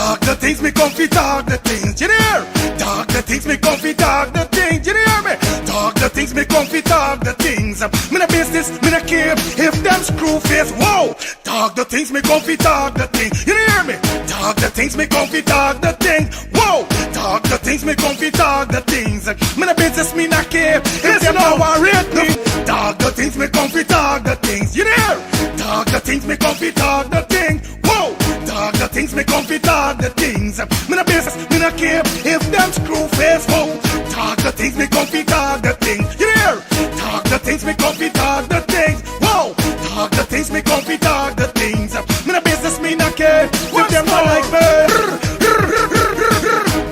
Talk the things me comfy, talk the things, you hear? Talk the things me comfy, talk the things, you hear me? Talk the things me comfy, talk the things. Me no business, me no care if them screw face, whoa. Talk the things me comfy, talk the things, you hear me? Talk the things me comfy, talk the things, whoa. Talk the things me comfy, talk the things. Me no business, me no care if them no rate me. Talk the things me comfy, talk the things, you hear? Talk the things me comfy, talk the things, whoa. Talk the things me comfy, talk the things. Me no business, me no care if them screw face, whoa. Talk the things me comfy, talk the things, you hear? Talk the things me comfy, talk the things, whoa. Talk the things me comfy, talk the things. Me no business, me no care if them no like me.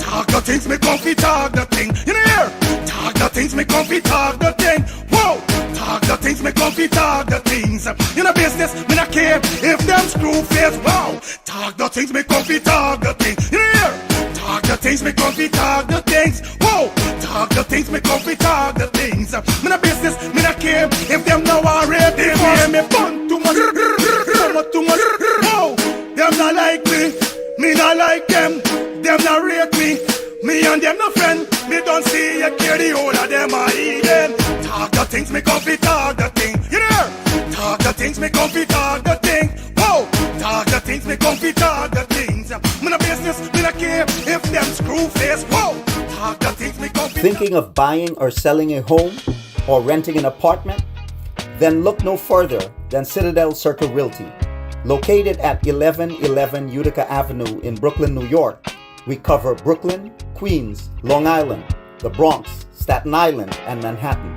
Talk the things me comfy, talk the things, you hear? Talk the things me comfy, talk the things, whoa. Talk the things me comfy, talk the things. You know business, me not care if them screw face, wow. Talk the things me comfy, talk the things. You hear? Talk the things me comfy, talk the things, whoa. Talk the things me comfy, talk the things. Me no business, me not care if them no rate me. Me fun too much, too much, whoa. Them not like me not like them. Them not rate me. Me and them no friend, me don't see you care the whole of them are eating. Talk the things me comfy, talk the thing, you know? Talk the things me comfy, talk the thing, whoa. Talk the things me comfy, talk the things. Me no business, me no care if them screw face, whoa. Talk the things me comfy. Thinking of buying or selling a home or renting an apartment? Then look no further than Citadel Circle Realty. Located at 1111 Utica Avenue in Brooklyn, New York, we cover Brooklyn, Queens, Long Island, the Bronx, Staten Island, and Manhattan.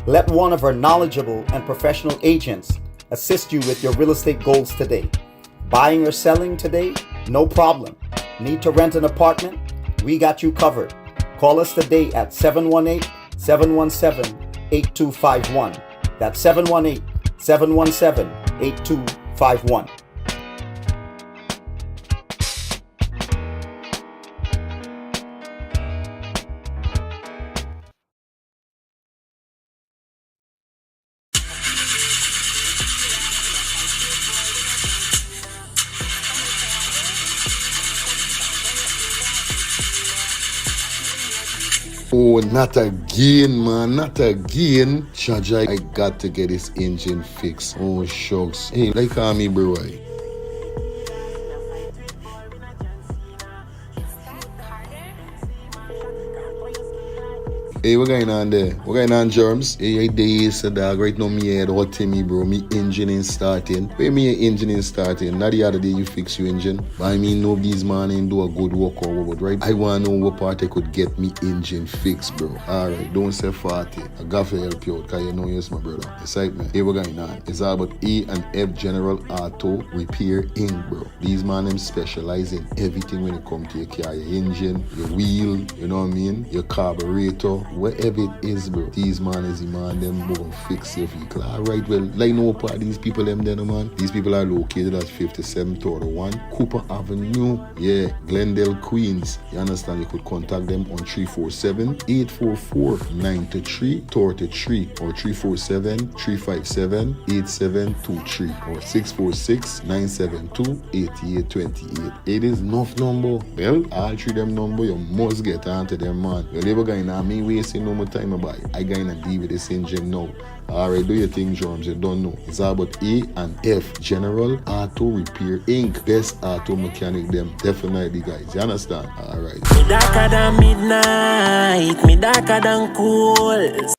Let one of our knowledgeable and professional agents assist you with your real estate goals today. Buying or selling today? No problem. Need to rent an apartment? We got you covered. Call us today at 718-717-8251. That's 718-717-8251. Oh, not again, man, not again. Chaja, I got to get this engine fixed. Oh, shucks. Hey, like call me, bro. Hey, what going on there? What going on, Germs? Hey, I days, dog. Right now, me head hot to me, bro. Me engine ain't starting. Where me engine ain't starting? Not the other day you fix your engine. But I mean, nobody's man ain't do a good work or what, right? I want to know what part I could get me engine fixed, bro. Alright, don't say 40. I got to help you out, because you know you're my brother. Excitement. Hey, what going on? It's all about A&F General Auto Repair Inc., bro. These man, them specialize in everything when it comes to your car, your engine, your wheel, you know what I mean? Your carburetor. Whatever it is, bro, these man is the man, them will fix your vehicle. Alright, well, like no part these people, them there, man. These people are located at 5731 Cooper Avenue, yeah, Glendale, Queens. You understand? You could contact them on 347-844-9333 or 347-357-8723 or 646-972-8828. It is enough number. Well, all three them number, you must get onto them, man. You never going to me wasting no more time about it. I gonna deal with this engine now. Alright, do your thing, Drums. You don't know. It's all about A&F General Auto Repair Inc. Best auto mechanic them. Definitely, guys. You understand? Alright. Me darker than midnight. Me darker than cool.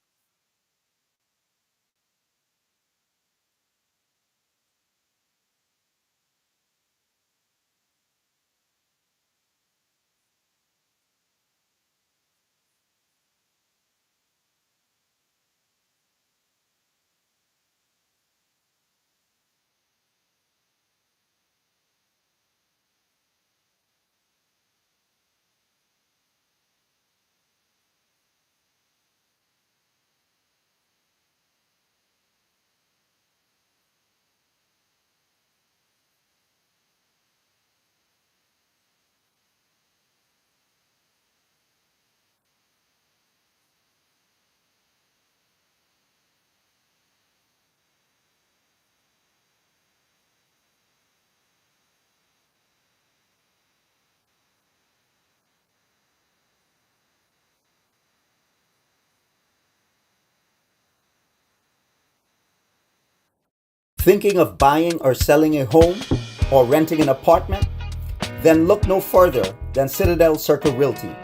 Thinking of buying or selling a home or renting an apartment? Then look no further than Citadel Circle Realty.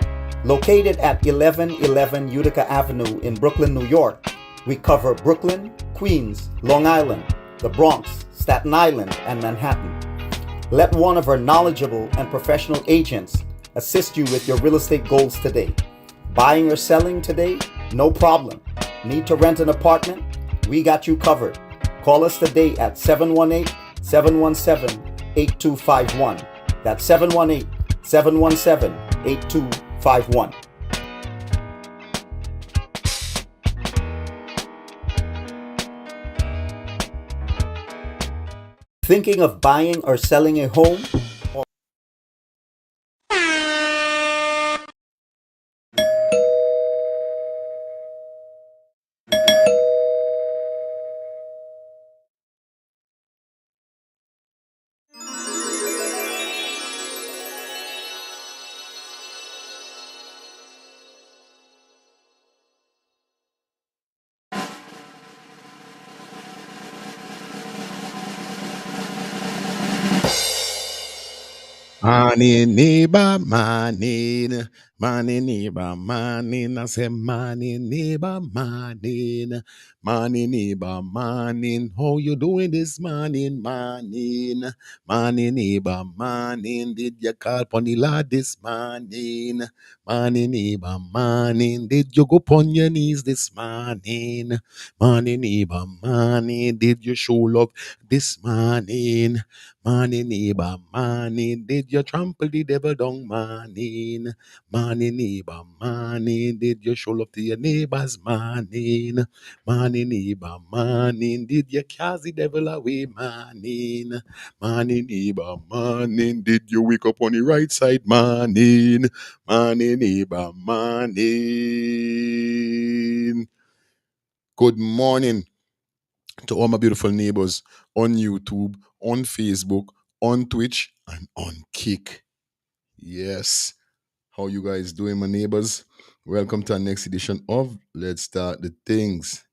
Located at 1111 Utica Avenue in Brooklyn, New York, we cover Brooklyn, Queens, Long Island, the Bronx, Staten Island, and Manhattan. Let one of our knowledgeable and professional agents assist you with your real estate goals today. Buying or selling today? No problem. Need to rent an apartment? We got you covered. Call us today at 718-717-8251. That's 718-717-8251. Thinking of buying or selling a home? Morning, neighbor, morning, morning, neighbor, morning. I say, morning, neighbor, morning, morning, neighbor, morning. How you doing this morning, morning, morning, neighbor, morning? Did you call upon the Lord this morning, morning, neighbor, morning? Did you go upon your knees this morning, morning, neighbor, morning? Did you show love this morning? Morning, neighbor, morning. Did you trample the devil down, morning? Morning, neighbor, morning. Did you show love to your neighbors, morning? Morning, neighbor, morning. Did you cast the devil away, morning? Morning, neighbor, morning. Did you wake up on the right side, morning? Morning, neighbor, morning. Good morning to all my beautiful neighbors on YouTube, on Facebook, on Twitch, and on Kick. Yes. How you guys doing, my neighbors? Welcome to our next edition of Let's Start the Things.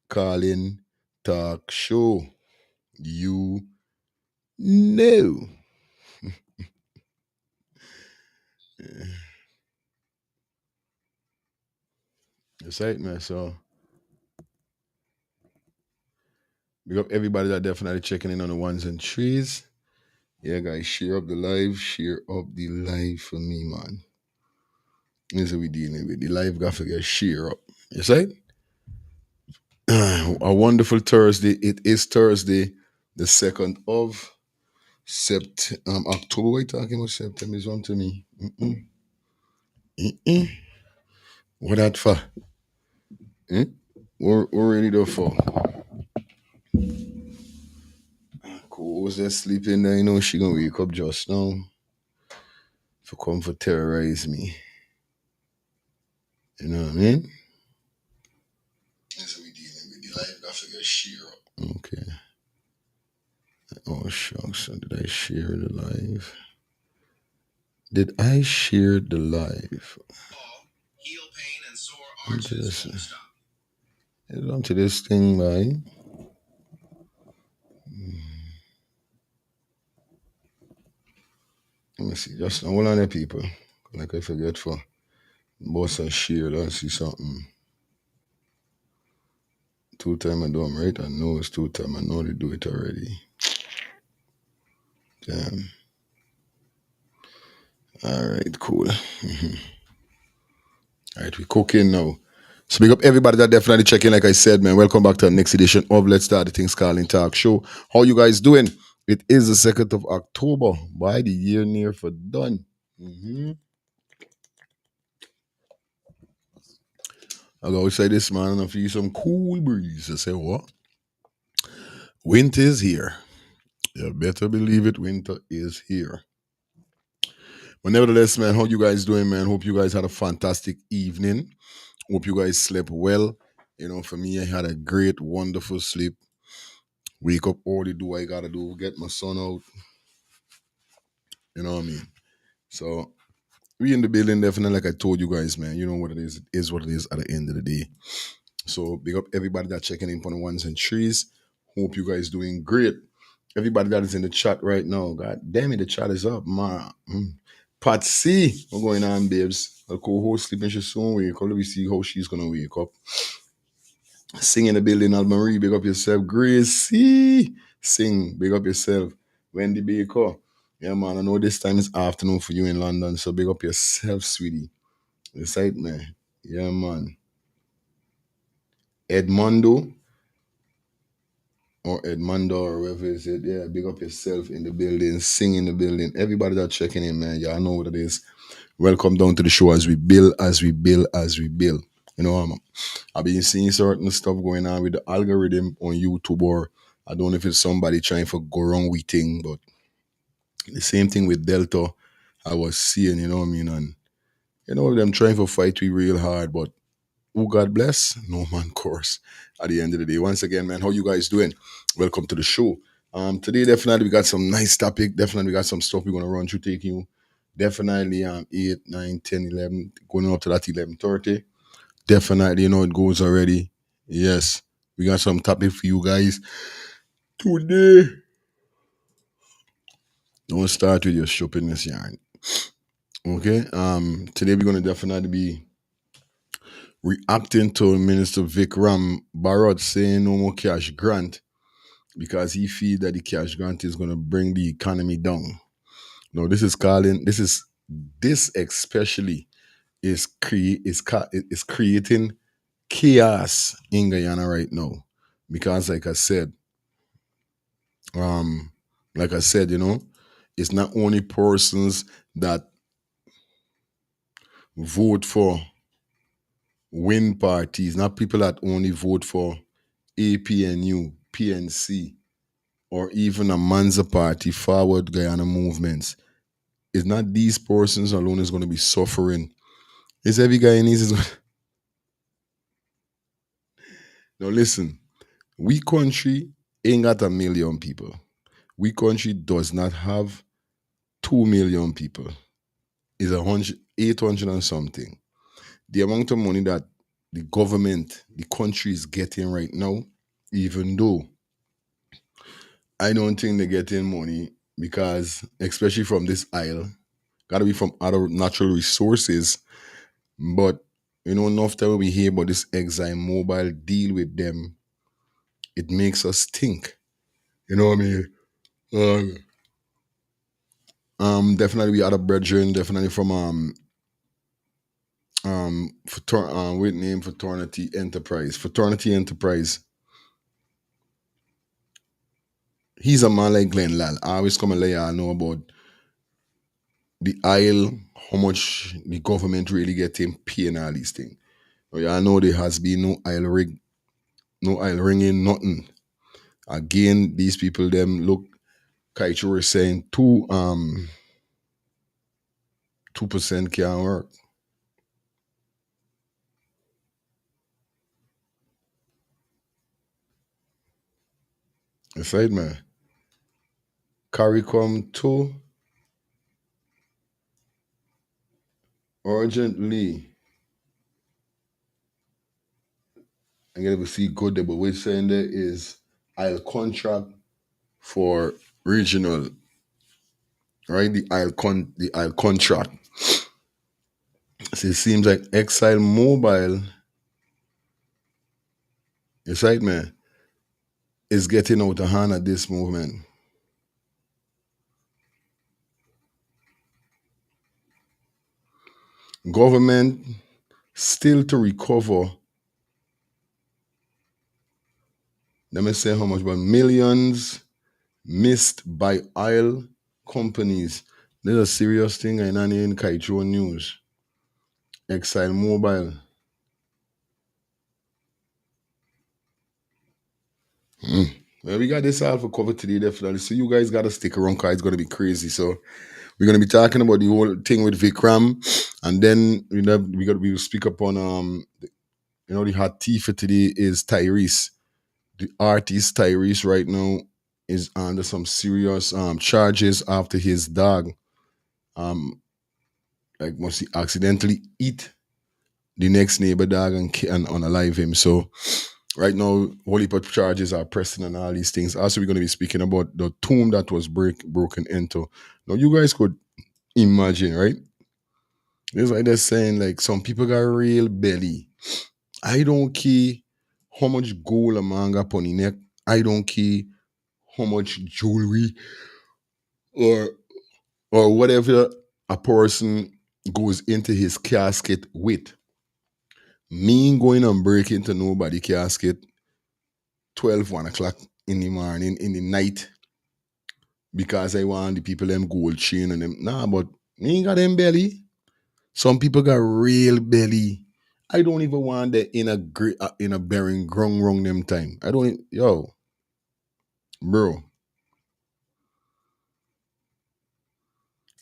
Calling Talk Show. You know. That's right, man. So big up everybody that definitely checking in on the ones and threes. Yeah, guys, share up the live. Share up the live for me, man. This is what we dealing with. The live got to get share up. You see? A wonderful Thursday. It is Thursday, the 2nd of October. What are you talking about? September is on to me. What that for? We're ready to for. Cool. Was there sleeping there? You know she gonna wake up just now for come for terrorize me. You know what I mean? That's what we dealing with. The live got to get share up. Okay. Oh shucks. So did I share the live? Did I share the live? Heel pain and sore arches won't stop. Get onto this thing, man. Let me see. Just hold on there, people. Like I forget for boss and share. Let's see something. 2 times I do them right. I know it's 2 times. I know they do it already. Damn. All right, cool. All right, we cooking now. So big up everybody that definitely check in. Like I said, man, welcome back to our next edition of Let's Start the Things Calling Talk Show. How you guys doing? It is the 2nd of October. By the year near for done. I go outside this man and I feel some cool breeze. I say, what? Winter is here. You better believe it, winter is here. But nevertheless, man, how you guys doing, man? Hope you guys had a fantastic evening. Hope you guys slept well. You know, for me, I had a great, wonderful sleep. Wake up early, do what I gotta do, get my son out. You know what I mean? So we in the building, definitely, like I told you guys, man. You know what it is what it is at the end of the day. So big up everybody that checking in on the ones and threes. Hope you guys doing great. Everybody that is in the chat right now, god damn it, the chat is up, man. Patsy, what's going on, babes? Her co-host sleeping, she soon wake up. Let me see how she's gonna wake up. Sing in the building, Al Marie, big up yourself. Gracie, sing, big up yourself. Wendy Baker, yeah, man. I know this time is afternoon for you in London, so big up yourself, sweetie. The site, man. Yeah, man. Edmondo or Edmondo or whoever is it. Yeah, big up yourself in the building, sing in the building. Everybody that's checking in, man. Y'all know what it is. Welcome down to the show as we build, as we build, as we build. You know, I've been seeing certain stuff going on with the algorithm on YouTube, or I don't know if it's somebody trying to go wrong with thing, but the same thing with Delta, I was seeing, you know what I mean? And, you know, them trying to fight me real hard, but who God bless? No man curse at the end of the day. Once again, man, how you guys doing? Welcome to the show. Today, definitely, we got some nice topic. Definitely, we got some stuff we're going to run through, taking you. Definitely 8, 9, 10, 11, going up to that 11:30. Definitely, you know, it goes already. Yes, we got some topic for you guys today. Don't start with your shoppingness yarn. Okay. Today we're gonna definitely be reacting to Minister Vickram Barrett saying no more cash grant because he feels that the cash grant is gonna bring the economy down. No, this especially is creating chaos in Guyana right now. Because like I said, you know, it's not only persons that vote for win parties, not people that only vote for APNU, PNC, or even a Manza party, Forward Guyana movements. It's not these persons alone is going to be suffering. It's every Guyanese is going to... Now listen, we country ain't got 1 million people. We country does not have 2 million people. It's 800 and something. The amount of money that the government, the country is getting right now, even though I don't think they're getting money because, especially from this aisle, gotta be from other natural resources. But, you know, enough time we hear about this Exxon Mobile deal with them, it makes us think. You know what I mean? Definitely we other brethren, definitely from with name Fraternity Enterprise. He's a man like Glenn Lal. I always come and let y'all know about the aisle, how much the government really getting pay and all these things. Y'all know there has been no aisle ringing, nothing. Again, these people them look Kaicho were saying 2% can't work. That's right, man. CARICOM 2 urgently. I'm gonna see good there, but we're saying there is I'll contract for regional, right? The I'll contract. So it seems like Exile Mobile, it's right, man, is getting out of hand at this movement. Government still to recover. Let me say how much, but millions missed by oil companies. This is a serious thing in Kaicho News. Exile Mobile. Well, we got this all for cover today, definitely. So you guys got to stick around because it's going to be crazy. So we're going to be talking about the whole thing with Vickram. And then we'll speak upon, the hot tea for today is Tyrese. The artist Tyrese right now is under some serious charges after his dog must he accidentally eat the next neighbor dog and unalive him. So Right now, whole heap of charges are pressing and all these things. Also, we're going to be speaking about the tomb that was broken into. Now, you guys could imagine, right? It's like they're saying, like, some people got real belly. I don't care how much gold a man got on the neck. I don't care how much jewelry or whatever a person goes into his casket with. Me ain't going and break into nobody casket 1 o'clock in the morning, in the night, because I want the people them gold chain and them. Nah, but me ain't got them belly. Some people got real belly. I don't even want that in a bearing ground wrong them time. I don't yo, bro.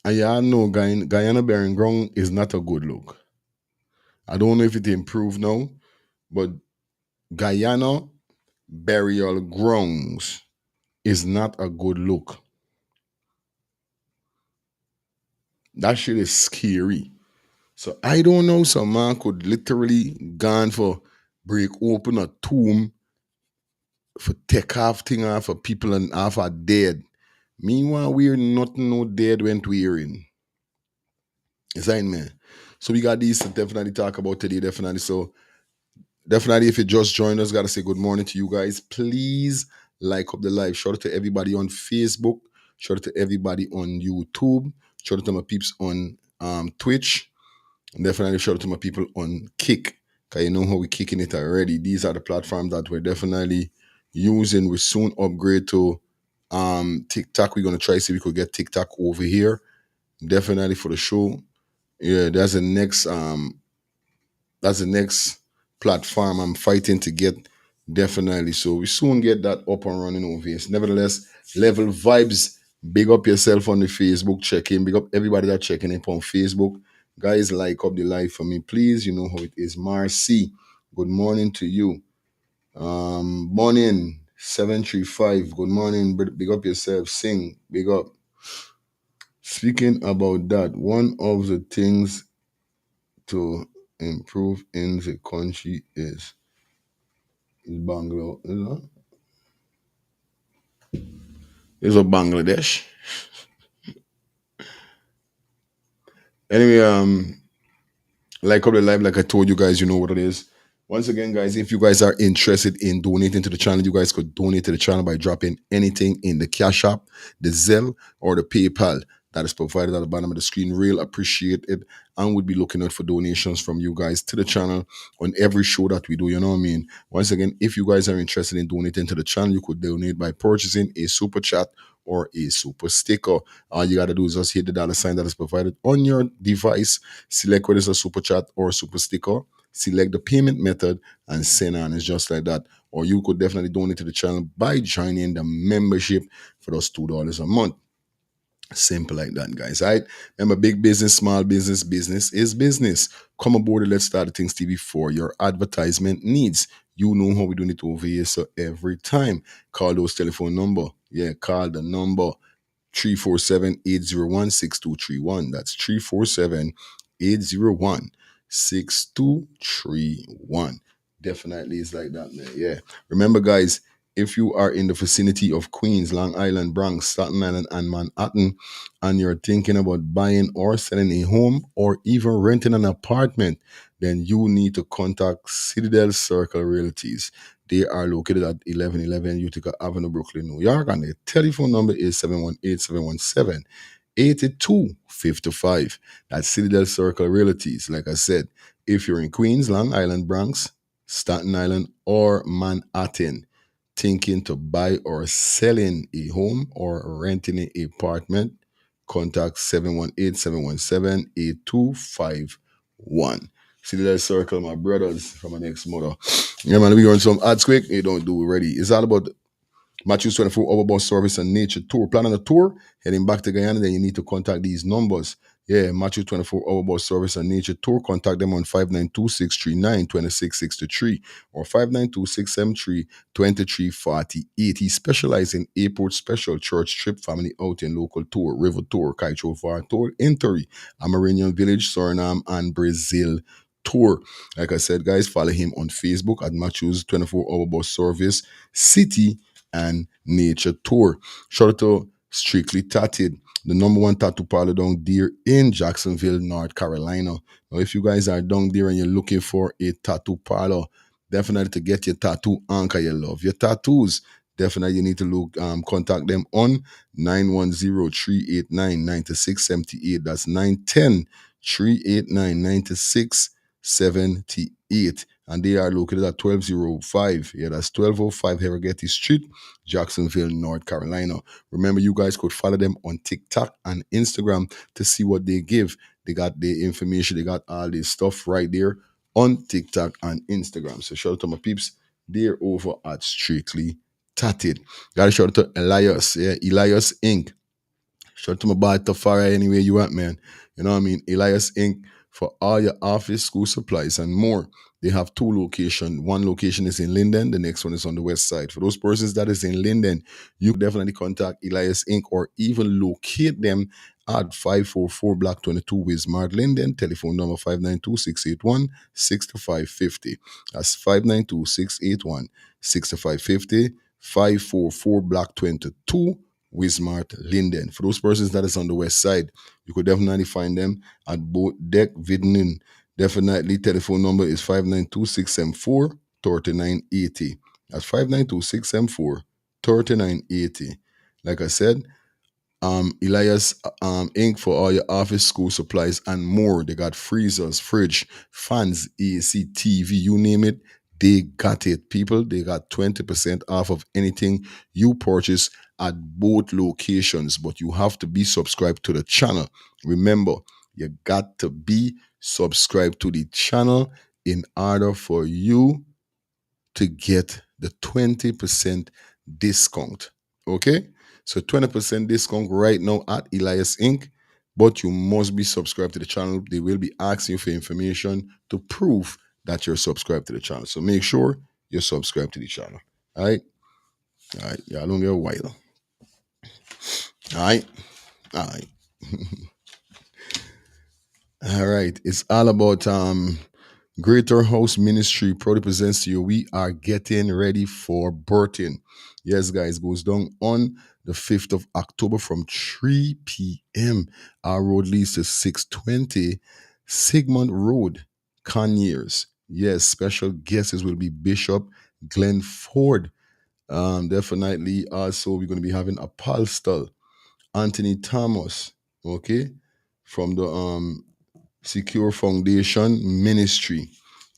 And y'all know Guyana bearing ground is not a good look. I don't know if it improved now, but Guyana burial grounds is not a good look. That shit is scary. So I don't know. Some man could literally gone for break open a tomb for take off thing off for people and half are dead. Meanwhile, we're nothing no dead went wearing. Is that man? So we got these to definitely talk about today, definitely. So definitely, if you just joined us, gotta say good morning to you guys. Please like up the live. Shout out to everybody on Facebook. Shout out to everybody on YouTube. Shout out to my peeps on Twitch. And definitely shout out to my people on Kick. Cause you know how we kicking it already. These are the platforms that we're definitely using. We soon upgrade to TikTok. We're gonna try see if we could get TikTok over here. Definitely for the show. Yeah, that's the next platform I'm fighting to get, definitely. So we soon get that up and running over here. Nevertheless, level vibes. Big up yourself on the Facebook check-in. Big up everybody that checking in on Facebook. Guys, like up the live for me, please. You know how it is. Marcy, good morning to you. Morning 735. Good morning. Big up yourself. Sing. Big up. Speaking about that, one of the things to improve in the country is Bangladesh. Is a Bangladesh. Anyway, like up the live, like I told you guys, you know what it is. Once again, guys, if you guys are interested in donating to the channel, you guys could donate to the channel by dropping anything in the Cash App, the Zelle, or the PayPal that is provided at the bottom of the screen. Real appreciate it, and would be looking out for donations from you guys to the channel on every show that we do. You know what I mean? Once again, if you guys are interested in donating to the channel, you could donate by purchasing a super chat or a super sticker. All you gotta do is just hit the dollar sign that is provided on your device, select whether it's a super chat or a super sticker, select the payment method, and send on. It's just like that. Or you could definitely donate to the channel by joining the membership for those $2 a month. Simple like that, guys. All right. Remember, big business, small business, business is business. Come aboard and let's start the Things TV for your advertisement needs. You know how we do it over here. So every time, call those telephone number. Yeah, call the number 347-801-6231. That's 347-801-6231. Definitely is like that, man. Yeah. Remember, guys, if you are in the vicinity of Queens, Long Island, Bronx, Staten Island, and Manhattan, and you're thinking about buying or selling a home or even renting an apartment, then you need to contact Citadel Circle Realties. They are located at 1111 Utica Avenue, Brooklyn, New York, and their telephone number is 718-717-8255. That's Citadel Circle Realties. Like I said, if you're in Queens, Long Island, Bronx, Staten Island, or Manhattan, thinking to buy or selling a home or renting an apartment, contact 718-717-8251. See that circle, my brothers from my next mother. Yeah, man, we on some ads quick. You don't do it ready. It's all about Matthews 24 Hour Bus Service and Nature Tour. Planning a tour, heading back to Guyana, then you need to contact these numbers. Yeah, Matthews 24 Hour Bus Service and Nature Tour. Contact them on 592-639-2663 or 592-673-2348. He specializes in airport special, church trip, family outing, local tour, river tour, Kaicho Far Tour, Intori, Amarinian Village, Suriname, and Brazil tour. Like I said, guys, follow him on Facebook at Matthews 24-hour bus service, city and nature tour. Shout out to Strictly Tatted, the #1 tattoo parlor down there in Jacksonville, North Carolina. Now, if you guys are down there and you're looking for a tattoo parlor, definitely to get your tattoo on, cause you love your tattoos. Definitely you need to look contact them on 910-389-9678. That's 910-389-9678. And they are located at 1205. Yeah, that's 1205 Harrogate Street, Jacksonville, North Carolina. Remember, you guys could follow them on TikTok and Instagram to see what they give. They got the information, they got all this stuff right there on TikTok and Instagram. So shout out to my peeps. They're over at Strictly Tatted. Gotta shout out to Elias, yeah, Elias Inc. Shout out to my boy Tafari anywhere you at, man. You know what I mean? Elias Inc. for all your office, school supplies, and more. They have 2 locations. One location is in Linden. The next one is on the west side. For those persons that is in Linden, you definitely contact Elias Inc. or even locate them at 544 Block 22 Wismar, Linden. Telephone number 592-681-6550. That's 592-681-6550. 544 Block 22 Wismart, Linden. For those persons that is on the west side, you could definitely find them at Boat Deck, Vidnin. Definitely, telephone number is 592-674-3980. That's 592-674-3980. Like I said, Elias Inc. for all your office, school supplies, and more. They got freezers, fridge, fans, AC, TV, you name it. They got it, people. They got 20% off of anything you purchase at both locations, but you have to be subscribed to the channel. Remember, you got to be subscribed to the channel in order for you to get the 20% discount. Okay? So 20% discount right now at Elias Inc. But you must be subscribed to the channel. They will be asking you for information to prove that you're subscribed to the channel. So make sure you're subscribed to the channel. All right? All right. Y'all don't get a while. All right? All right. All right. It's all about Greater House Ministry proudly presents to you. We are getting ready for birthing. Yes, guys, goes down on the 5th of October from 3 p.m. Our road leads to 620 Sigmund Road, Conyers. Yes, special guests will be Bishop Glenn Ford. Definitely also we're going to be having Apostle Anthony Thomas, okay, from the Secure Foundation Ministry.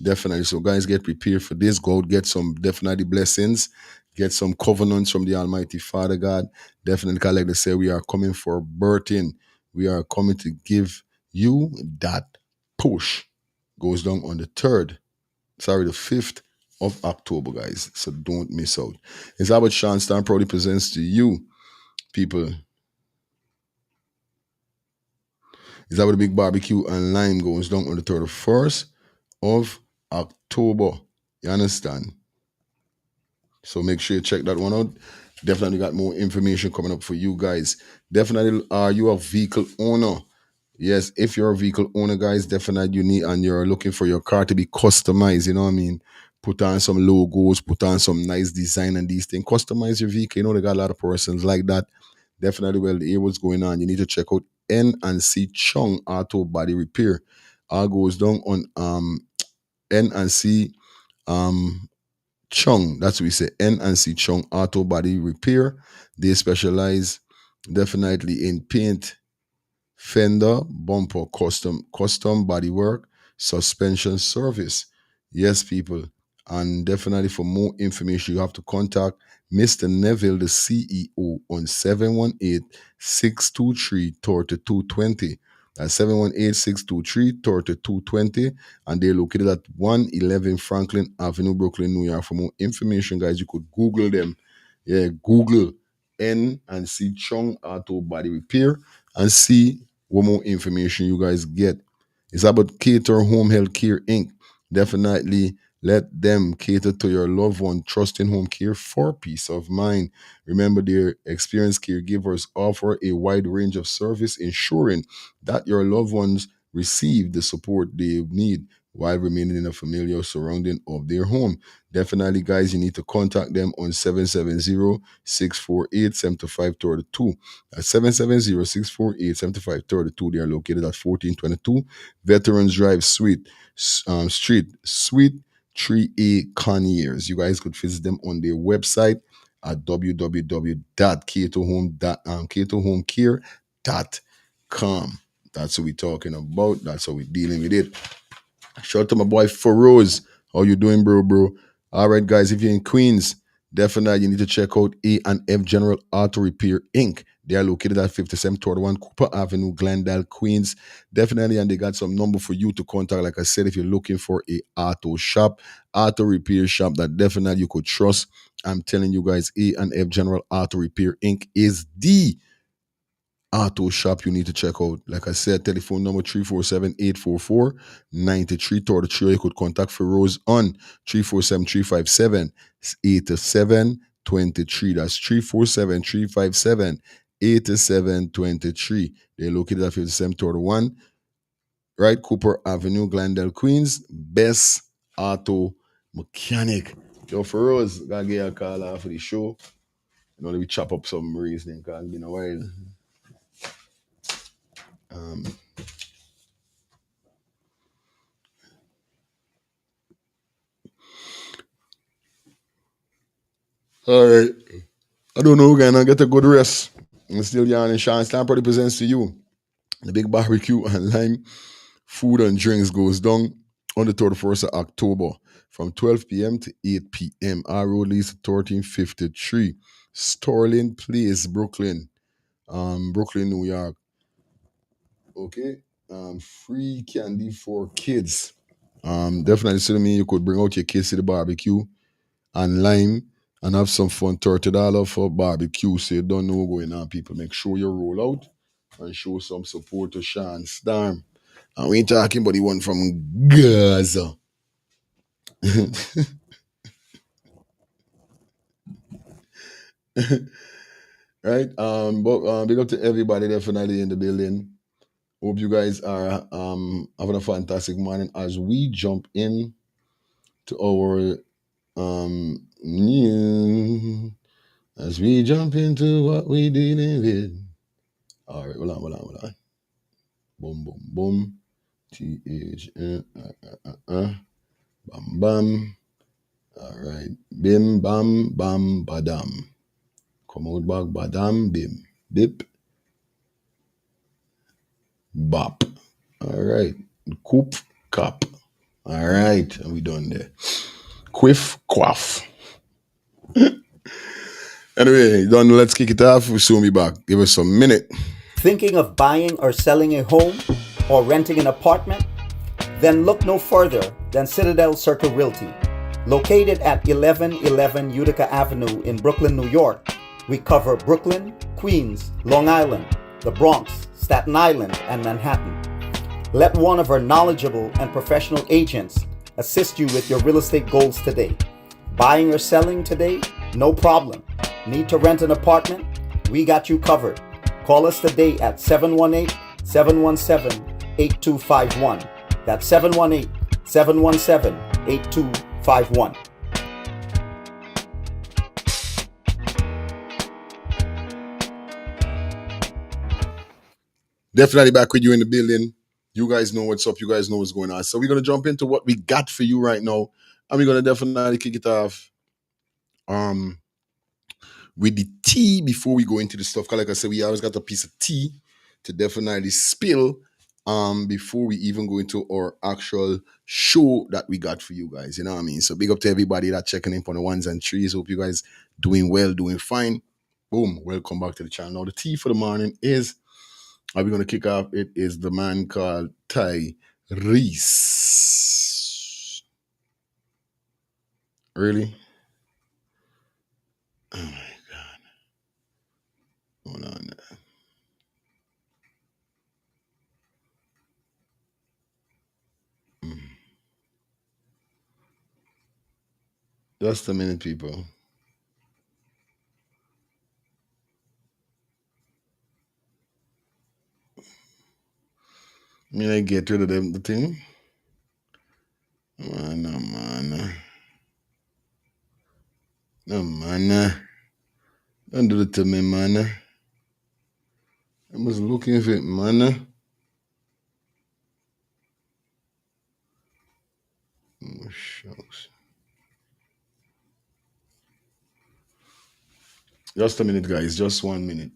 Definitely. So guys, get prepared for this. Go out, get some definitely blessings. Get some covenants from the Almighty Father God. Definitely, like they say, we are coming for birthing. We are coming to give you that push. Goes down on the 5th of October, guys. So don't miss out. It's Albert Shanstan proudly presents to you, people. It's about the big barbecue and lime goes down on the 31st of October. You understand? So make sure you check that one out. Definitely got more information coming up for you guys. Definitely, are you a vehicle owner? Yes, if you're a vehicle owner, guys, definitely you need, and you're looking for your car to be customized, you know what I mean? Put on some logos, put on some nice design and these things. Customize your vehicle. You know, they got a lot of persons like that. Definitely, well, hear what's going on. You need to check out N&C Chung Auto Body Repair. All goes down on N&C Chung. That's what we say. N&C Chung Auto Body Repair. They specialize definitely in paint, fender, bumper, custom body work, suspension service. Yes, people. And definitely for more information, you have to contact Mr. Neville, the CEO, on 718-623-3220. That's 718-623-3220. And they're located at 111 Franklin Avenue, Brooklyn, New York. For more information, guys, you could Google them. Yeah, Google N&C Chung Auto Body Repair and see what more information you guys get. It's about Cater Home Health Care Inc. Definitely let them cater to your loved one, trusting home care for peace of mind. Remember, their experienced caregivers offer a wide range of service, ensuring that your loved ones receive the support they need while remaining in a familiar surrounding of their home. Definitely, guys, you need to contact them on 770-648-7532. At 770-648-7532. They are located at 1422 Veterans Drive, Street, Suite 3A, Conyers. You guys could visit them on their website at www.ketohomecare.com. That's what we're talking about. That's how we're dealing with it. Shout out to my boy Feroz. How you doing, bro? All right, guys, if you're in Queens, definitely you need to check out A&F General Auto Repair Inc. They are located at 5721 Cooper Avenue, Glendale, Queens. Definitely, and they got some number for you to contact. Like I said, if you're looking for a auto repair shop that definitely you could trust, I'm telling you guys, A&F General Auto Repair Inc. is the auto shop you need to check out. Like I said, telephone number 347-844-9333. You could contact Feroz on 347-357-8723. That's 347-357-8723. They're located at 5731, right? Cooper Avenue, Glendale, Queens. Best auto mechanic. Yo, Feroz, gotta get a call after the show. You know, we chop up some reasoning because it's been a while. All right. I don't know, we're gonna get a good rest. I'm still yarning. Sean Stamp probably presents to you the big barbecue and lime food and drinks goes down on the 31st of October from 12 p.m. to 8 p.m. Our road leads to 1353 Sterling Place, Brooklyn, New York. Okay. Free candy for kids. Definitely see me. You could bring out your kids to the barbecue and lime and have some fun. $30 for barbecue. So you don't know what's going on, people. Make sure you roll out and show some support to Sean Storm. And we ain't talking about the one from Gaza. Right? But big up to everybody definitely in the building. Hope you guys are having a fantastic morning as we jump in to our new as we jump into what we dealing with. All right, hold on. Boom, boom, boom. TH, bam, bam. All right, bim, bam, bam, badam. Come out back, badam, bim, bip, bop. All right, coop, cop. All right, and we done there. Quiff, quaff. Anyway, done. Let's kick it off. We'll soon be back. Give us a minute. Thinking of buying or selling a home or renting an apartment? Then look no further than Citadel Circle Realty. Located at 1111 Utica Avenue in Brooklyn, New York, we cover Brooklyn, Queens, Long Island, the Bronx, Staten Island, and Manhattan. Let one of our knowledgeable and professional agents assist you with your real estate goals today. Buying or selling today? No problem. Need to rent an apartment? We got you covered. Call us today at 718-717-8251. That's 718-717-8251. Definitely back with you in the building. You guys know what's up. You guys know what's going on. So we're going to jump into what we got for you right now. And we're going to definitely kick it off with the tea before we go into the stuff. Because like I said, we always got a piece of tea to definitely spill before we even go into our actual show that we got for you guys. You know what I mean? So big up to everybody that checking in for the ones and threes. Hope you guys doing well, doing fine. Boom. Welcome back to the channel. Now the tea for the morning is, are we going to kick off? It is the man called Tyrese. Really? Oh my God. Hold on. Just a minute, people. I mean, I get rid of them, the thing. Man, no, man. No, man. Don't do it to me, man. I was looking for it, man. Oh, shucks. Just a minute, guys. Just 1 minute.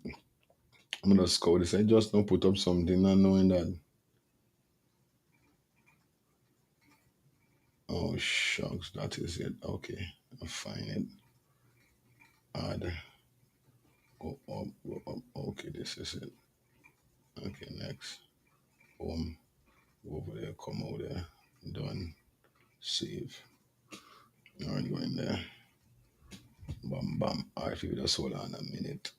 I'm gonna score this. I just don't put up something not knowing that. Oh, shucks. That is it. Okay. I'll find it. Add. Go up, go up. Okay, this is it. Okay, next. Boom. Go over there. Come over there. Done. Save. All right, go in there. Bam, bam. All right, if you just hold on a minute.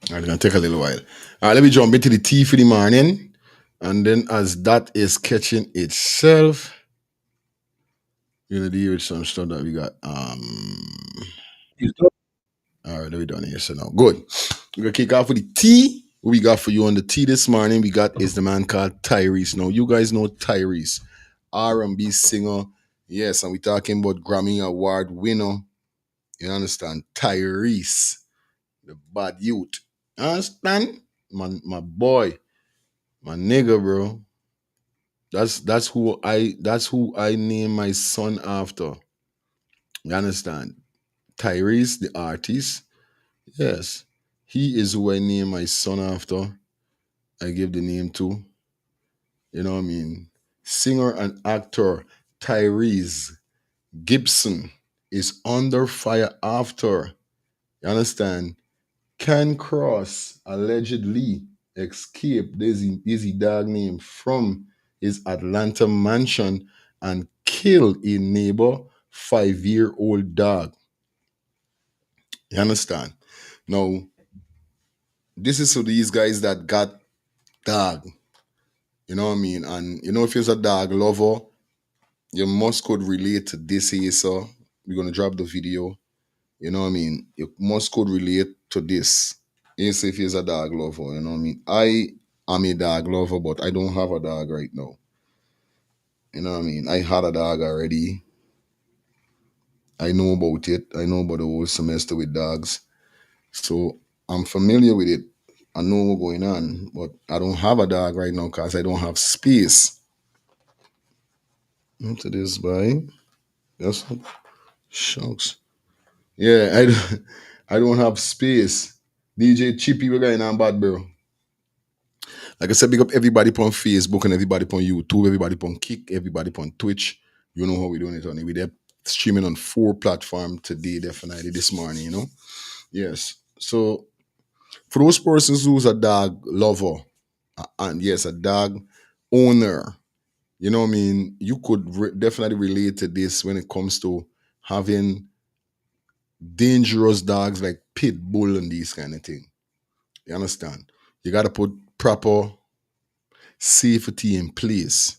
All right, it's gonna take a little while. All right, let me jump into the tea for the morning, and then as that is catching itself, you're gonna deal with some stuff that we got. All right, let me done here. So now, good. We're gonna kick off with the tea. What we got for you on the tea this morning? We got is the man called Tyrese. Now, you guys know Tyrese, R&B singer. Yes, and we talking about Grammy Award winner. You understand? Tyrese, the bad youth. Understand? My boy, my nigga, bro. That's who I name my son after. You understand? Tyrese, the artist. Yes. He is who I name my son after. I give the name to. You know what I mean? Singer and actor Tyrese Gibson is under fire after. You understand? Ken Cross allegedly escaped Dizzy dog name from his Atlanta mansion and killed a neighbor 5-year-old dog. You understand? Now, this is for these guys that got dog. You know what I mean? And you know, if you're a dog lover, you must could relate to this here, so we're gonna drop the video. You know what I mean? You must could relate to this. Yes, if he's a dog lover, you know what I mean? I am a dog lover, but I don't have a dog right now. You know what I mean? I had a dog already. I know about it. I know about the whole semester with dogs. So I'm familiar with it. I know what's going on, but I don't have a dog right now because I don't have space. Into this, boy. Yes, shucks. Yeah, I don't have space. DJ Chippy, we're going on bad, bro. Like I said, big up everybody on Facebook and everybody on YouTube, everybody on Kick, everybody on Twitch. You know how we're doing it, honey. We're there streaming on 4 platforms today, definitely this morning, you know? Yes. So for those persons who's a dog lover, and yes, a dog owner, you know what I mean? You could definitely relate to this when it comes to having dangerous dogs like pit bull and these kind of thing. You understand? You got to put proper safety in place.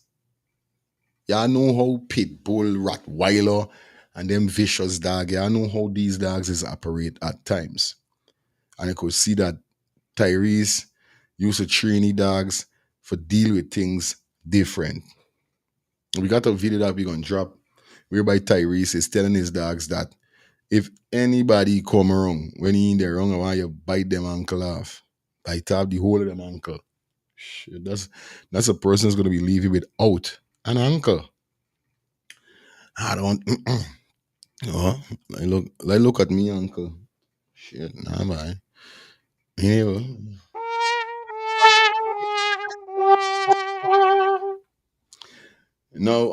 Y'all know how pit bull, Rottweiler, and them vicious dog. Y'all know how these dogs is operate at times. And you could see that Tyrese used to train the dogs for deal with things different. We got a video that we're gonna drop whereby Tyrese is telling his dogs that if anybody come around when he in there wrong, I want you bite them ankle off. Bite off the whole of them ankle. Shit, that's a person that's gonna be leaving without an ankle. I don't. Oh, look at me, uncle. Shit, nah, man. Anyway. No,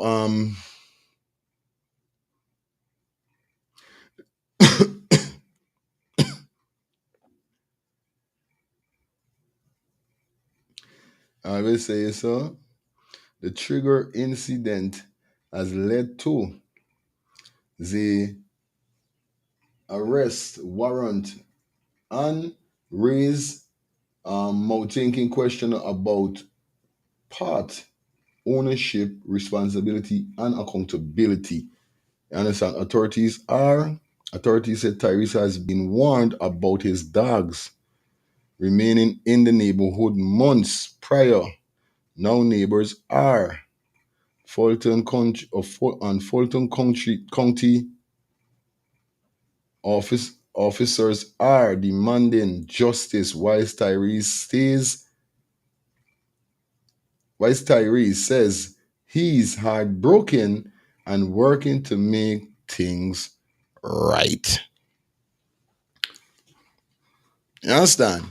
I will say so. The trigger incident has led to the arrest warrant and raise more thinking question about part ownership, responsibility, and accountability. You understand? Authorities said Tyrese has been warned about his dogs remaining in the neighborhood months prior Now neighbors are. Fulton County County officers are demanding justice whilst Tyrese says he's heartbroken and working to make things right. You understand?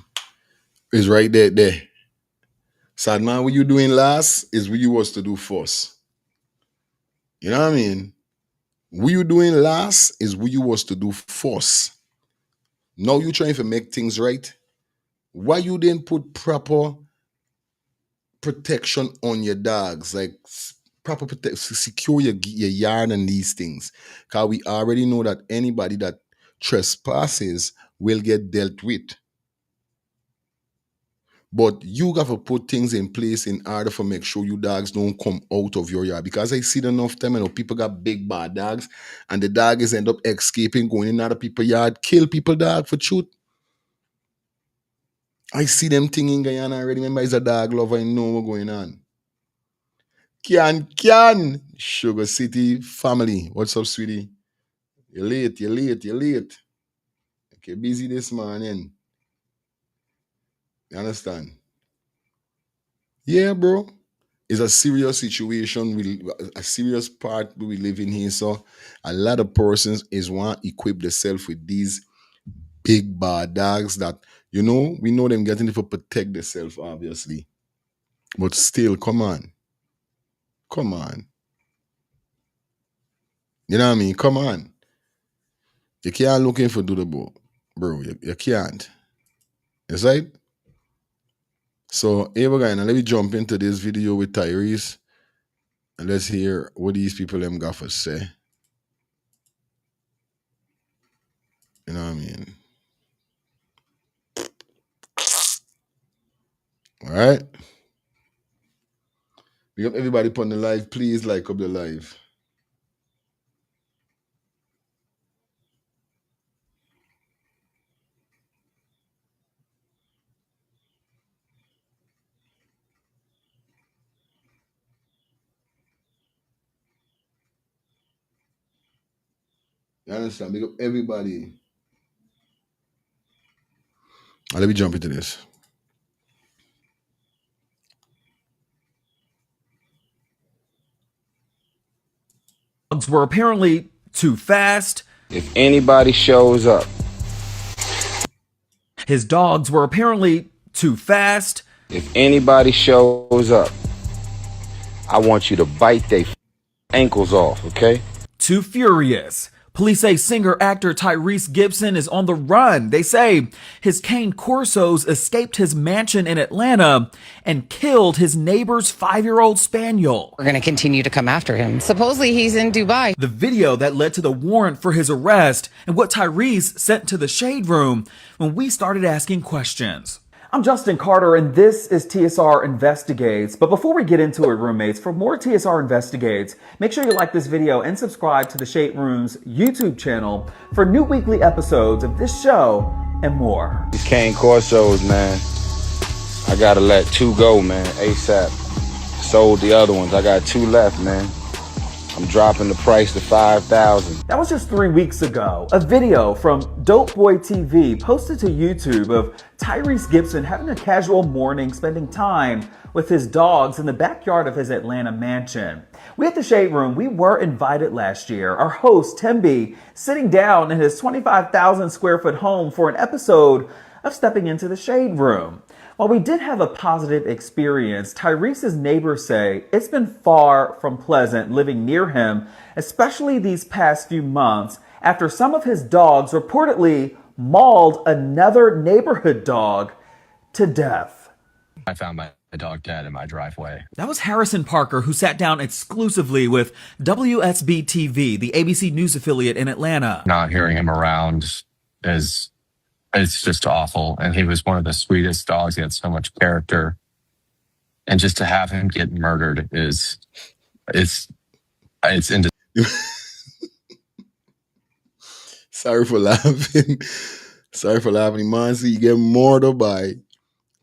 It's right there. Sad man, what you doing last is what you was to do first. You know what I mean? What you doing last is what you was to do first. Now you trying to make things right. Why you didn't put proper protection on your dogs? Like proper protection, secure your yard and these things. Because we already know that anybody that trespasses will get dealt with. But you got to put things in place in order for make sure you dogs don't come out of your yard. Because I see it enough time, you know, people got big bad dogs and the dogs end up escaping, going in other people's yard, kill people dog for truth. I see them thing in Guyana already. Remember, he's a dog lover, I know what's going on. Can. Sugar City family. What's up, sweetie? You're late. Okay, busy this morning. You understand? Yeah, bro. It's a serious situation, a serious part we live in here. So a lot of persons is want to equip themselves with these big bad dogs that, you know, we know them getting it for protect themselves, obviously. But still, come on. You know what I mean? Come on. You can't looking for doodle, bro. You can't. That's right? So, here we go. Now let me jump into this video with Tyrese. And let's hear what these people them got to say. You know what I mean? All right. We got everybody put on the live. Please like up the live. You understand? Big up everybody. Now, let me jump into this. Dogs were apparently too fast. If anybody shows up. His dogs were apparently too fast. If anybody shows up, I want you to bite their ankles off, okay? Too furious. Police say singer-actor Tyrese Gibson is on the run. They say his cane Corsos escaped his mansion in Atlanta and killed his neighbor's 5-year-old spaniel. We're going to continue to come after him. Supposedly he's in Dubai. The video that led to the warrant for his arrest and what Tyrese sent to the Shade Room when we started asking questions. I'm Justin Carter, and this is TSR Investigates. But before we get into it, roommates, for more TSR Investigates, make sure you like this video and subscribe to the Shade Room's YouTube channel for new weekly episodes of this show and more. These cane Corsos, man, I gotta let 2 go, man, ASAP. Sold the other ones. I got 2 left, man. I'm dropping the price to $5,000. That was just 3 weeks ago. A video from Dope Boy TV posted to YouTube of Tyrese Gibson having a casual morning spending time with his dogs in the backyard of his Atlanta mansion. We at the Shade Room, we were invited last year. Our host, Timby, sitting down in his 25,000 square foot home for an episode of Stepping into the Shade Room. While we did have a positive experience, Tyrese's neighbors say it's been far from pleasant living near him, especially these past few months after some of his dogs reportedly mauled another neighborhood dog to death. I found my dog dead in my driveway. That was Harrison Parker, who sat down exclusively with WSB-TV, the ABC News affiliate in Atlanta. Not hearing him around it's just awful. And he was one of the sweetest dogs. He had so much character. And just to have him get murdered it's into. Sorry for laughing. Man, see you get murdered by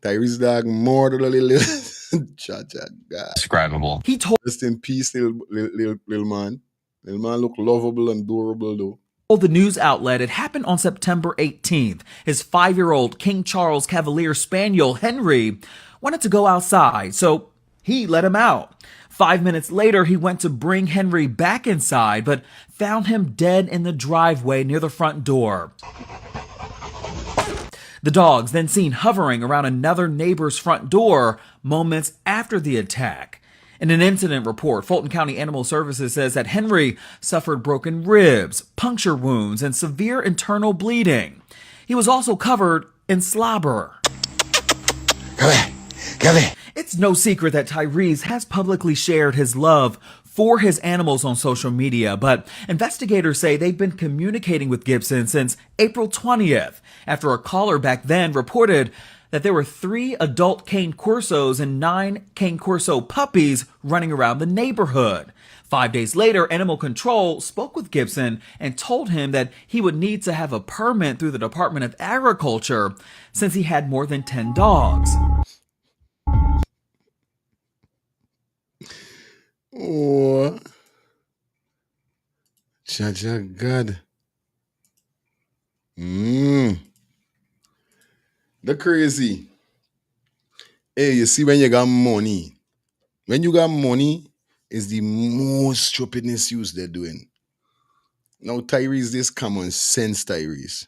Tyrese dog, murdered a little. Cha-cha, God. Indescribable. He told Rest in peace, little man. Little man look lovable and adorable though. the news outlet it happened on September 18th. His 5-year-old King Charles Cavalier Spaniel, Henry, wanted to go outside, so he let him out. 5 minutes later, he went to bring Henry back inside, but found him dead in the driveway near the front door. The dog's then seen hovering around another neighbor's front door moments after the attack. In an incident report, Fulton County Animal Services says that Henry suffered broken ribs, puncture wounds, and severe internal bleeding. He was also covered in slobber. Come here. It's no secret that Tyrese has publicly shared his love for his animals on social media, but investigators say they've been communicating with Gibson since April 20th, after a caller back then reported that there were 3 adult Cane Corsos and 9 Cane Corso puppies running around the neighborhood. 5 days later, Animal Control spoke with Gibson and told him that he would need to have a permit through the Department of Agriculture since he had more than 10 dogs. Oh, cha-cha, God. The crazy. Hey, you see when you got money. When you got money, is the most stupidness use they're doing. Now, Tyrese, this common sense, Tyrese.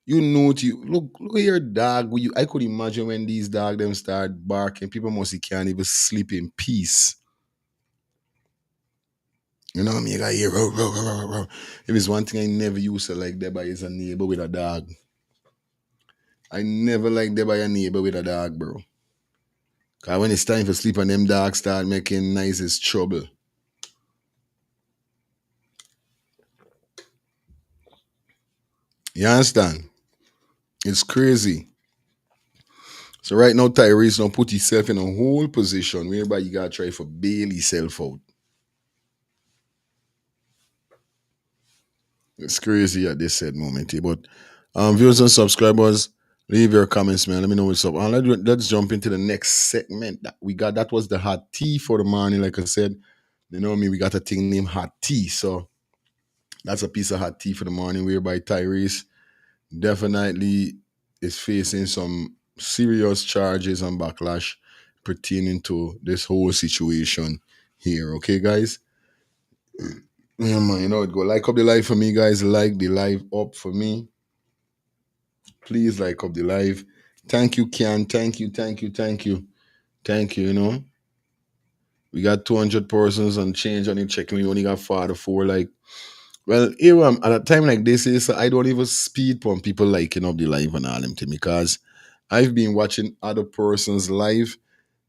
You know, look at your dog. I could imagine when these dogs them start barking, people mostly can't even sleep in peace. You know what I mean? You got hear row, row, row, row, row. If it's one thing I never used to like that by is a neighbor with a dog. I never like that by a neighbor with a dog, bro. Cause when it's time for sleep and them dogs start making nicest trouble. You understand? It's crazy. So right now, Tyrese don't put himself in a whole position whereby you gotta try for bail himself out. It's crazy at this said moment here. But viewers and subscribers, leave your comments, man. Let me know what's up. And let's jump into the next segment that we got. That was the hot tea for the morning. Like I said, you know me, we got a thing named hot tea. So that's a piece of hot tea for the morning, whereby Tyrese definitely is facing some serious charges and backlash pertaining to this whole situation here. Okay, guys? Yeah, man, you know it go. Like up the live for me, guys. Like the live up for me. Please like up the live. Thank you, Kian. Thank you. You know. We got 200 persons and change on it checking. We only got 4. Like, well, here at a time like this, I don't even speed on people liking up the live and all them thing because I've been watching other persons live,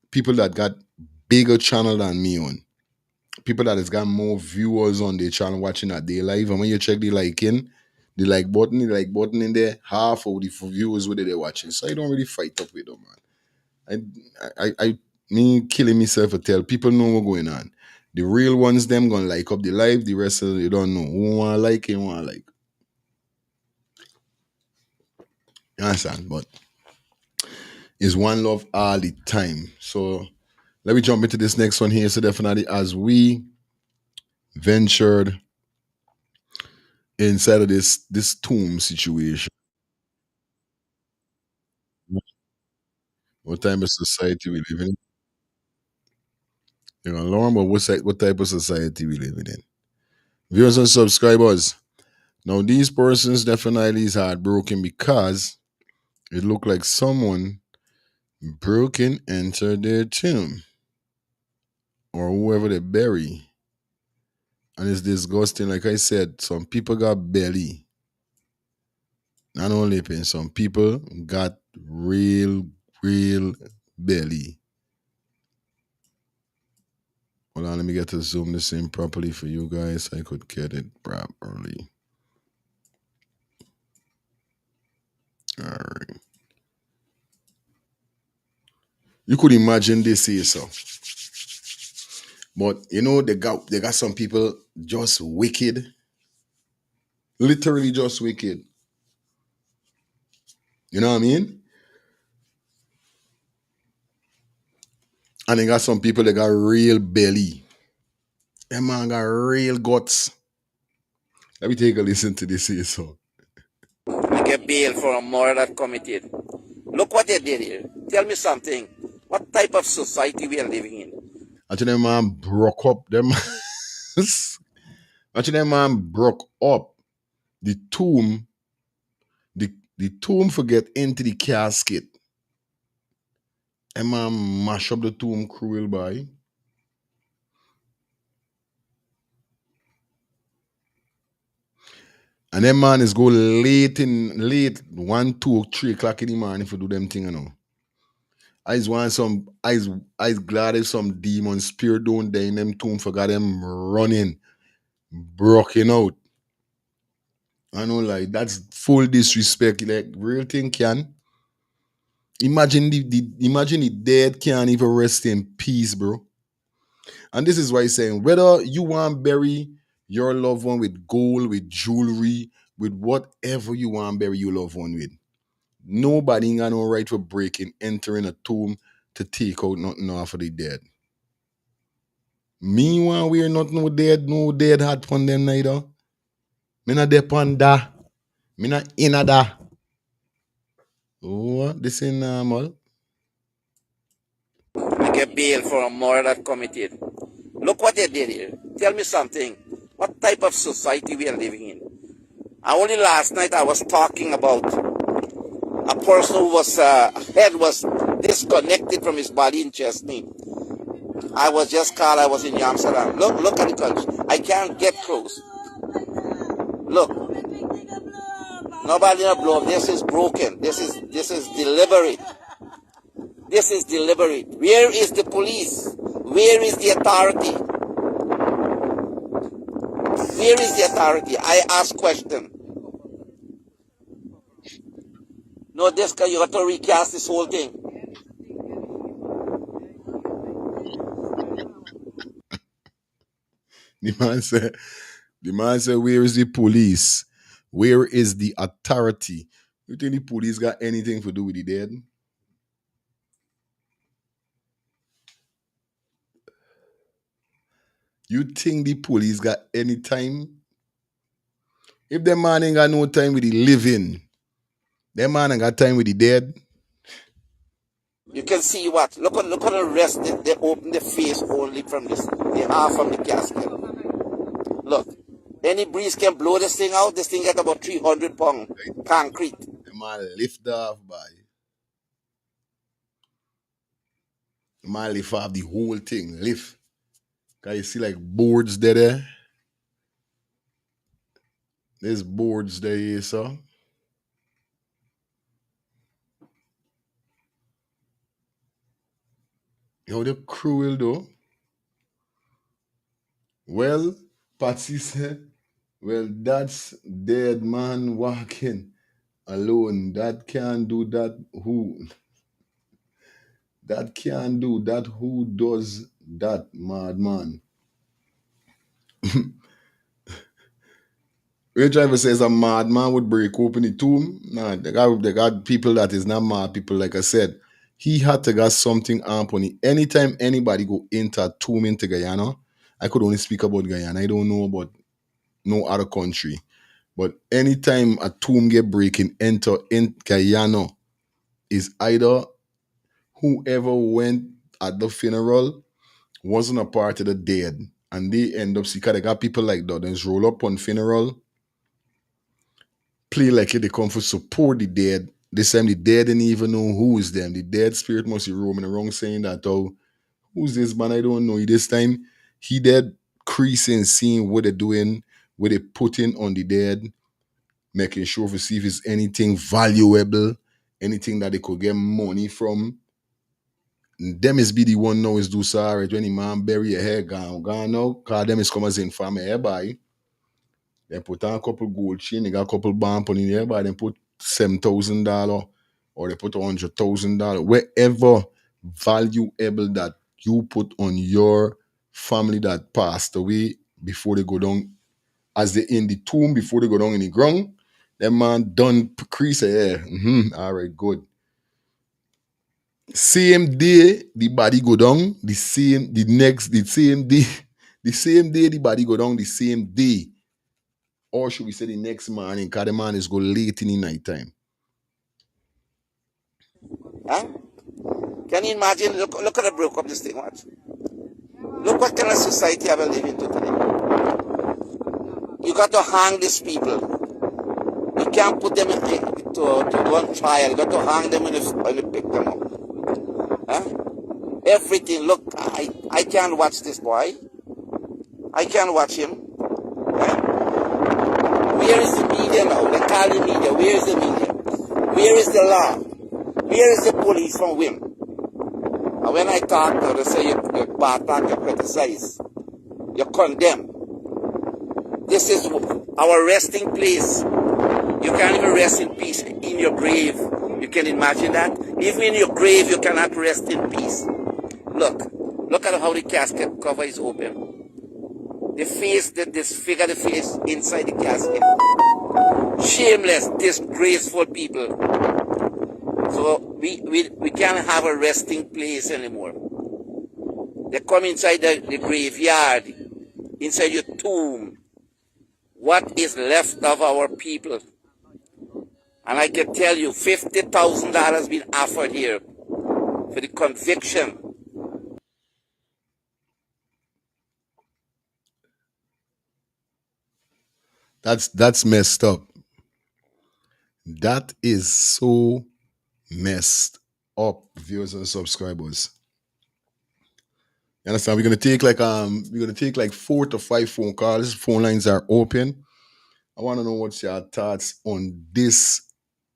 people that got bigger channel than me on. People that has got more viewers on their channel watching at their live. And when you check the like button in there, half of the viewers what they're watching. So I don't really fight up with them, man. I me killing myself to tell people know what's going on. The real ones, them gonna like up the live, the rest of you don't know. Who wanna like, who wanna like. You understand? But it's one love all the time. So let me jump into this next one here. So definitely as we ventured inside of this tomb situation. What type of society we live in? You know, Lauren, but what type of society we living in? Viewers and subscribers. Now these persons definitely is heartbroken because it looked like someone broke and entered their tomb or whoever they bury. And it's disgusting. Like I said, some people got belly. Not only pain, some people got real belly. Hold on, let me get to zoom this in properly for you guys. I could get it properly. All right. You could imagine this here, so. But you know, they got some people just wicked. Literally just wicked. You know what I mean? And they got some people that got real belly. That man got real guts. Let me take a listen to this here song. We get bail for a murder that committed. Look what they did here. Tell me something. What type of society we are living in? Actually, that man broke up. Them actually, that man broke up the tomb. The tomb for get into the casket. That man mash up the tomb cruel boy. And that man is go late 1, 2, 3 o'clock in the morning for do them thing, you know. I's glad if some demon spirit don't die in them tomb forgot them running, broken out. I know, like, that's full disrespect. Like, real thing can. Imagine the dead can't even rest in peace, bro. And this is why he's saying whether you want to bury your loved one with gold, with jewelry, with whatever you want to bury your loved one with. Nobody ain't got no right for breaking, entering a tomb to take out nothing off of the dead. Me want we're not no dead hat on them neither. Me not depend that. Me not in that. Oh, this is normal. We get bail for a murder that committed. Look what they did here. Tell me something. What type of society we are living in? Only last night I was talking about a person who was head was disconnected from his body in Chesney. I was just called. I was in Amsterdam. Look at the country. I can't get close. Look. Nobody not blow up. This is broken. This is deliberate. This is deliberate. Where is the police? Where is the authority? Where is the authority? I ask question. No, this guy, you have to recast this whole thing. The man said, where is the police? Where is the authority? You think the police got anything to do with the dead? You think the police got any time? If the man ain't got no time with the living, that man ain't got time with the dead. You can see what? Look at the rest. They open the face only from this. The half from the casket. Look. Any breeze can blow this thing out. This thing got about 300 pounds concrete. The man lift off by. The man lift off the whole thing. Lift. Can you see like boards there? There's boards there, sir. Yo, they're cruel though. Well, Patsy said, well, that's dead man walking alone. That can't do that. Who? That can't do that. Who does that, madman? We're trying to say a madman would break open the tomb. Nah, they got people that is not mad people, like I said. He had to got something on it. Anytime anybody go into a tomb into Guyana, I could only speak about Guyana. I don't know about no other country. But anytime a tomb get breaking enter in Guyana, is either whoever went at the funeral wasn't a part of the dead. And they end up, see, because they got people like that. They just roll up on funeral, play like it, they come for support the dead. This time the dead didn't even know who is them. The dead spirit must be roaming around saying that, oh, who's this man? I don't know. This time he dead creasing, seeing what they're doing, what they putting on the dead, making sure to see if it's anything valuable, anything that they could get money from. And them is be the one now is do sorry when the man bury a hair gone now, cause them is come as in family hereby. They put on a couple gold chain, they got a couple bump on in there, but they put $7,000 or they put $100,000, wherever valuable that you put on your family that passed away before they go down, as they in the tomb before they go down in the ground. That man done crease yeah. All right, good. Same day the body go down, the same day, the same day the body go down, the same day. Or should we say the next morning, because the man is go late in the night time. Huh? Can you imagine? Look at the broke up this thing. Watch. Look what kind of society I'm living to today. You got to hang these people. You can't put them to do on trial. You got to hang them when you pick them up. Huh? Everything. Look, I can't watch this boy. I can't watch him. Huh? Where is the media now? They call the media. Where is the media? Where is the law? Where is the police from Wim? And when I talk, they say you're bad, you criticize, you condemn. This is our resting place. You can't even rest in peace in your grave. You can imagine that? Even in your grave, you cannot rest in peace. Look at how the casket cover is open. The face, that disfigure the face inside the casket. Shameless, disgraceful people. So we can't have a resting place anymore. They come inside the graveyard, inside your tomb. What is left of our people? And I can tell you, $50,000 been offered here for the conviction. That's messed up. That is so messed up, viewers and subscribers. You understand? We're gonna take like 4 to 5 phone calls. Phone lines are open. I want to know what's your thoughts on this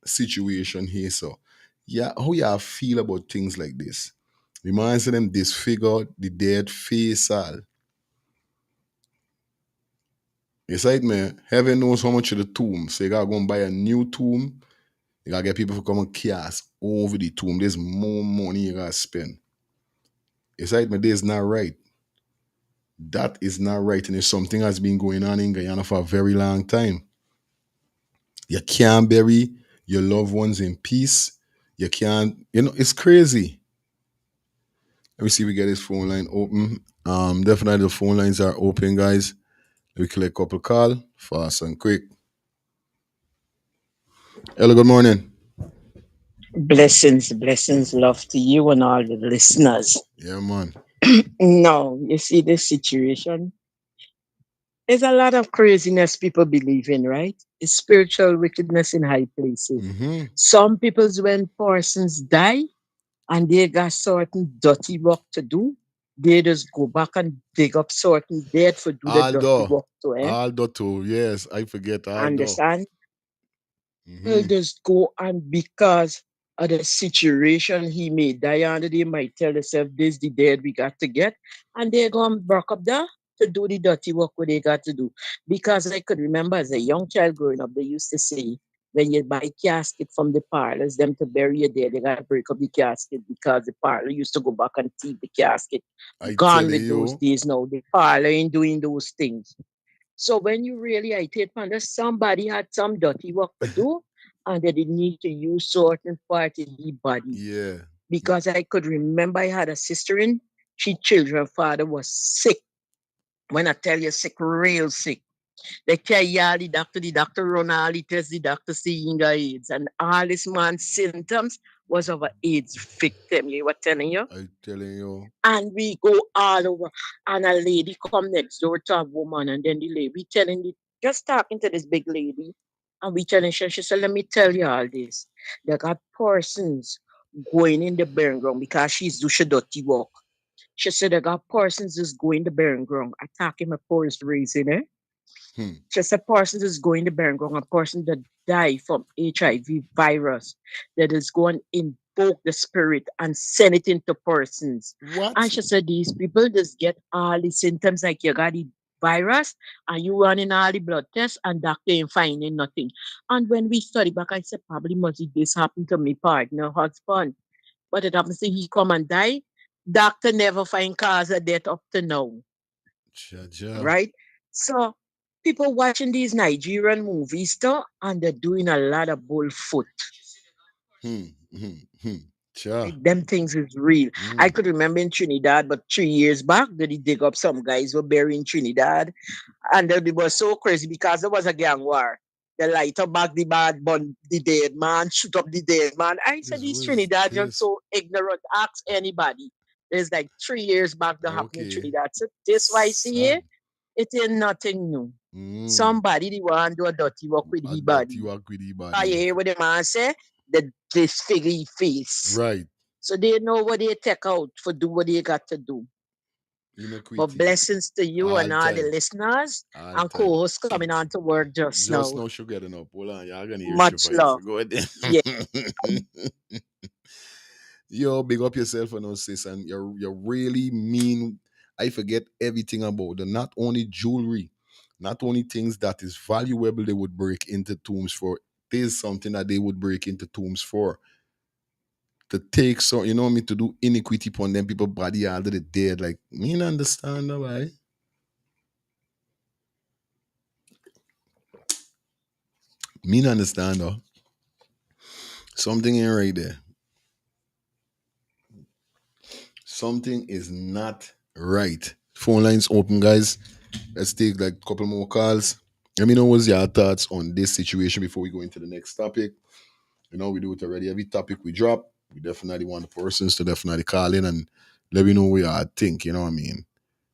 situation here. So, yeah, how y'all feel about things like this? The man see them disfigured, the dead face all. It's like, man, heaven knows how much of the tomb. So you gotta go and buy a new tomb. You gotta get people to come and cast over the tomb. There's more money you gotta spend. It's like, man, this is not right. That is not right. And if something has been going on in Guyana for a very long time, you can't bury your loved ones in peace. You can't, it's crazy. Let me see if we get this phone line open. Definitely the phone lines are open, guys. Let me collect a couple call, fast and quick. Hello, good morning. Blessings, love to you and all the listeners. Yeah, man. No, you see this situation. There's a lot of craziness people believe in, right? It's spiritual wickedness in high places. Mm-hmm. Some people's when persons die and they got certain dirty work to do, they just go back and dig up certain dead for do the dirty work to him. Aldo too. Yes, I forget Aldo. Understand? He'll just go and because of the situation he may die under, they might tell themselves this the dead we got to get, and they're gonna work up there to do the dirty work what they got to do. Because I could remember as a young child growing up, they used to say when you buy casket from the parlors, them to bury you there, they gotta break up the casket because the parlor used to go back and keep the casket. Gone with those days now. The parlor ain't doing those things. So when you really I take on that somebody had some dirty work to do and they didn't need to use certain part in the body. Yeah. Because I could remember I had a sister in, she children father was sick. When I tell you sick, real sick. They carry all the doctor run all the tests, the doctor seeing AIDS. And all this man's symptoms was of an AIDS victim. You were telling you? I'm telling you. And we go all over. And a lady come next door to a woman, and then the lady, we telling the, just talking to this big lady, and we telling her, she said, let me tell you all this. They got persons going in the burn ground because she's do she dirty work. She said, they got persons just going the burn ground, attacking my poorest raising, eh? Just a person is going to burn ground, a person that die from HIV virus that is going to invoke the spirit and send it into persons. What? And she said these people just get all the symptoms like you got the virus and you running all the blood tests and doctor ain't finding nothing. And when we study back, I said probably must this happen to me partner, husband. But it happens to he come and die. Doctor never find cause of death up to now. Right? So people watching these Nigerian movies though, and they're doing a lot of bullfoot. Sure. Like, them things is real. I could remember in Trinidad, but 3 years back, did he dig up some guys were buried in Trinidad, and it was so crazy because there was a gang war. They light up back the bad, burn the dead man, shoot up the dead man. I said, This these was Trinidadians this. so ignorant. Ask anybody. There's like 3 years back that happened in Okay. Trinidad. So this why I see Sad. here, it ain't nothing new. Somebody the one do a dirty work with A he dirty body. work with the I body. hear what the man say, the disfigure face. Right. So they know what they take out for do what they got to do. But Inoquity. blessings to you All and all the time. listeners All and time. co-hosts coming on to work just Just now. no sugar getting up. Hold on, y'all gonna hear Much Shifa. love. Go ahead. Yeah. Yo, big up yourself and sis, and you're really mean. I forget everything about them. Not only jewelry, not only things that is valuable they would break into tombs for. There's something that they would break into tombs for. To take so you know me to do iniquity upon them people body out of the dead. Like me not understand why. Me not understand though. Something ain't right there. Something is not right. Phone lines open, guys. Let's take like a couple more calls. Let me know what's your thoughts on this situation before we go into the next topic. You know, we do it already. Every topic we drop, we definitely want the persons to definitely call in and let me know what you think. You know what I mean?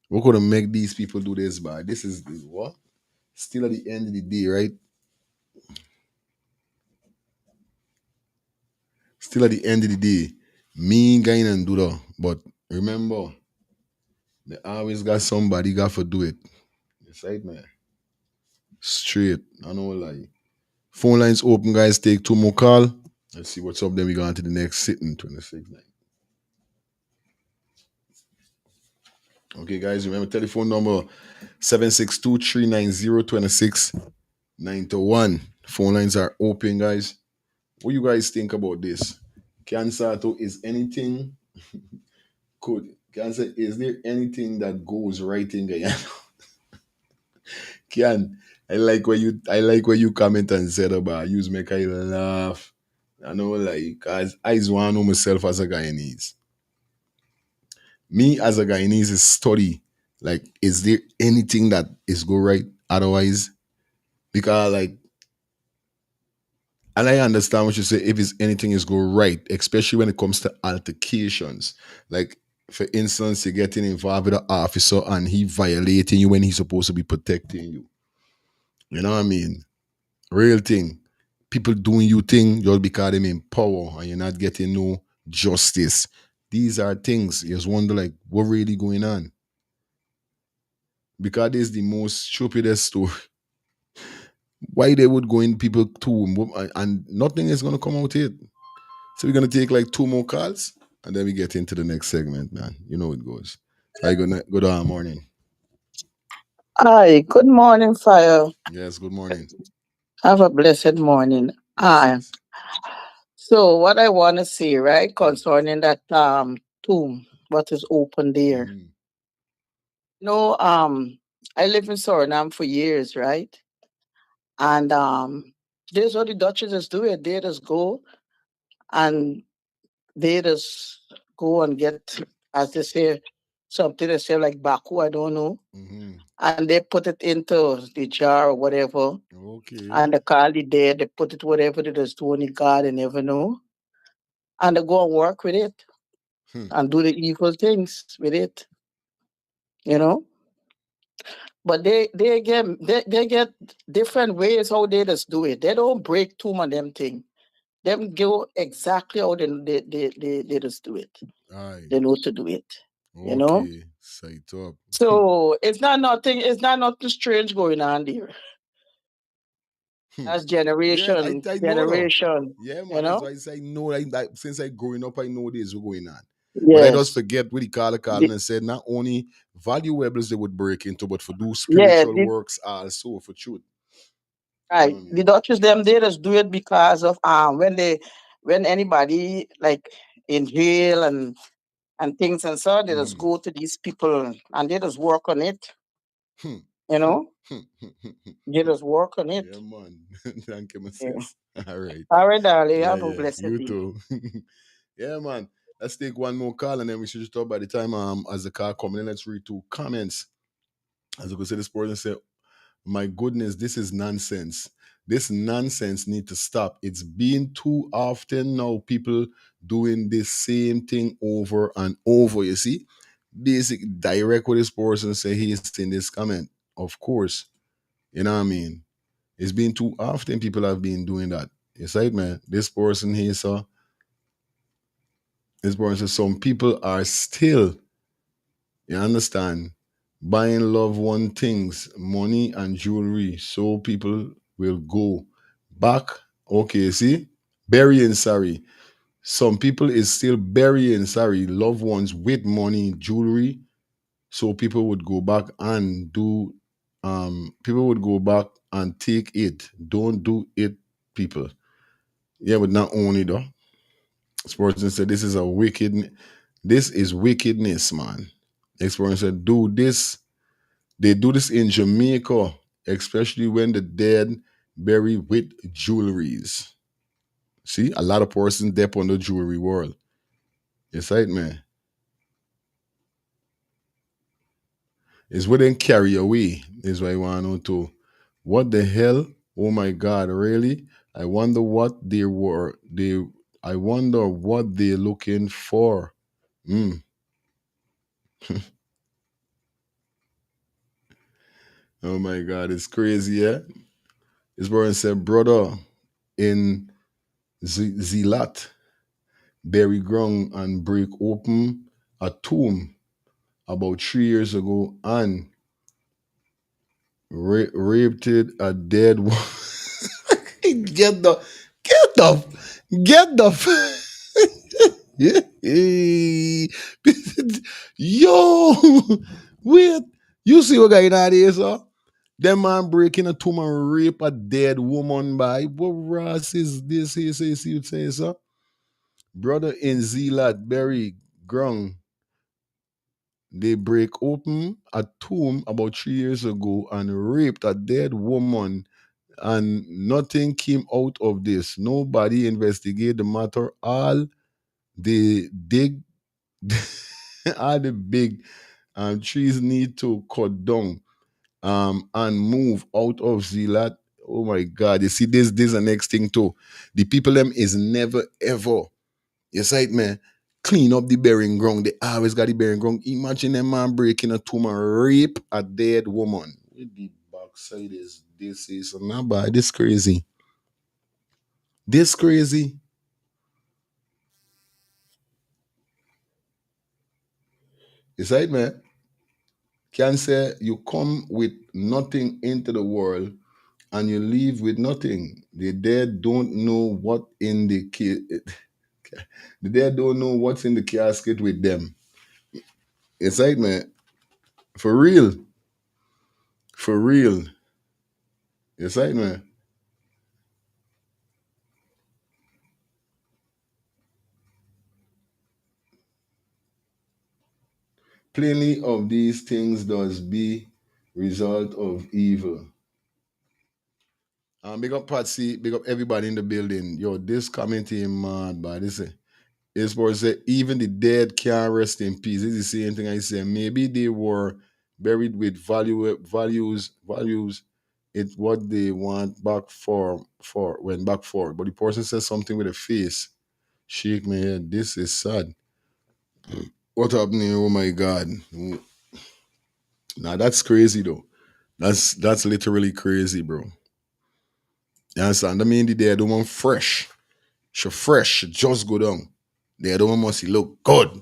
We're gonna make these people do this by. This is what? Still at the end of the day, right? Still at the end of the day, me going and do that. But remember, they always got somebody got to do it. It's right, man. Straight. I know lie. Phone lines open, guys. Take two more call. Let's see what's up. Then we go on to the next sitting, 26-9. Okay, guys. Remember telephone number 762-390-2691. Phone lines are open, guys. What you guys think about this? Cancer is anything could Cancer, is there anything that goes right in Guyana? Can I like where you comment and said about use make I laugh. I know like as I just want to know myself as a Guyanese. Me as a Guyanese is study. Like, is there anything that is go right otherwise? Because like and I understand what you say if it's anything is go right, especially when it comes to altercations. Like for instance, you're getting involved with an officer and he violating you when he's supposed to be protecting you. You know what I mean? Real thing. People doing you thing just because them in power and you're not getting no justice. These are things you just wonder like what really going on. Because this is the most stupidest story. Why they would go in people tomb and nothing is gonna come out here. So we're gonna take like two more calls and then we get into the next segment, man. You know it goes. Hi, good morning. Hi, good morning, Fire. Yes, good morning. Have a blessed morning. Hi. Blessings. So what I want to say, right, concerning that tomb, what is open there. Mm-hmm. No, I live in Suriname for years, right? And there's what the Dutchess do it. They just go and they just go and get, as they say, something they say like baku, I don't know. Mm-hmm. And they put it into the jar or whatever. Okay. And they call it there, they put it whatever they just do in the garden, never know. And they go and work with it Hmm. and do the evil things with it, you know. But they get different ways how they just do it. They don't break too much them thing. Them go exactly how they just do it. Aye. They know to do it, you know. Okay. Sight up. So it's not nothing strange going on there. That's Yeah, I, generation, I know though. generation, Yeah, you man. That's know. why I say I know. Like since I growing up, I know this was going on. But I just Yes. forget what he called the The, calling and said not only valuables they would break into, but for do yeah, spiritual works also for truth. You know right. what I The mean? doctors them they just do it because of when anybody like in jail and things and so they just Mm-hmm. go to these people and they just work on it, Hmm. you know? Hmm. They just work on it. Yeah, man. Thank you, my Yeah. sis. All right. All right, darling. Yeah, Have a yeah. blessed You day. too. Yeah, man. Let's take one more call and then we should just talk by the time as the call coming in. Let's read two comments. As you can see, this person say, my goodness, this is nonsense. This nonsense need to stop. It's been too often now, people doing the same thing over and over. You see? Basic direct what this person say he's in this comment. Of course. You know what I mean? It's been too often people have been doing that. You see, man? This person here saw. This person says some people are still, you understand, buying loved one things, money and jewelry, so people will go back. Okay, see, burying sorry. Some people is still burying sorry loved ones with money, jewelry, so people would go back and do. People would go back and take it. Don't do it, people. Yeah, but not only though. This person said this is a wicked. This is wickedness, man. This person said do this. They do this in Jamaica, especially when the dead bury with jewelries. See, a lot of persons dep on the jewelry world. It's right, man. It's what they carry away. Is what I want to know too. What the hell? Oh my God, really? I wonder what they were. I wonder what they're looking for. Mm. Oh my God, it's crazy, yeah? This person said, brother, in Zilat, bury ground and break open a tomb about 3 years ago and raped a dead woman. get the, get the, get the. Yeah. Yo, wait. You see what guy that is, sir? Them man breaking a tomb and rape a dead woman by what Ross is this? He says, you say, sir? Brother in Zealand, Berry Grung, they break open a tomb about 3 years ago and raped a dead woman, and nothing came out of this. Nobody investigate the matter. All the dig, all the big trees need to cut down and move out of Zealand. Oh my God! You see, this is the next thing too. The people them is never ever. You see it, man. Clean up the burying ground. They always got the burying ground. Imagine a man breaking a tomb and rape a dead woman. With the backside is this is not bad. This crazy. This crazy. You see it, man. Can say you come with nothing into the world and you leave with nothing. The dead don't know what in the the dead don't know what's in the casket with them. It's like, man, for real. For real. It's like, man. Plainly of these things does be result of evil. Big up Patsy, big up everybody in the building. Yo, this community mad, but this is for say even the dead can't rest in peace. This is the same thing I say. Maybe they were buried with values. It's what they want back for when back for. But the person says something with a face. Shake my head. This is sad. What happening? Oh my God. Now that's crazy though. That's literally crazy, bro. You understand? I mean the dead one fresh. She fresh, she just go down. The other one must look good.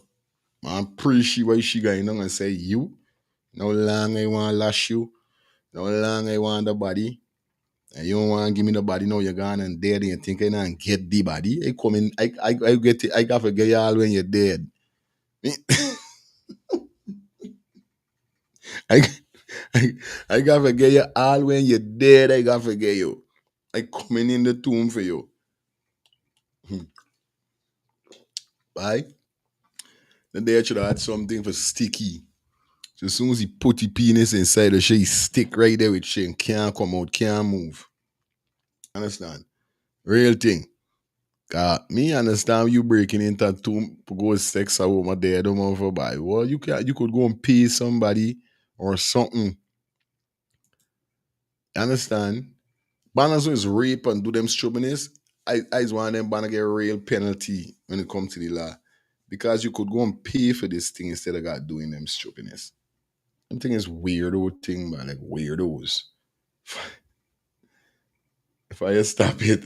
I'm pretty sure why she going on and say you. No long I want to lash you. No long I want the body. And you don't want to give me the body now you're gone and dead and you think I not get the body. I come in, I get it, I got to get you all when you're dead. I, I, I got to get you all when you're dead. I got to get you. I coming in the tomb for you. Right? Then they should have had something for sticky. So as soon as he put the penis inside the shit, he stick right there with shit and can't come out, can't move. Understand? Real thing. Me understand you breaking into two go sex a woman there, don't want for buy. Well, you could go and pay somebody or something. Understand? Banners is rape and do them stubbornness. I just want them banner get a real penalty when it comes to the law. Because you could go and pay for this thing instead of God doing them stupidness. I'm thinking it's weirdo thing, man, like weirdos. If I just stop it.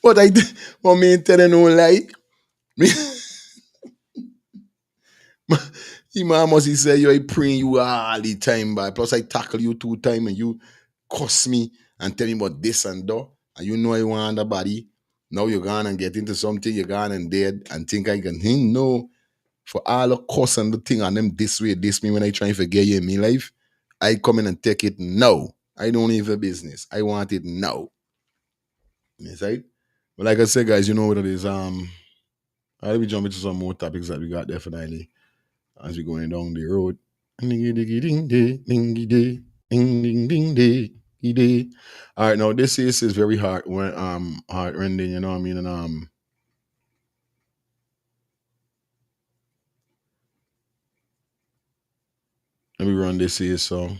But but me tell you no lie. Me, the man must say you I praying you all the time, but plus I tackle you 2 times and you cuss me and tell me about this and that. And you know I want the body. Now you're gone and get into something, you're gone and dead and think I can no. For all the cuss and the thing on them this way, this me when I try to forget you in my life, I come in and take it now. I don't even business. I want it now. Yes, right? But like I said, guys, you know what it is. I'll be jumping to some more topics that we got definitely as we're going down the road. Dingy diggy ding day, dingy day, ding ding ding day, day. All right, now this is very hard when heart rending, you know what I mean? And let me run this here song.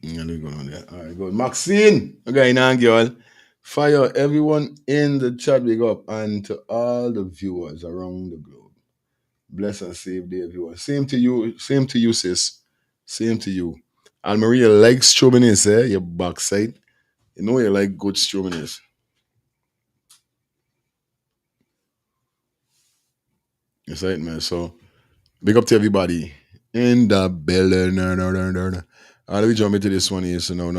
Yeah, let me go on there. All right, good. Maxine, okay, now girl. Fire everyone in the chat, big up, and to all the viewers around the globe. Bless and save the everyone. Same to you, sis. Same to you. And Maria likes strawberries, your backside. You know you like good strawberries. That's right, man. So big up to everybody in the building. Let me jump into this one here. So now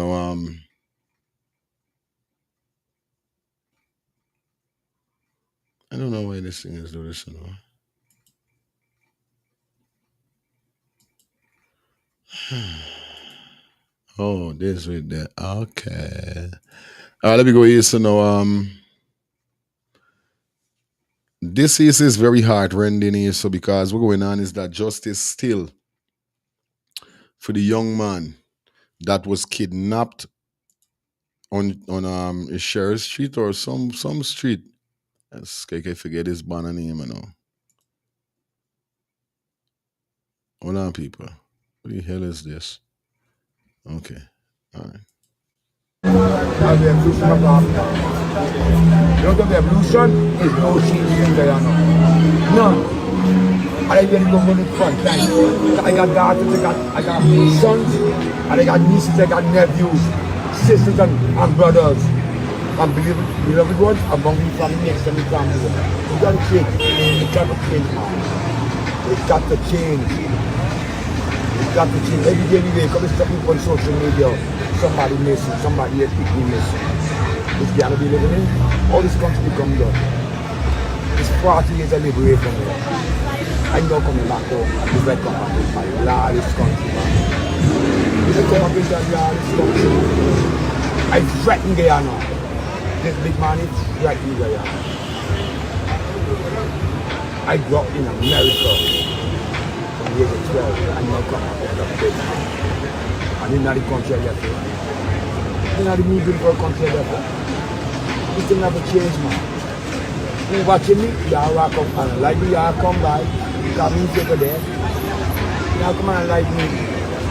I don't know why this thing is doing this, you know. Oh, this with that. Okay. Let me go here. So now this is very hard rending here. So because what's going on is that justice still for the young man that was kidnapped on a Sheriff Street or some street. I can't forget his banner name, you know. Hold on, people. What the hell is this? Okay. All right. The evolution of Africa. You know the evolution is no change in Guyana. None. And I get to go on the front line. I got daughters, I got sons, and I got nieces, I got nephews, sisters and brothers. And beloved ones among me family, extended family. You got to change. It got to change, man. It got to change. It got to change. Every day we wake up, it's something on social media. Somebody missing, somebody is people missing. This Guyana be living in, all this country become done. It's 40 years I live away from here. I'm not coming back home. It's like come back to my largest country, man. If I come up into the largest country, I threaten Guyana. This big man is threatening Guyana. I grew up in America from the age of 12. I'm not coming up with a big man. And in the country I left. In the new beautiful country I left. This thing never changed, man. You watching me, y'all walk up and like me, y'all come by. You got me over there. Y'all come and like me.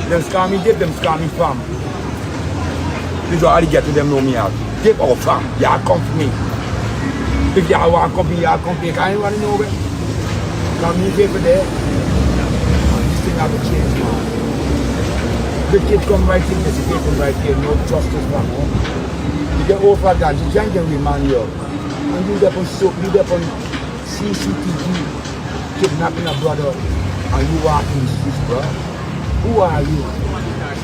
Them scam me dip, them scam me fam. This is how I get to them know me out. Dip or fam, y'all come for me. If y'all want to come here, y'all come here. Can't anybody know where? Got me over there. And this thing never changed, man. The kids come right in, this is from right here, no justice from home. You get over that, you can't get remand here. And you there on soap, you there on CCTV, kidnapping a brother, and you walk in the streets, bro. Who are you?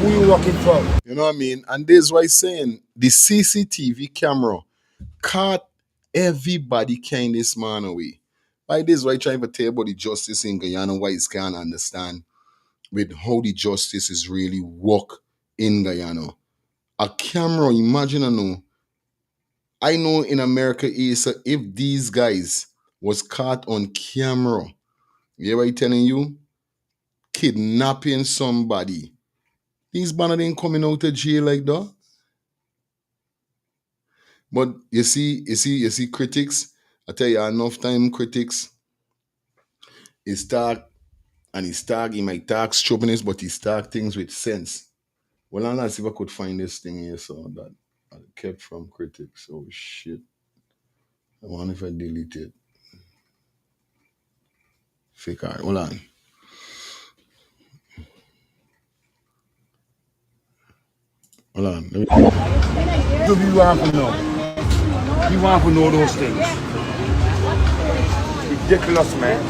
Who you working for? You know what I mean? And this is why I'm saying the CCTV camera caught everybody carrying this man away. Like this is why I'm trying to tell about the justice in Guyana, why it's can't understand with how the justice is really work in Guyana. A camera, imagine I know in America is if these guys was caught on camera, you know what I'm telling you? Kidnapping somebody These banners ain't coming out of jail like that. But you see, critics, I tell you, enough time critics is talk and he might talk stubbornness, but he talk things with sense. Well, I'll see if I could find this thing here so that I kept from critics. Oh shit. I wonder if I delete it. Fake art. Hold on. Hold on. Do you want to know? You want to know those things? Ridiculous, man.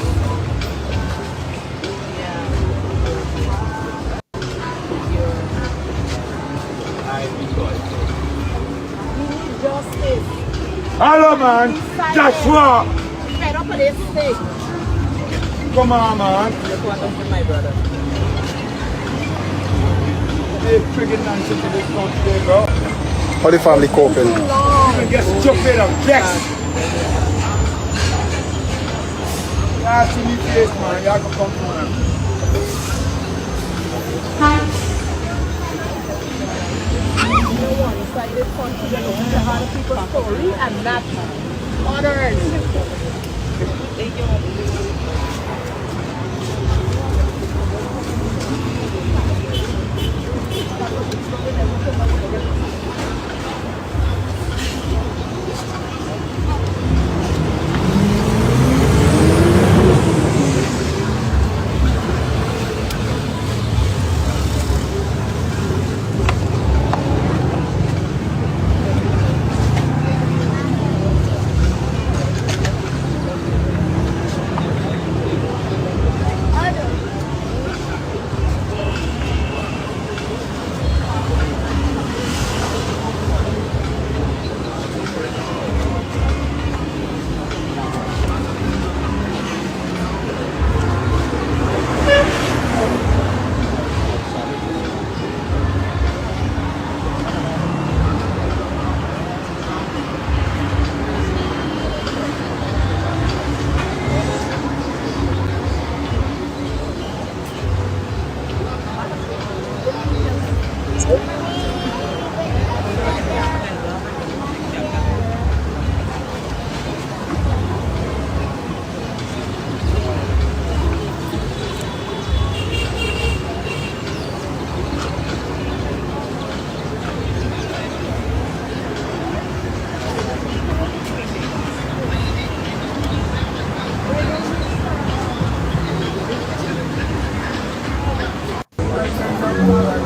Justice. Hello, man. Joshua. Fed up with this thing. Come on, man. Look what happened to my brother. Hey, friggin' nonsense in this country, bro. How the family coping? You get stupid and vexed. Yeah, see me face, man. You have to come to man. No one inside this country that listen to other people's story and not others.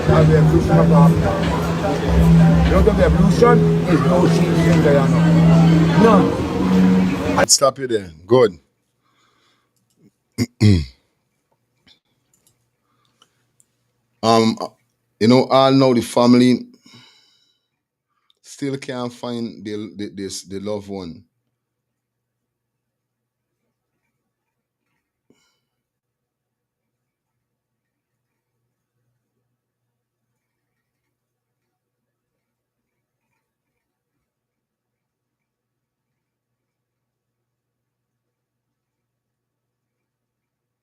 And the evolution of Africa. Out of the evolution is no change in Guyana. None. I'd stop you there. Good. You know, all now the family still can't find the loved one.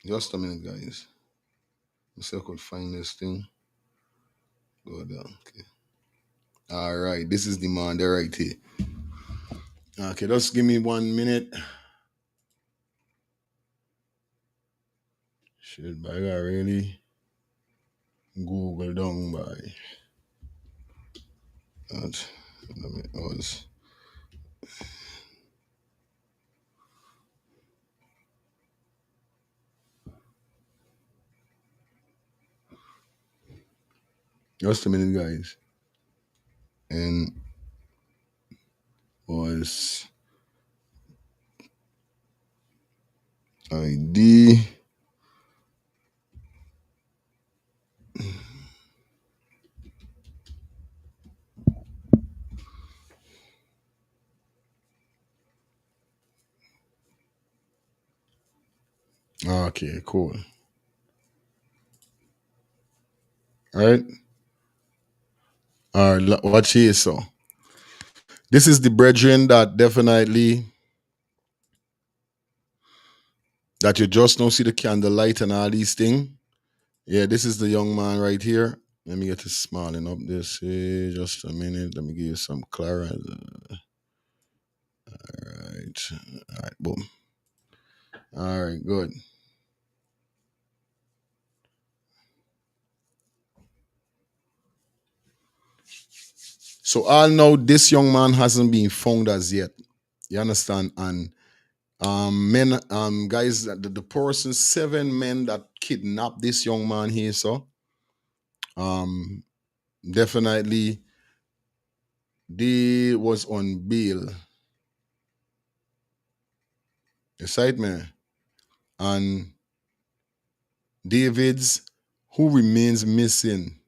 Just a minute, guys. Let's see if I could find this thing. Go down. Okay. All right. This is the man there right here. Okay, just give me 1 minute. Shit, but I got really Google down by that. Let me was. Just a minute, guys. And was ID. Okay, cool. All right. All right, watch here, so. This is the brethren that definitely, that you just don't see the candlelight and all these things. Yeah, this is the young man right here. Let me get to smiling up this here. Just a minute. Let me give you some clarity. All right, boom. All right, good. So I know this young man hasn't been found as yet. You understand? And men, guys, the person, 7 men that kidnapped this young man here, so definitely they was on bail. Excitement. And Davids, who remains missing.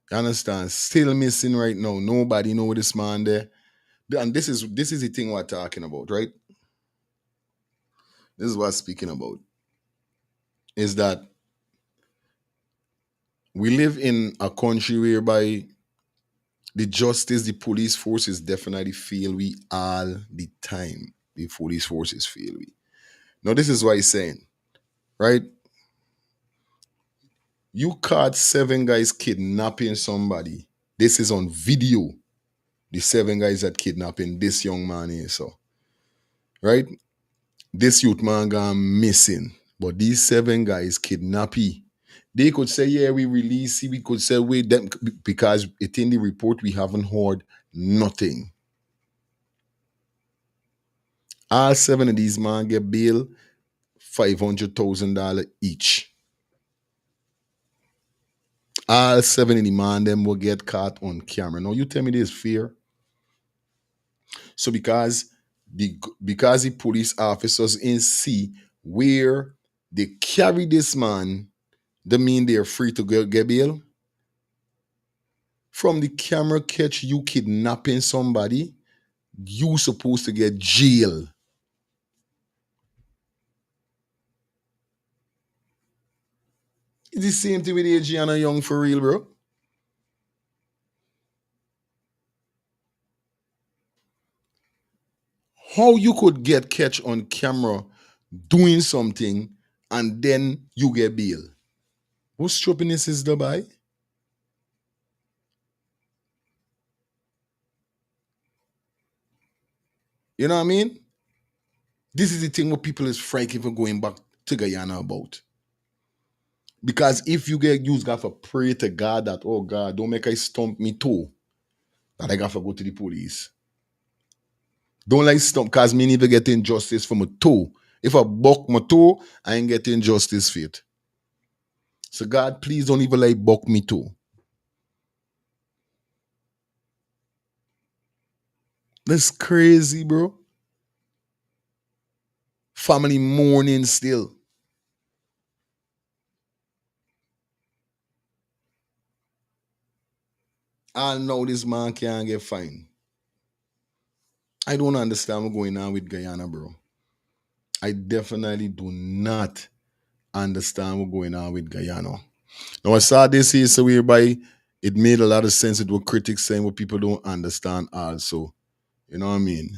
You understand? Still missing right now. Nobody know this man there. And this is the thing we're talking about, right? This is what I'm speaking about. Is that we live in a country whereby the police forces definitely fail we all the time. The police forces fail we. Now, this is what he's saying, right? You caught 7 guys kidnapping somebody. This is on video. The 7 guys that kidnapping this young man here, so. Right? This youth man gone missing. But these 7 guys kidnappy. They could say, yeah, we release it. We could say, wait, them, because it's in the report we haven't heard nothing. All 7 of these man get bail $500,000 each. All 7 of the man them will get caught on camera. Now you tell me this fair. So because the police officers in see where they carry this man, they mean they're free to get bail. From the camera catch you kidnapping somebody, you supposed to get jail. It's the same thing with Adriana Young for real, bro. How you could get catch on camera doing something and then you get bail? What stupidness is Dubai? You know what I mean? This is the thing what people is frightened for going back to Guyana about. Because if you get used, got to pray to God that, oh God, don't make I stump me toe. That I got to go to the police. Don't like stump, because me never getting justice for my toe. If I buck my toe, I ain't getting justice for it. So God, please don't even like buck me toe. That's crazy, bro. Family mourning still. I know this man can't get fined. I don't understand what's going on with Guyana, bro. I definitely do not understand what's going on with Guyana. Now, I saw this here, so whereby it made a lot of sense with what critics saying what people don't understand also. You know what I mean?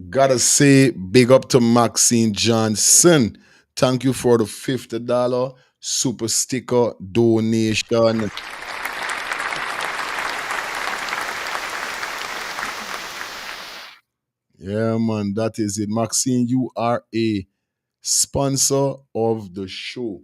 Gotta say big up to Maxine Johnson. Thank you for the $50 super sticker donation. Yeah, man, that is it. Maxine, you are a sponsor of the show.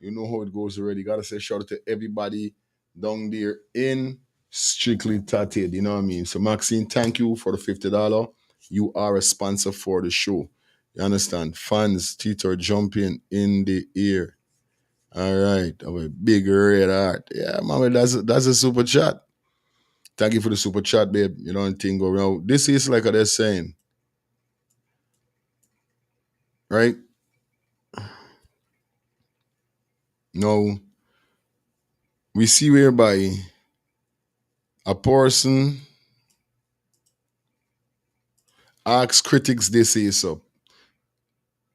You know how it goes already. Gotta say shout out to everybody down there in Strictly Tatted. You know what I mean? So Maxine, thank you for the $50. You are a sponsor for the show. You understand? Fans, teeth are jumping in the air. All right. Have a big red heart. Yeah, mama, that's a super chat. Thank you for the super chat, babe. You know anything go around. This is like they're saying. Right? Now, we see whereby a person asks critics they say so.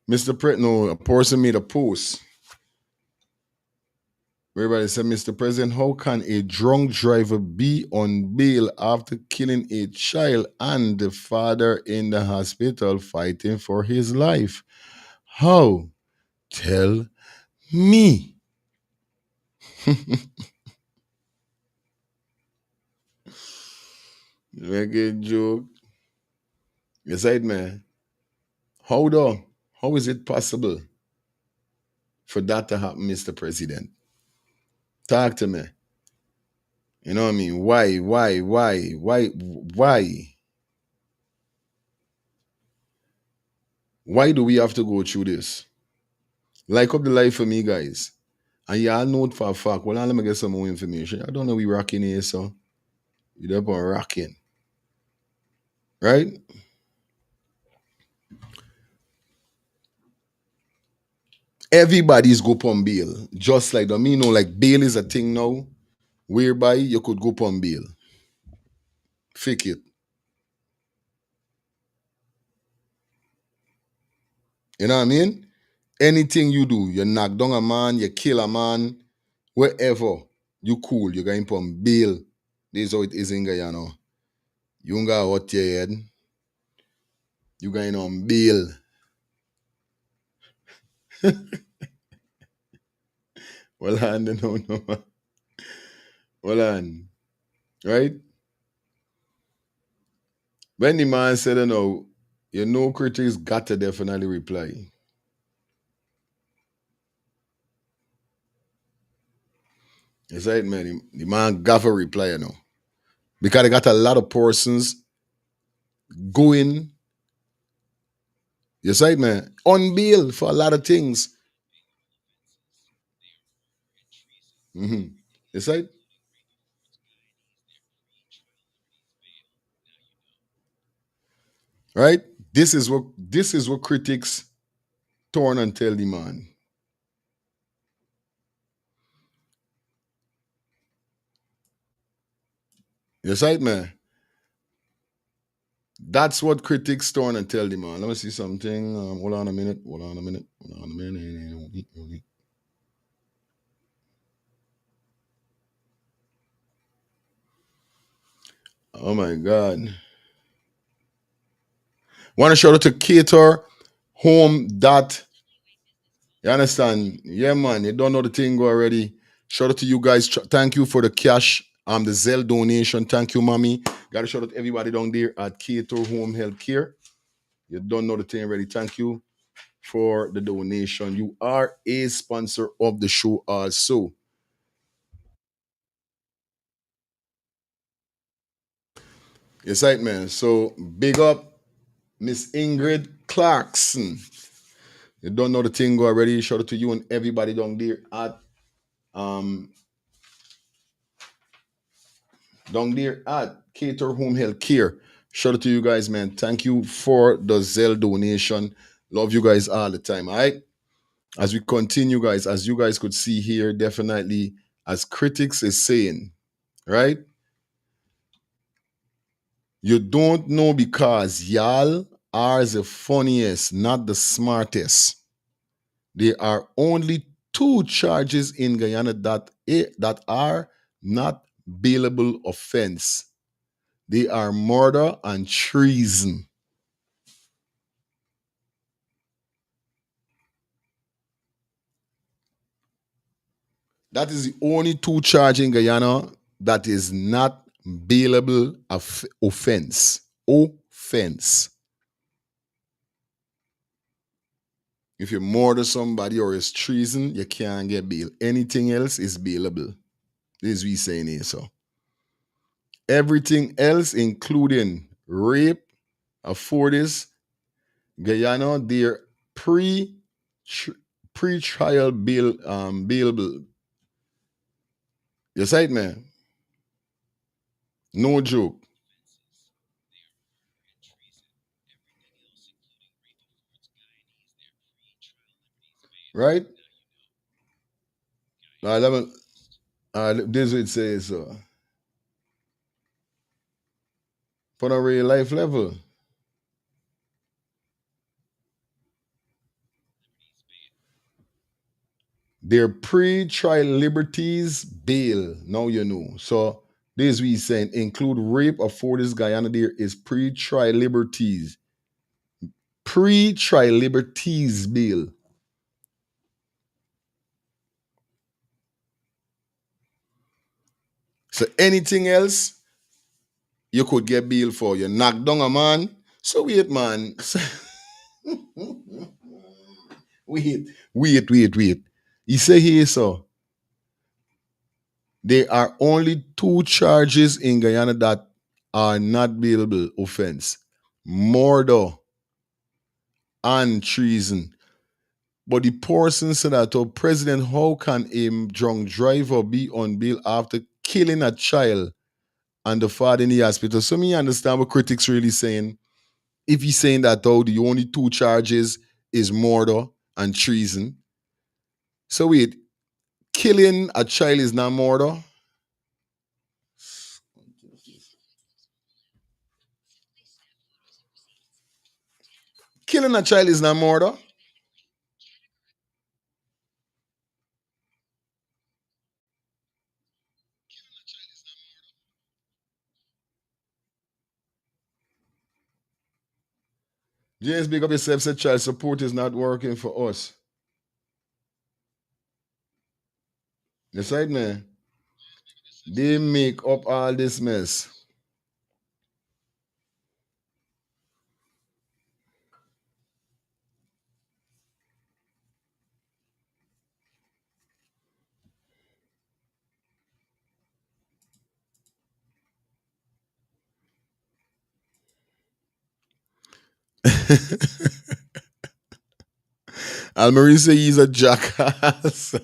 Mr. Pretno, a person made a post Everybody said, Mr. President, how can a drunk driver be on bail after killing a child and the father in the hospital fighting for his life? How? Tell me. Make a joke. Yes, right, man. How though? How is it possible for that to happen, Mr. President? Talk to me. You know what I mean? Why? Why do we have to go through this? Like up the life for me, guys. And y'all know it for a fact. Well, now let me get some more information. I don't know we rocking here, so you're up on rocking. Right? Everybody's go on bail. Just like that. Me know like bail is a thing now whereby you could go on bail. Fake it. You know what I mean? Anything you do, you knock down a man, you kill a man, wherever, you cool, you going on bail. This is how it is in Guyana. You don't got hot your head. You going on bail. Well, on, no. Well, on. Right? When the man said, you know, critics got to definitely reply. It's right, man. The man got to reply, because they got a lot of persons going, yes, right, man, on bail for a lot of things. Mm-hmm. Yes, right? Right? This is what critics turn and tell the man. Yes, right, man. That's what critics turn and tell the man. Let me see something. Hold on a minute. Oh my God. Want to shout out to Cater Home Dot. You understand? Yeah, man. You don't know the thing already. Shout out to you guys. Thank you for the cash. The Zelle donation. Thank you, mommy. Gotta shout out to everybody down there at Cater Home Healthcare. You don't know the thing already. Thank you for the donation. You are a sponsor of the show also. Yes, right, man. So big up Miss Ingrid Clarkson. You don't know the thing already. Shout out to you and everybody down there at Cater Home Health Care. Shout out to you guys, man. Thank you for the Zelle donation. Love you guys all the time. All right. As we continue, guys, as you guys could see here, definitely, as critics is saying, right? You don't know because y'all are the funniest, not the smartest. There are only two charges in Guyana that are not bailable offense. They are murder and treason. That is the only two charges in Guyana that is not bailable offense. Offense. If you murder somebody or it's treason, you can't get bail. Anything else is bailable. This is we saying here, so. Everything else, including rape, affordance, Guyana, their pre-trial bailable. Yes, right, man. No joke. Right? 11. This is what it says. For a real life level. Their pre-trial liberties bail. Now you know. So this we saying include rape of for this Guyana. There is pre-trial liberties. Pre-trial liberties bail. So anything else you could get bail for. You knock down a man. So wait, man. wait. He say here, so there are only two charges in Guyana that are not bailable offense: murder and treason. But the person said that, oh, President, how can a drunk driver be on bail after killing a child and the father in the hospital? So me understand what critics really saying. If he's saying that, though, the only two charges is murder and treason. So wait, killing a child is not murder? Killing a child is not murder? James, big up yourself, said child support is not working for us. That's right, man. They make up all this mess. Almarie say he's a jackass.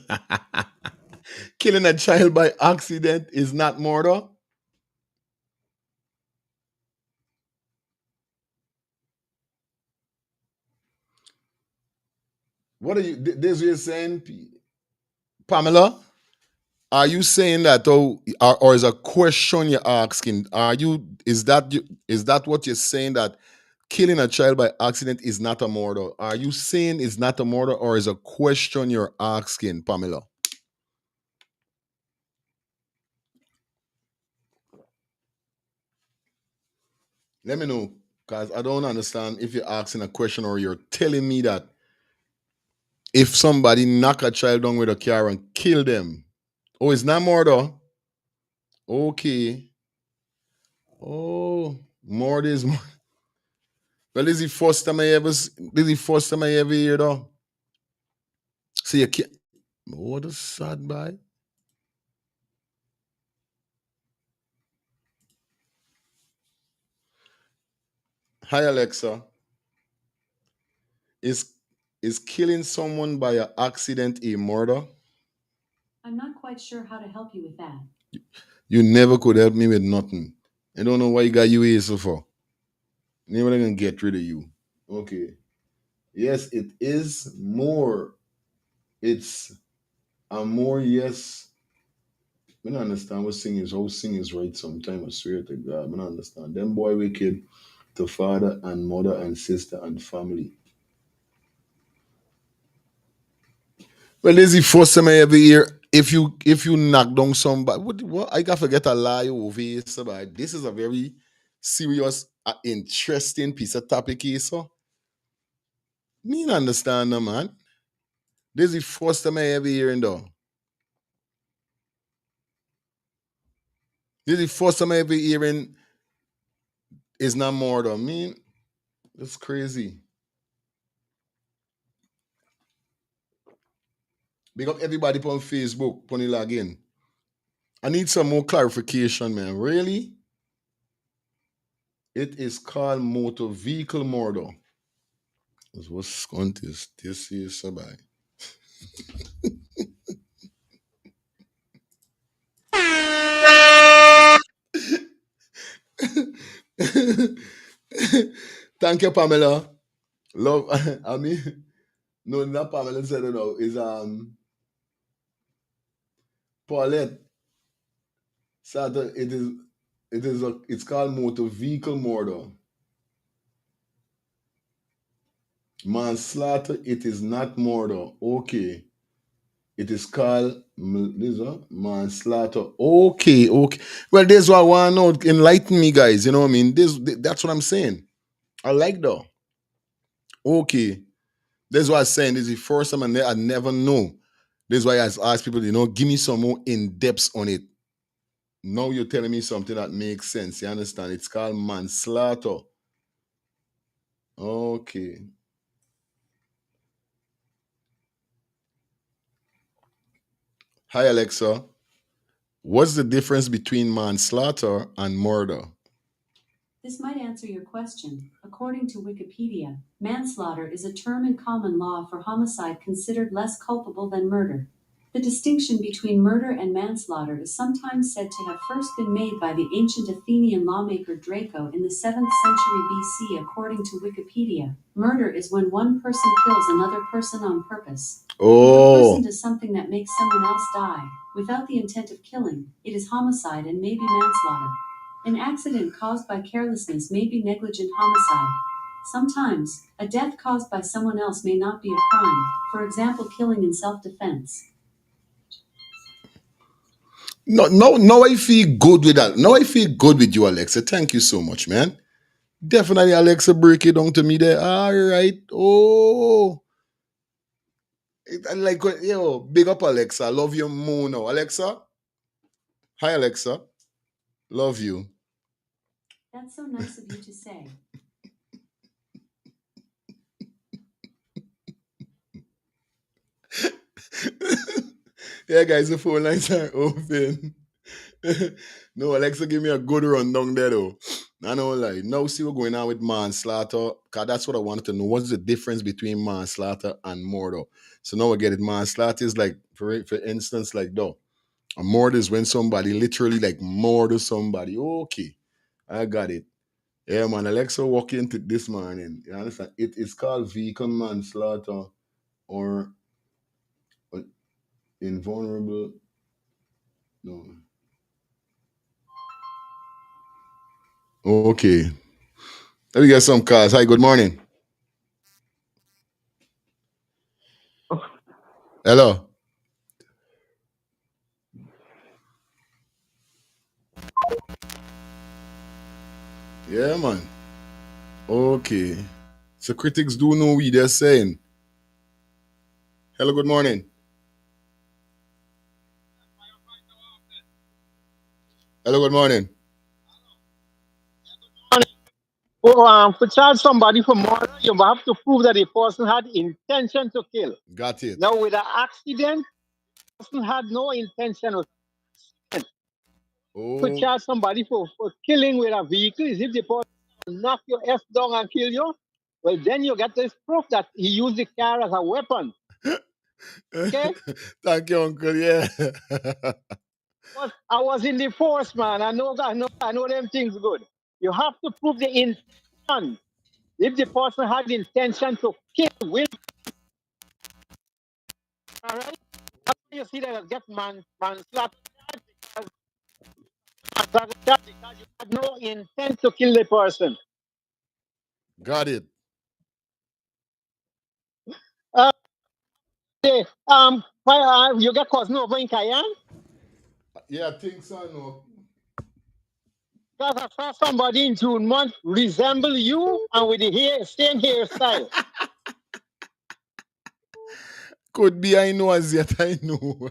Killing a child by accident is not murder. What are you? This you're saying, Pamela? Are you saying that, or is a question you're asking? Are you? Is that what you're saying, that killing a child by accident is not a murder? Are you saying it's not a murder, or is a question you're asking, Pamela? Let me know, because I don't understand if you're asking a question or you're telling me that if somebody knock a child down with a car and kill them, oh, it's not murder. Okay. Oh, murder is more. Well, this is the first time I ever hear though. See you can't. What a sad boy. Hi Alexa. Is killing someone by an accident a murder? I'm not quite sure how to help you with that. You never could help me with nothing. I don't know why you got you here so for. Never gonna get rid of you. Okay. Yes, it is more. It's a more yes. I don't understand what singing is. How singing is right sometimes. I swear to God, I don't understand. Them boy wicked to father and mother and sister and family. Well, this is the first time I ever hear if you knock down somebody. What I gotta forget a lie over here, somebody. This is a very serious, interesting piece of topic here, so. Me not understand no man. This is the first time I ever hearing though. This is the first time I ever hearing is not more though. Me, that's crazy. Big up everybody on Facebook, pony login. I need some more clarification, man. Really? It is called motor vehicle murder. That's what scunt is. This is somebody. Thank you, Pamela. Love. I mean, no, not Pamela said it now. Is Paulette. So it's called motor vehicle murder. Manslaughter, it is not murder. Okay. It is called this one, manslaughter. Okay. Well, this what I want to know. Enlighten me, guys. You know what I mean? That's what I'm saying. I like that. Okay. That's what I'm saying. This is the first time I never know. This is why I ask people, give me some more in depth on it. Now you're telling me something that makes sense. You understand? It's called manslaughter. Okay. Hi, Alexa. What's the difference between manslaughter and murder? This might answer your question. According to Wikipedia, manslaughter is a term in common law for homicide considered less culpable than murder. The distinction between murder and manslaughter is sometimes said to have first been made by the ancient Athenian lawmaker Draco in the 7th century BC. According to Wikipedia, murder is when one person kills another person on purpose. If a person does something that makes someone else die, without the intent of killing, it is homicide and may be manslaughter. An accident caused by carelessness may be negligent homicide. Sometimes, a death caused by someone else may not be a crime, for example, killing in self-defense. No, I feel good with that. Now I feel good with you, Alexa. Thank you so much, man. Definitely, Alexa, break it down to me there. All right. Oh, I like, big up, Alexa. I love you more now. Alexa? Hi, Alexa. Love you. That's so nice of you to say. Yeah, guys, the phone lines are open. No, Alexa, give me a good rundown there, though. I know, like, now see what's going on with manslaughter, because that's what I wanted to know. What's the difference between manslaughter and murder? So now I get it. Manslaughter is like, for instance, like, though, a murder is when somebody literally, like, murders somebody. Okay, I got it. Yeah, man, Alexa walk into this morning. You understand? It is called Vickram manslaughter or invulnerable. No. Okay. Let me get some calls. Hi, good morning. Hello. Yeah, man. Okay. So critics do know what they're saying. Hello, good morning. Hello, good morning. To charge somebody for murder, you have to prove that the person had intention to kill. Got it. Now, with an accident, the person had no intention of to Oh, charge somebody for killing with a vehicle is if the person knock your F down and kill you. Well, then you get this proof that he used the car as a weapon. Okay? thank you, Uncle. Yeah. But I was in the force, man. I know them things good. You have to prove the intention. If the person had the intention to kill, will, all right? That's why you see that I get manslaughter because you had no intent to kill the person. Got it. Okay, you get cousin over in Cayenne? Yeah, I think so, no. Because I saw somebody in June month resemble you and with the same hairstyle. Could be I know as yet I know.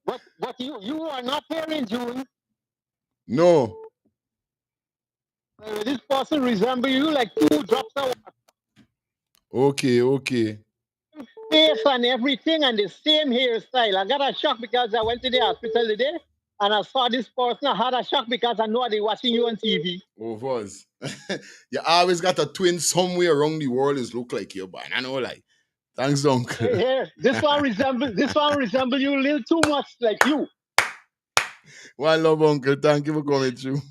But you are not here in June. No. This person resemble you like 2 drops of Okay. face and everything and the same hairstyle. I got a shock because I went to the hospital today and I saw this person. I had a shock because I know they watching you on TV. Oh, was. You always got a twin somewhere around the world is look like you, but I know like. Thanks, Uncle. Here, this one resemble you a little too much like you. One love, Uncle. Thank you for coming through.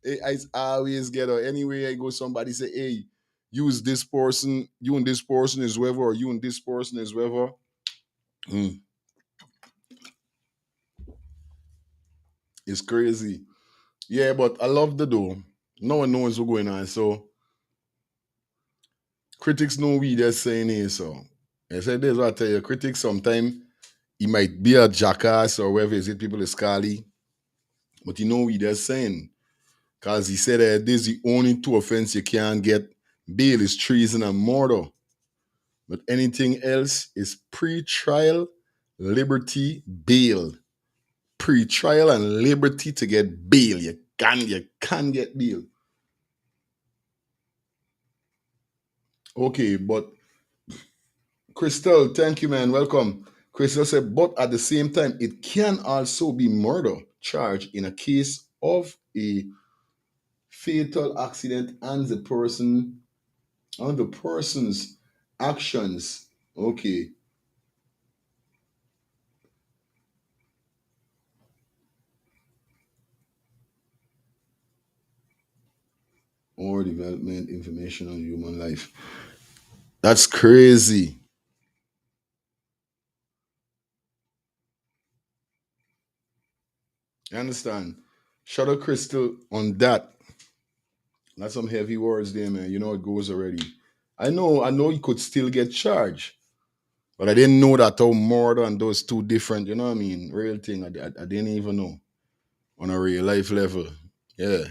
I always get anywhere I go, somebody say, hey, use this person, you and this person is whoever, or you and this person is whoever. It's crazy. Yeah, but I love the door. No one knows what's going on. So critics know we they're saying here. So I said this what I tell you, critics sometimes he might be a jackass or whatever is it, people is scally. But you know what they're saying. Because he said that this is the only two offense you can't get bail is treason and murder. But anything else is pre-trial, liberty, bail. Pre-trial and liberty to get bail. You can get bail. Okay, but Crystal, thank you, man. Welcome. Crystal said, but at the same time, it can also be murder charge in a case of a fatal accident and the person's actions. Okay. Or development information on human life. That's crazy. You understand? Shout out Crystal on that. That's some heavy words there, man. You know it goes already. I know you could still get charged. But I didn't know that how murder and those two different, you know what I mean? Real thing. I didn't even know on a real life level. Yeah.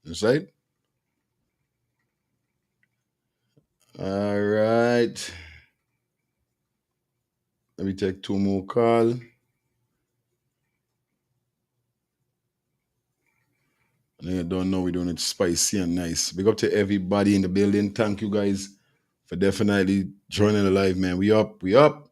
That's right. All right. Let me take two more calls. And I don't know we're doing it spicy and nice. Big up to everybody in the building. Thank you guys for definitely joining the live, man. We up. We got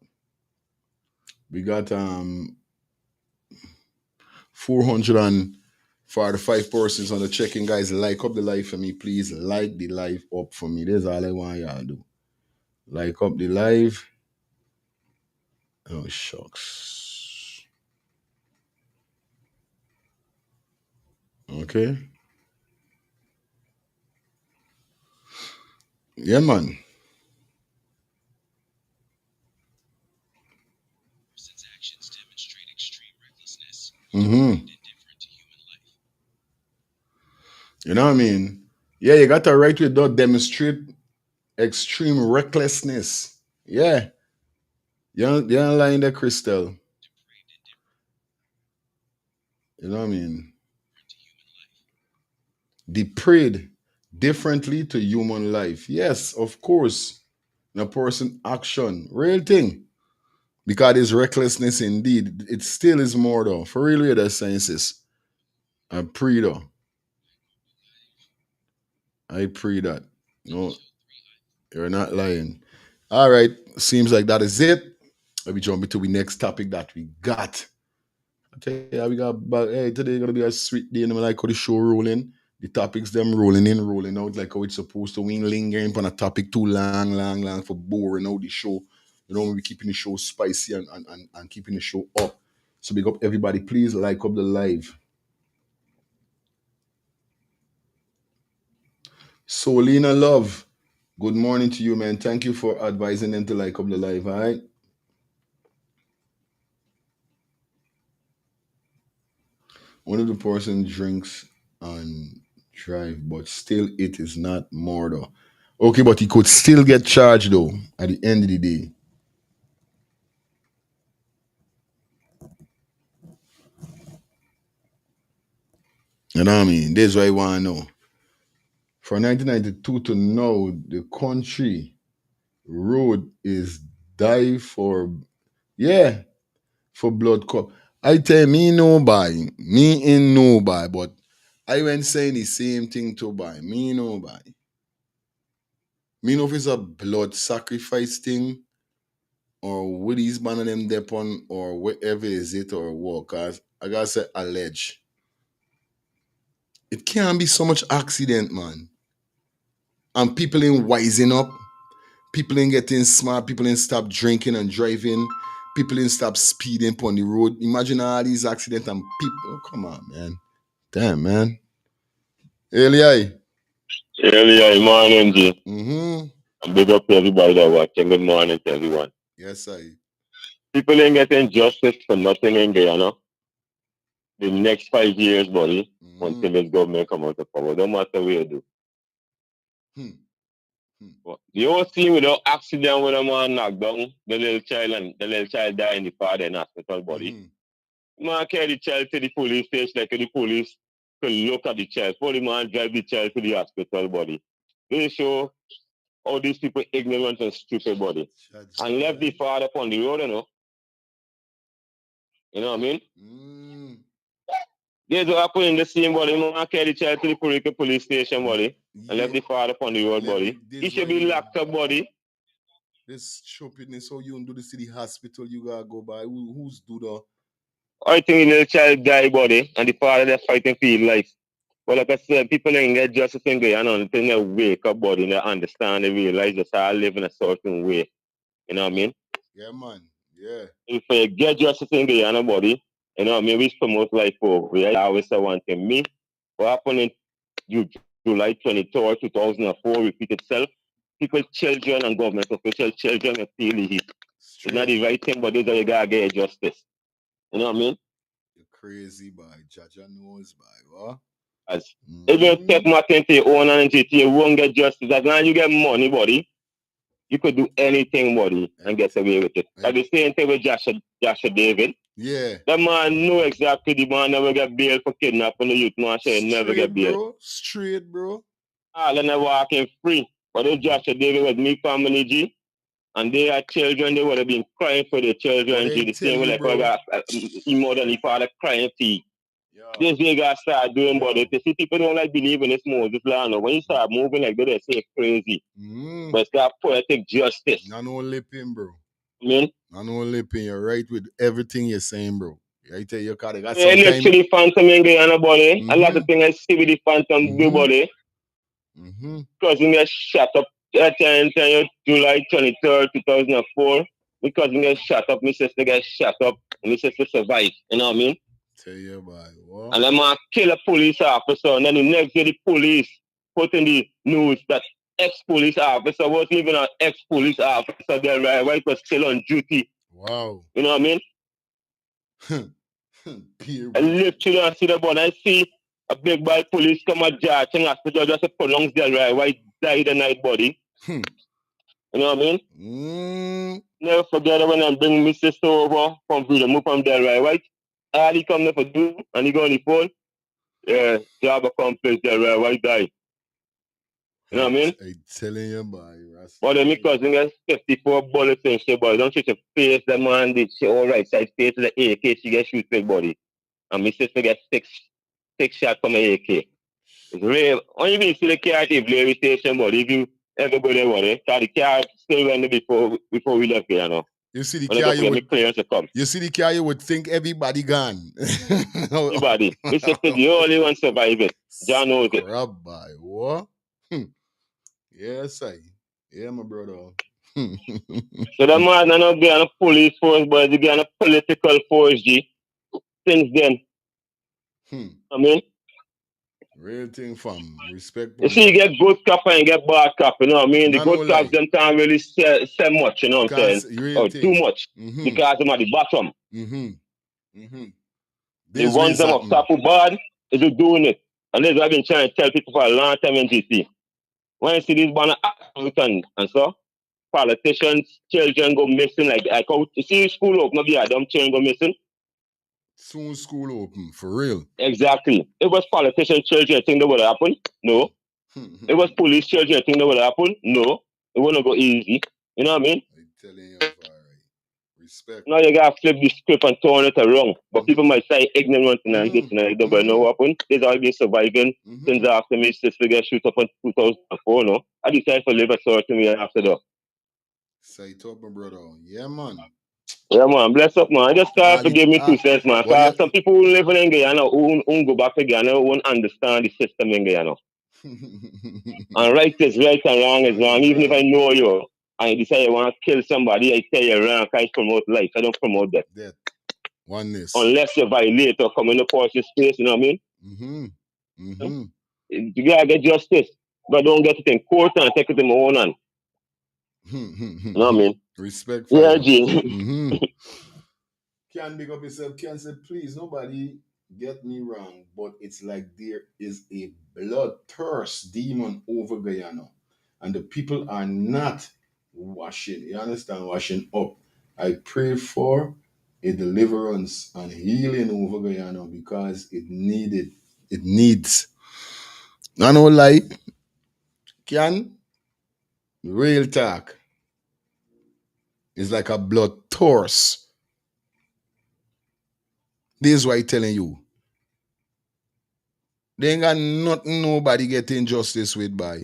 445 persons on the check-in, guys. Like up the live for me, please. Like the live up for me. That's all I want y'all to do. Like up the live. Oh, shucks. Okay. Yeah, man. Mm-hmm. You know what I mean? Yeah, you got to right with that demonstrate extreme recklessness. Yeah. You're lying there, Crystal. You know what I mean? Depraved differently to human life. Yes, of course. In a person action. Real thing. Because it's recklessness indeed. It still is more though. For real, with the sciences. I pray though. I pray that. No, you're not lying. All right. Seems like that is it. Let me jump into the next topic that we got. I tell you, we got about, hey, today gonna be a sweet day, and I like how the show rolling. The topics them rolling in, rolling out like how it's supposed to. We ain't lingering on a topic too long for boring out the show. You know, we keeping the show spicy and keeping the show up. So big up everybody. Please like up the live. Solina Love. Good morning to you, man. Thank you for advising them to like up the live, all right? One of the person drinks and drive, but still it is not murder. Okay, but he could still get charged though at the end of the day. You know what I mean? That's what I want to know. From 1992 to now, the country road is die for, yeah, for blood cup. I tell me no buy, me in no buy, but I went saying the same thing to buy. Me no buy. Me know if it's a blood sacrifice thing or what these banning them depon or whatever is it or what. Cause I gotta say allege. It can't be so much accident, man. And people ain't wising up. People ain't getting smart. People ain't stop drinking and driving. People ain't stop speeding on the road. Imagine all these accidents and people. Oh, come on, man. Damn, man. Eli. Earlier, morning, G. Mm-hmm. And big up to everybody that watching. Good morning to everyone. Yes, I. People ain't getting justice for nothing in Guyana. The next 5 years, buddy, until this government come out of power. Don't matter what you do. The whole scene with the accident when a man knocked down the little child and the little child died in the father in hospital body. Man carry the child to the police station like the police could look at the child. For the man drive the child to the hospital body. They show how these people ignorant and stupid body. And left the father upon the road, you know. You know what I mean? They do happen in the same body. Man carry the child to the police station body and left the father upon the road body. He should be locked up body. This stupidness, how you don't do this to the hospital, you gotta go by. Who's do the? I think the little child die body and the father they're fighting for his life. But like I said, people ain't get justice in Guyana until they wake up body and they understand, they realize they start living a certain way. You know what I mean? Yeah, man. Yeah. If you get justice in Guyana body, you know what I mean, we promote life over. I always say one thing. Me, what happened in July 23rd, 2004, repeat itself. People, children, and government officials, children feel the heat. It's not the right thing, but this is how you gotta get justice. You know what I mean? You're crazy, boy. Jaja knows, boy. What? As if you take my thing to your own energy, you won't get justice. As long as you get money, buddy, you could do anything, buddy, and get away with it. Like the same thing with Joshua David. Yeah. That man know exactly the man never get bail for kidnapping the youth man, say never get bail. Bro. Straight, bro. All of them walking free. But if Joshua David was me family, G, and they are children, they would have been crying for their children, G. The same way like I got more than the father crying for you. This way you gotta start doing, but if you see people don't like believe in this Moses land, when you start moving like that, they say crazy. But it's got poetic justice. I know lipping, bro. I mean? I know lipping. You're right with everything you're saying, bro. I tell you, got yeah, look to the phantom in Guyana, buddy. A lot of things I see with the phantom do, buddy. Because we get shot up that time, July 23rd, 2004. Because we get shot up, my sister get shot up, and my sister survive. You know what I mean? Tell you, boy. What? And then man kill a police officer, and then the next day the police put in the news that ex-police officer wasn't even an ex-police officer there, right? White was still on duty. Wow. You know what I mean? I literally I see the boy, I see a big bad police come at George and hospital just to pronounce their right, white died the night body. You know what I mean? Never forget when I bring my sister over from Vickram from there, right? White. All he come there for do, and he go on the phone. Yeah, job accomplished there, right? White die. You know what I mean? I'm telling you, boy. But then because we got 54 bullets and shit, boy, don't shoot your face, the man did shit all right side face to the AK, she get shoot with body. And my sister get six shots from an AK. It's real. When you been see the car at the Blair station, buddy, if you everybody worry, the car still running before we left here, you know. You see the car you see the car, you would think everybody gone. Everybody. My sister the only one surviving. John knows it. Crap, boy. What? Yes, I. Yeah, my brother. So that man not be on a police force, but he be on a political force, G. Since then. I mean? Real thing, fam. Respect. You see, you get good cop and you get bad cop, you know what I mean? The good cops them can't really say much, you know what I'm saying? Or too much. Because them at the bottom. The ones them up top of bad, is doing it. And this is what I've been trying to tell people for a long time in GC. When you see these banner and so, politicians, children go missing, like how you see school open, maybe them children go missing. Soon school open, for real. Exactly. It was politician children, think that would happen? No. It was police children, think that would happen? No. It wouldn't go easy. You know what I mean? I'm telling you, alright. Respect. Now you gotta flip the script and turn it around. But people might say ignorant and this and that. Don't know what happened. They've all been surviving since after me sister get shoot up in 2004, no? I decided to live a certain way after that. Say it up, my brother. Yeah, man. Yeah, man. Bless up, man. I just start to give me 2 cents, man. Because some people who live in Guyana, who go back to Guyana, won't understand the system in Guyana. And right is right and wrong is wrong. Even if I know you, and you decide you want to kill somebody, I tell you wrong. I promote life. I don't promote death. Oneness. Unless you violate or come in the person's space, you know what I mean? You gotta get justice. But don't get it in court and take it in my own hand. You know what I mean? Respect. Yeah, G. Can big up yourself. Can say, please, nobody get me wrong, but it's like there is a bloodthirst demon over Guyana. and the people are not washing, you understand, washing up. I pray for a deliverance and healing over Guyana because it needed, it needs. I know lie, can real talk is like a blood thirst. This is why I'm telling you. They ain't got nothing nobody getting justice with by.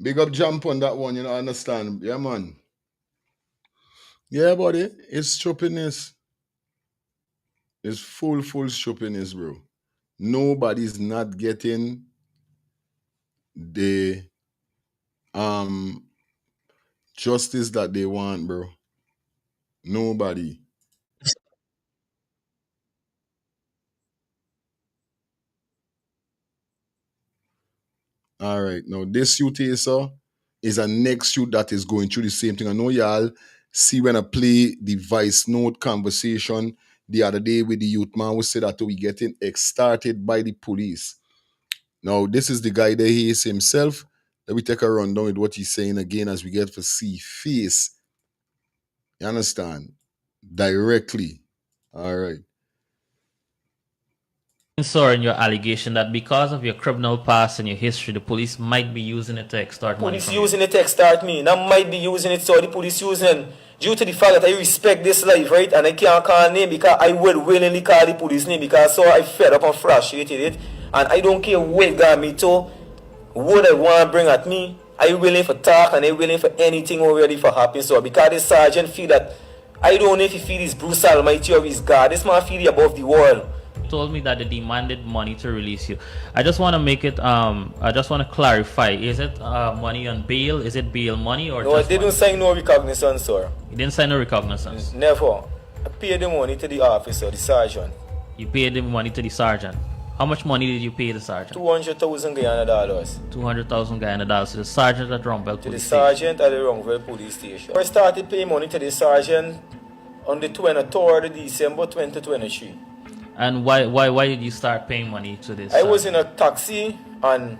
Big up jump on that one, you know, understand. Yeah, man. Yeah, buddy. It's stupidness. It's full stupidness, bro. Nobody's not getting the justice that they want, bro. Nobody. All right. Now, this youth here, sir, is a next youth that is going through the same thing. I know y'all see when I play the voice note conversation the other day with the youth man who said that we getting extorted by the police. Now, this is the guy that he is himself. Let me take a rundown with what he's saying again as we get to see face. You understand? Directly. All right. In your allegation that because of your criminal past and your history, the police might be using it to extort money Police from using it to extort me. And I might be using it so the police using due to the fact that I respect this life, right? And I can't call name because I would willingly call the police name because so I fed up and frustrated it. And I don't care what got me to, what I want to bring at me. I willing for talk and I willing for anything already for happen. So because the sergeant feel that I don't know if he feel his Bruce Almighty or his God. This man feel above the world. told me that they demanded money to release you. I just want to make it I just want to clarify, is it money on bail? Is it bail money or no, just I didn't sign no recognizance, sir. You didn't sign no recognizance? Never. I paid the money to the officer, the sergeant. You paid the money to the sergeant. How much money did you pay the sergeant? 200,000 Guyana dollars. 200,000 Guyana dollars to the sergeant at Rumbell To the Police sergeant at the Rumbell Police Station. I started paying money to the sergeant on the 23rd of December 2023. And why did you start paying money to this? I was in a taxi and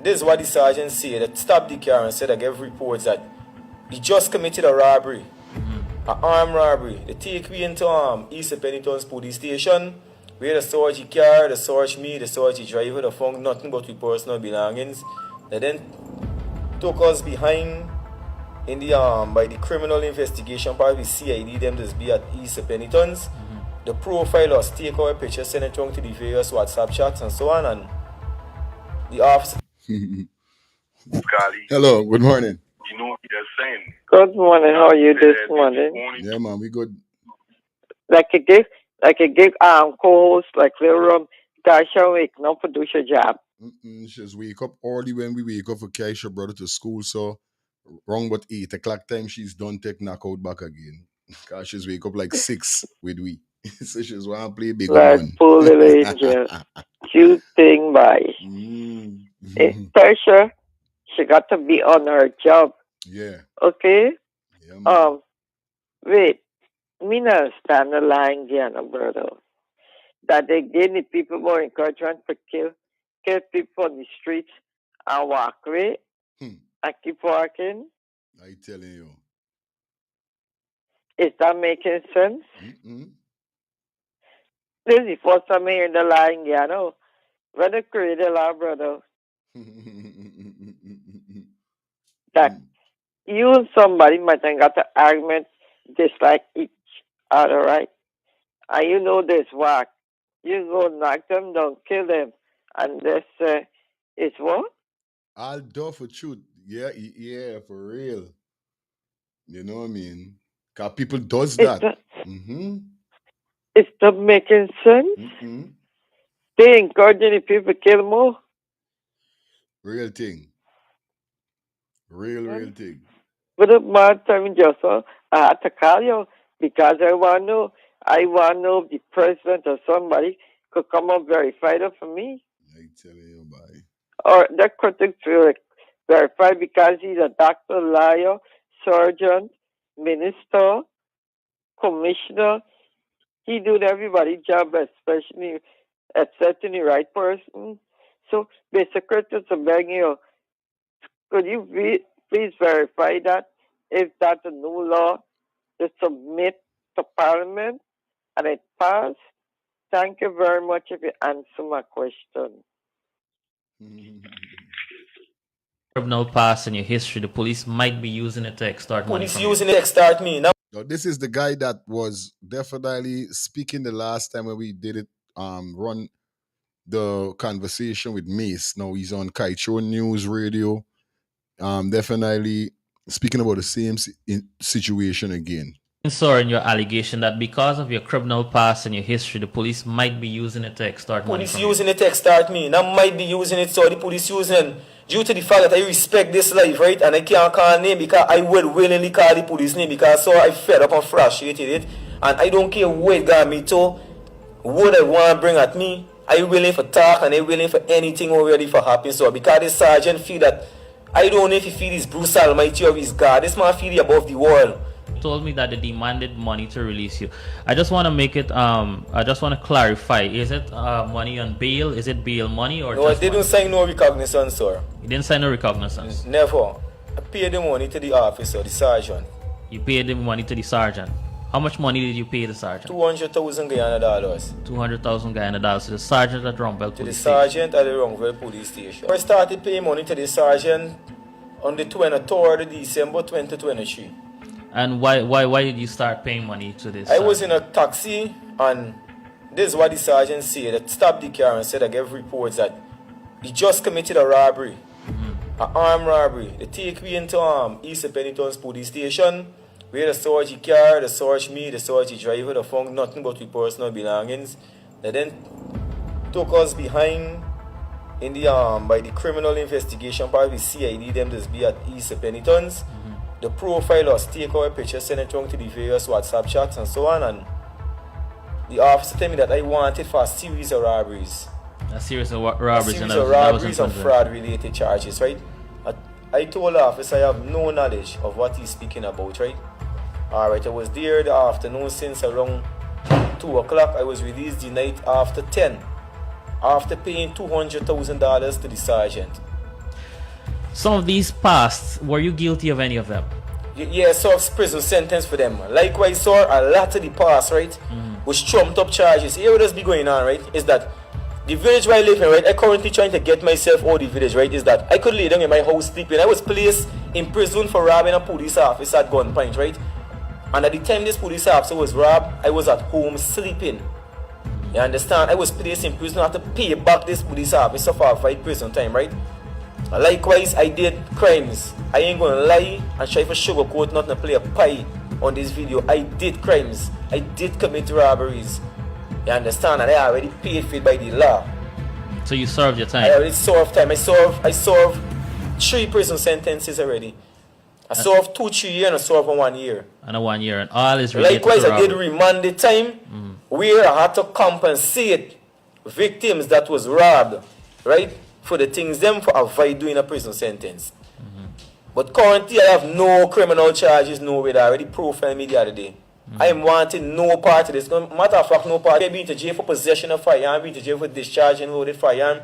this is what the sergeant said. That stopped the car and said I gave reports that he just committed a robbery, an armed robbery. They take me into East Peniton's police station where they search the car, they search me, they search the driver, they found nothing but the personal belongings. They then took us behind in the by the criminal investigation part with CID, them just be at East Peniton's. The profilers take our pictures, send it to the various WhatsApp chats and so on, and the officer. Hello, good morning. You know what you're saying. Good morning. How are you this morning? Yeah, man, we good. Like a gig co-host like Vickram, Tasha wake up to do your job. She's wake up early when we wake up for carry her brother to school, so wrong but 8 o'clock time she's done take knockout back again. Cause she's wake up like 6 with we. So she's wanna play big Like one. poor little angel. Cute thing by. Tasha, she got to be on her job. Yeah. Okay? Yeah, wait. Me not stand the line again, brother. That they give the people more encouragement to kill people on the streets and walk away and keep walking. I telling you. Is that making sense? This is the first time I hear the line, you know. When they create the law, brother, that you and somebody might have got an argument dislike each other, right? And you know this work. You go knock them down, kill them, and this is what? I'll do for truth. Yeah, yeah, for real. You know what I mean? Cause people does that. It's not making sense. They encouraging the people to kill more. Real thing. Real thing. But the man time just I had to call you because I want to know if the president or somebody could come and verify that for me. I tell you, bye. Or the critics will verify because he's a doctor, lawyer, surgeon, minister, commissioner. He doing everybody's job, especially accepting the right person. So basically, to beg you, could you please verify that if that's a new law to submit to Parliament and it passed? Thank you very much if you answer my question. Criminal past in your history, the police might be using it to extort money. Police using it to extort me. Now, this is the guy that was definitely speaking the last time when we did it, run the conversation with Mace. Now he's on Kaicho News Radio. Definitely speaking about the same situation again. Sorry, in your allegation that because of your criminal past and your history, the police might be using it to extort money. Police using it to extort me. Now might be using it, so the police using it due to the fact that I respect this life, right? And I can't call name because I would willingly call the police name because so I fed up and frustrated it. And I don't care what got me to, what I want to bring at me. I willing for talk and I willing for anything already for happen. So because the sergeant feel that I don't know if he feel his Bruce Almighty or his God. This man feel above the world. Told me that they demanded money to release you. I just want to make it I just want to clarify, is it money on bail? Is it bail money or no? I didn't sign no recognizance, sir. You didn't sign no recognizance? Never. I paid the money to the officer, the sergeant. You paid the money to the sergeant. How much money did you pay the sergeant? 200,000 Guyana dollars. 200,000 Guyana dollars to the sergeant at Rumbell Police Station. To the sergeant at the Rumbell Police Station. I started paying money to the sergeant on the 23rd of December 2023. And why did you start paying money to this? I was in a taxi and this is what the sergeant said. That stopped the car and said I gave reports that he just committed a robbery, an armed robbery. They take me into East Penitence Police Station where they search the car, they search me, they search the driver, they found nothing but the personal belongings. They then took us behind in the by the criminal investigation part with CID, them just be at East Penitence. The profilers take our picture, send it to the various WhatsApp chats and so on, and the officer told me that I wanted for a series of robberies. A series of robberies? A series of robberies and fraud-related charges, right? I told the officer I have no knowledge of what he's speaking about, right? Alright, I was there the afternoon since around 2 o'clock. I was released the night after 10, after paying $200,000 to the sergeant. Some of these past, were you guilty of any of them? Yeah, I served prison sentence for them. Likewise, sir, a lot of the past, right, was trumped up charges. Here what does be going on, right, is that the village where I live in, right, I currently trying to get myself out of the village, right, is that I could lay down in my house sleeping. I was placed in prison for robbing a police officer at gunpoint, right? And at the time this police officer was robbed, I was at home sleeping. You understand? I was placed in prison. I had to pay back this police officer for 5 prison time, right? Likewise, I did crimes. I ain't gonna lie and try for sugarcoat nothing to play a pie on this video. I did crimes. I did commit robberies. You understand? And I already paid for it by the law. So you served your time? I already served time. I served 3 prison sentences already. I served 2-3 years and I served 1 year. And 1 year, and all is related Likewise, to I did remanded time where I had to compensate victims that was robbed, right? For the things them for avoid doing a prison sentence. But currently I have no criminal charges, no way. I already profiled me the other day. I am wanting no part of this. Matter of fact, no part. I've been to jail for possession of firearm, I've been to jail for discharging loaded firearm.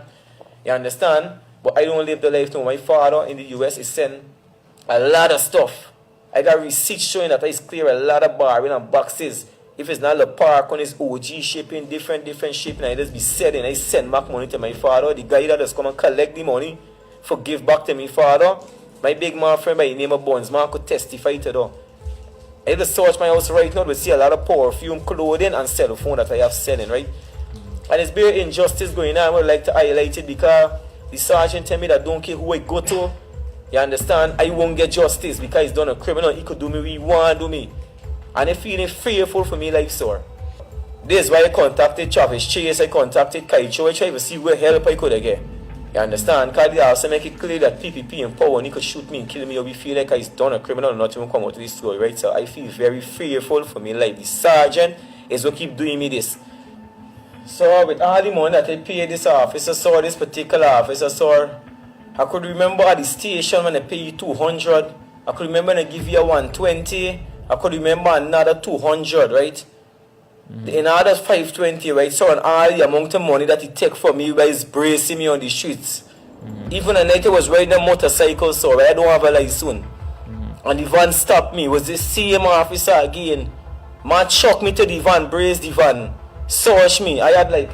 You understand? But I don't live the life now. My father in the US is sent a lot of stuff. I got receipts showing that I clear a lot of barrel and boxes. If it's not the park on his OG shipping, different shipping, I just be selling. I send back money to my father. The guy that just come and collect the money for give back to my father. My big man friend by the name of Bones, man could testify to that. I just search my house right now to see a lot of perfume, clothing, and cell phone that I have selling, right? And it's very injustice going on. I would like to highlight it because the sergeant tell me that don't care who I go to. You understand? I won't get justice because he's done a criminal. He could do me what he want to do me. And I'm feeling fearful for me like so. This is why I contacted Travis Chase, I contacted Kaicho, I tried to see where help I could get. You understand? Because they also make it clear that PPP in power and he could shoot me and kill me or we feel like he's done a criminal and not even come out of this story, right? So I feel very fearful for me like the sergeant is what keep doing me this. So with all the money that I paid this officer, so this particular officer, so I could remember at the station when I pay you 200. I could remember when I give you 120. I could remember another 200, right? In other 520, right? So on all the amount of money that he take from me, you guys bracing me on the streets. Even at night I was riding a motorcycle, so right? I don't have a license. And the van stopped me. It was the same officer again. Man shocked me to the van, braced the van, searched me. I had like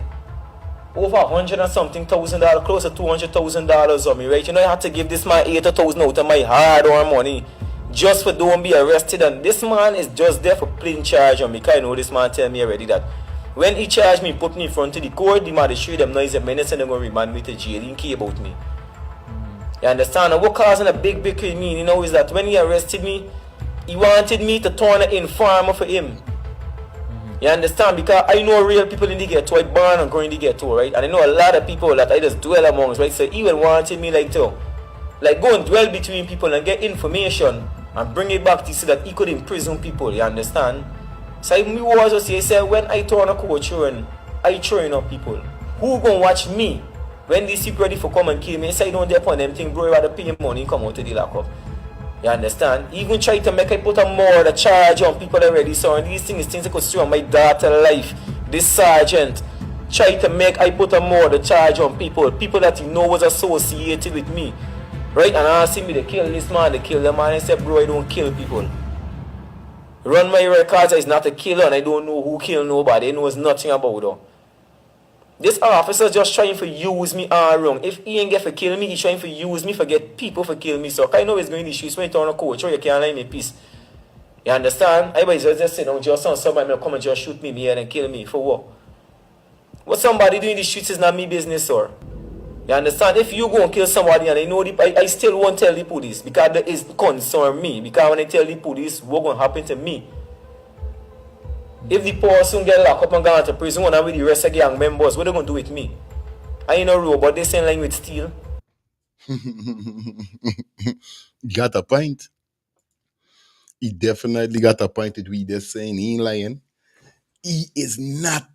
over $100 and something thousand, close to $200,000 on me, right? You know, I had to give this man $80,000 out of my hard-earned money just for don't be arrested. And this man is just there for plain charge on me. Because I know this man tell me already that when he charged me, put me in front of the court, the magistrate them know he's a menace and they're going to remand me to jail. He didn't care about me. You understand? And what causing a big with me, you know, is that when he arrested me, he wanted me to turn an informer for him. You understand? Because I know real people in the ghetto, I born and grow in the ghetto, right? And I know a lot of people that I just dwell amongst, right? So he wanted me like to go and dwell between people and get information and bring it back to so that he could imprison people, you understand? So me was just say when I turn a coach and I train up people, who gonna watch me when these people ready for come and kill me? Say I don't depend on them thing, bro, you rather pay money and come out to the lockup. You understand? Even try to make I put a more the charge on people already. So and these things that could steal my daughter life. This sergeant try to make I put a more the charge on people that he know was associated with me. Right? And I see me they kill this man, they kill the man. I said, bro, I don't kill people. Run my records, is not a killer and I don't know who killed nobody. I knows nothing about them. This officer just trying to use me all wrong. If he ain't get for kill me, he's trying to use me for get people for kill me. So I know he's going to shoot when you turn a coach or you can't lie me peace. You understand? Everybody's just saying, just somebody will come and just shoot me here and kill me. For what? What somebody doing in the streets is not me business, sir. You understand? If you go and kill somebody and I know I still won't tell the police because that is concern me. Because when I tell the police what going to happen to me. If the person get locked up and gone to prison and with the rest of the gang members, what they going to do with me? I ain't no robot, they same language still. Got a point. He definitely got a point that we just saying he ain't lying. He is not.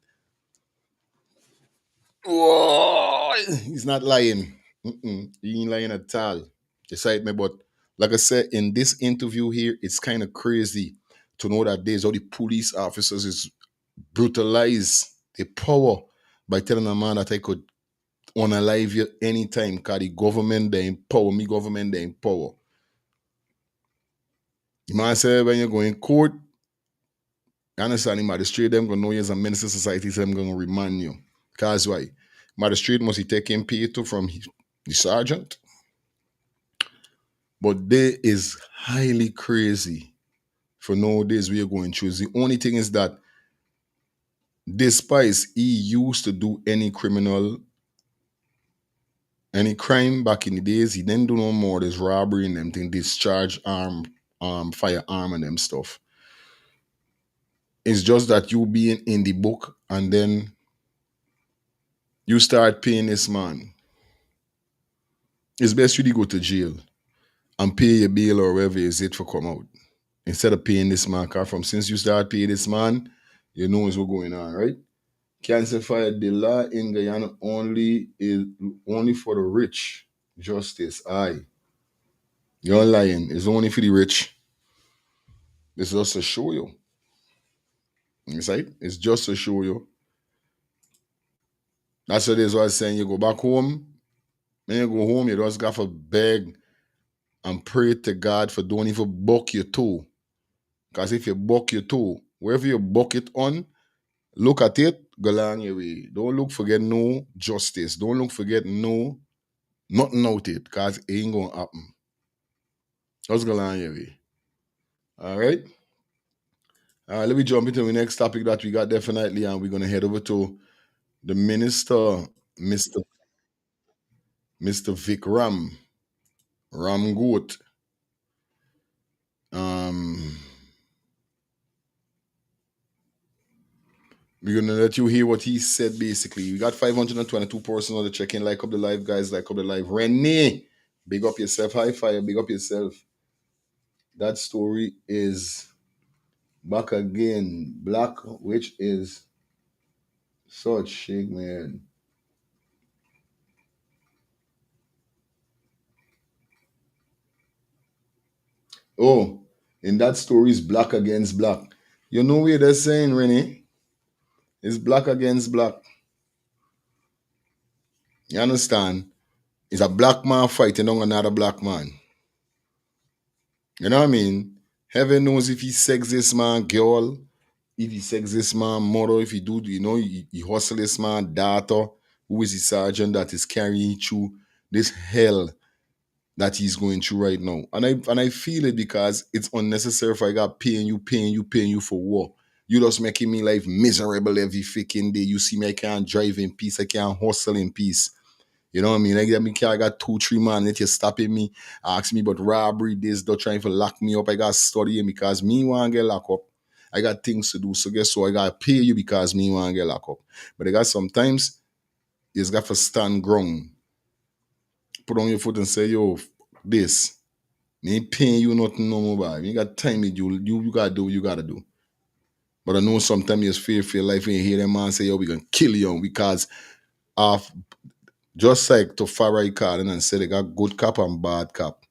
Oh, he's not lying. He ain't lying at all. Decide me, but like I said, in this interview here, it's kind of crazy to know that there's all the police officers is brutalize their power by telling a man that I could unalive you anytime because the government they empower me, government they empower. The man say when you go in court, you understand the magistrate them gonna know you're a menace to society, so I'm gonna remand you. Cause why? Magistrate must be taking pay to from the sergeant. But they is highly crazy for nowadays we are going through. The only thing is that despite he used to do any crime back in the days, he didn't do no more. There's robbery and them thing, discharge firearm and them stuff. It's just that you being in the book and then you start paying this man. It's best you to go to jail and pay your bail or whatever is it for come out. Instead of paying this man, car from since you start paying this man, you know what's going on, right? Cancer fire, the law in Guyana only for the rich. Justice, you're lying. It's only for the rich. It's just to show you. It's right? It's just to show you. That's what it is. What I was saying. You go back home. When you go home, you just got to beg and pray to God for don't even buck your toe. Because if you buck your toe, wherever you buck it on, look at it, go along your way. Don't look for get no justice. Don't look for get no nothing out it. Because it ain't going to happen. Just go along your way. All right? Let me jump into the next topic that we got definitely, and we're going to head over to the minister, Mr. Vickram, Ramgoat. We're going to let you hear what he said, basically. We got 522 persons on the check-in. Like up the live, guys. Like up the live. Renee, big up yourself. High fire, big up yourself. That story is back again. Black, which is Such shit, man. Oh, in that story is black against black. You know what they're saying, Rennie? It's black against black. You understand? It's a black man fighting on another black man. You know what I mean? Heaven knows if he sex this man girl, if he sex this man mother, if he do, he hustle this man daughter, who is the sergeant that is carrying through this hell that he's going through right now. And I feel it because it's unnecessary if I got paying you for what? You just making me life miserable every freaking day. You see me, I can't drive in peace, I can't hustle in peace. You know what I mean? I got 2-3 man that you stopping me, ask me about robbery, this, they're trying to lock me up. I got studying because me want to get locked up. I got things to do. So guess what? I got to pay you because me want to get locked up. But I got sometimes, you just got to stand ground. Put on your foot and say, yo, this. Me ain't paying you nothing no more, boy. You got time to do, you got to do what you got to do. But I know sometimes you fear for your life when you hear them man say, yo, we going to kill you because of just like to Farai Carden and say they got good cop and bad cop.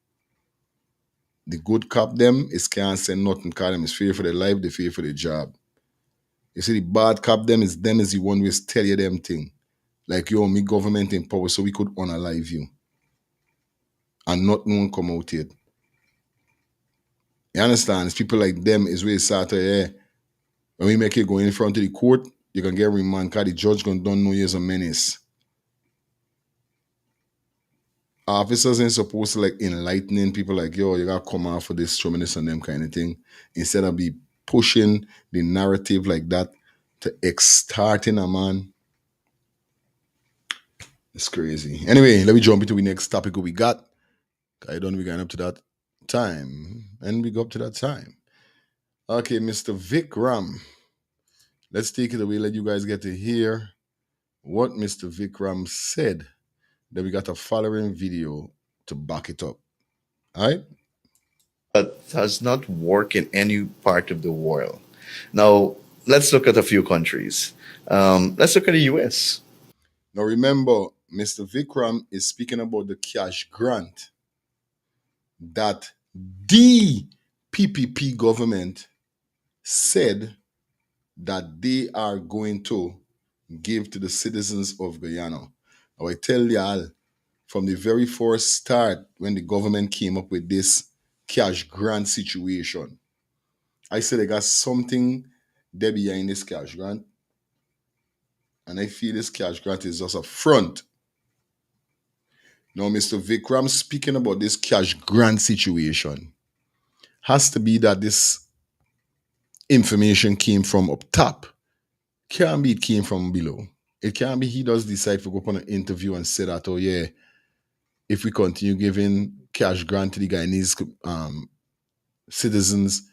The good cop them is can't say nothing because them is fear for their life, they fear for their job. You see the bad cop them is the one who tell you them thing. Like yo, me government in power so we could unalive you. And not no one come out yet. You understand? It's people like them is where it started, yeah. When we make you go in front of the court, you can get remand because the judge gonna don't know you as a menace. Officers ain't supposed to like enlightening people like, yo, you gotta come out for this tremendous and them kind of thing. Instead of be pushing the narrative like that to extorting a man. It's crazy. Anyway, let me jump into the next topic we got. I don't know we got up to that time. And we go up to that time. Okay, Mr. Vickram. Let's take it away. Let you guys get to hear what Mr. Vickram said. Then we got a following video to back it up. All right? But does not work in any part of the world. Now, let's look at a few countries. Let's look at the US. Now, remember, Mr. Vickram is speaking about the cash grant that the PPP government said that they are going to give to the citizens of Guyana. Now, I tell y'all, from the very first start, when the government came up with this cash grant situation, I said they got something there behind this cash grant. And I feel this cash grant is just a front. Now, Mr. Vickram speaking about this cash grant situation has to be that this information came from up top. Can't be it came from below. It can't be he does decide to go up on an interview and say that, oh yeah, if we continue giving cash grant to the Guyanese citizens,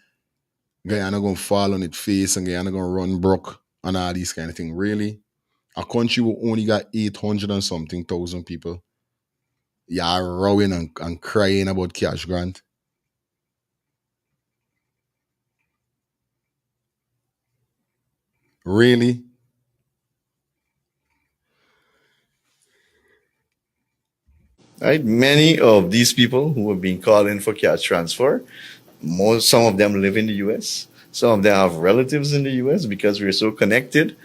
Guyana gonna fall on its face and Guyana gonna run broke and all these kind of things. Really? A country who only got 800 and something thousand people, yeah, rowing and crying about cash grant. Really? Right? Many of these people who have been calling for cash transfer, some of them live in the US. Some of them have relatives in the US because we're so connected.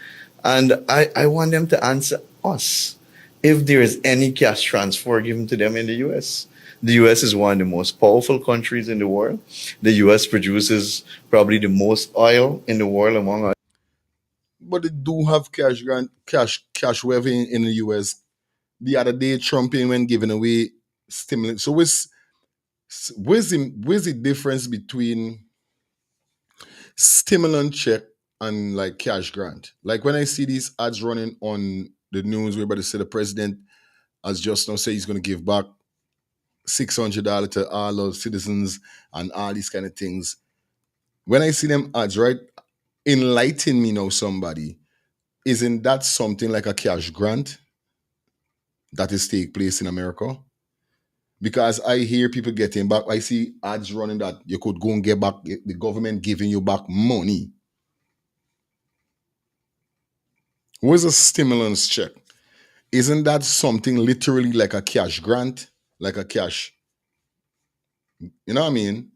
And I want them to answer us if there is any cash transfer given to them in the US. The US is one of the most powerful countries in the world. The US produces probably the most oil in the world among us. But they do have cash grant, cash wave in the US. The other day, Trump went giving away stimulus. So where's the difference between stimulant check and like cash grant? Like when I see these ads running on the news where they say the president has just now say he's going to give back $600 to all those citizens and all these kind of things. When I see them ads, right, enlighten me now, somebody. Isn't that something like a cash grant that is take place in America? Because I hear people getting back, I see ads running that you could go and get back, the government giving you back money. Where's a stimulus check? Isn't that something literally like a cash grant? Like a cash. You know what I mean?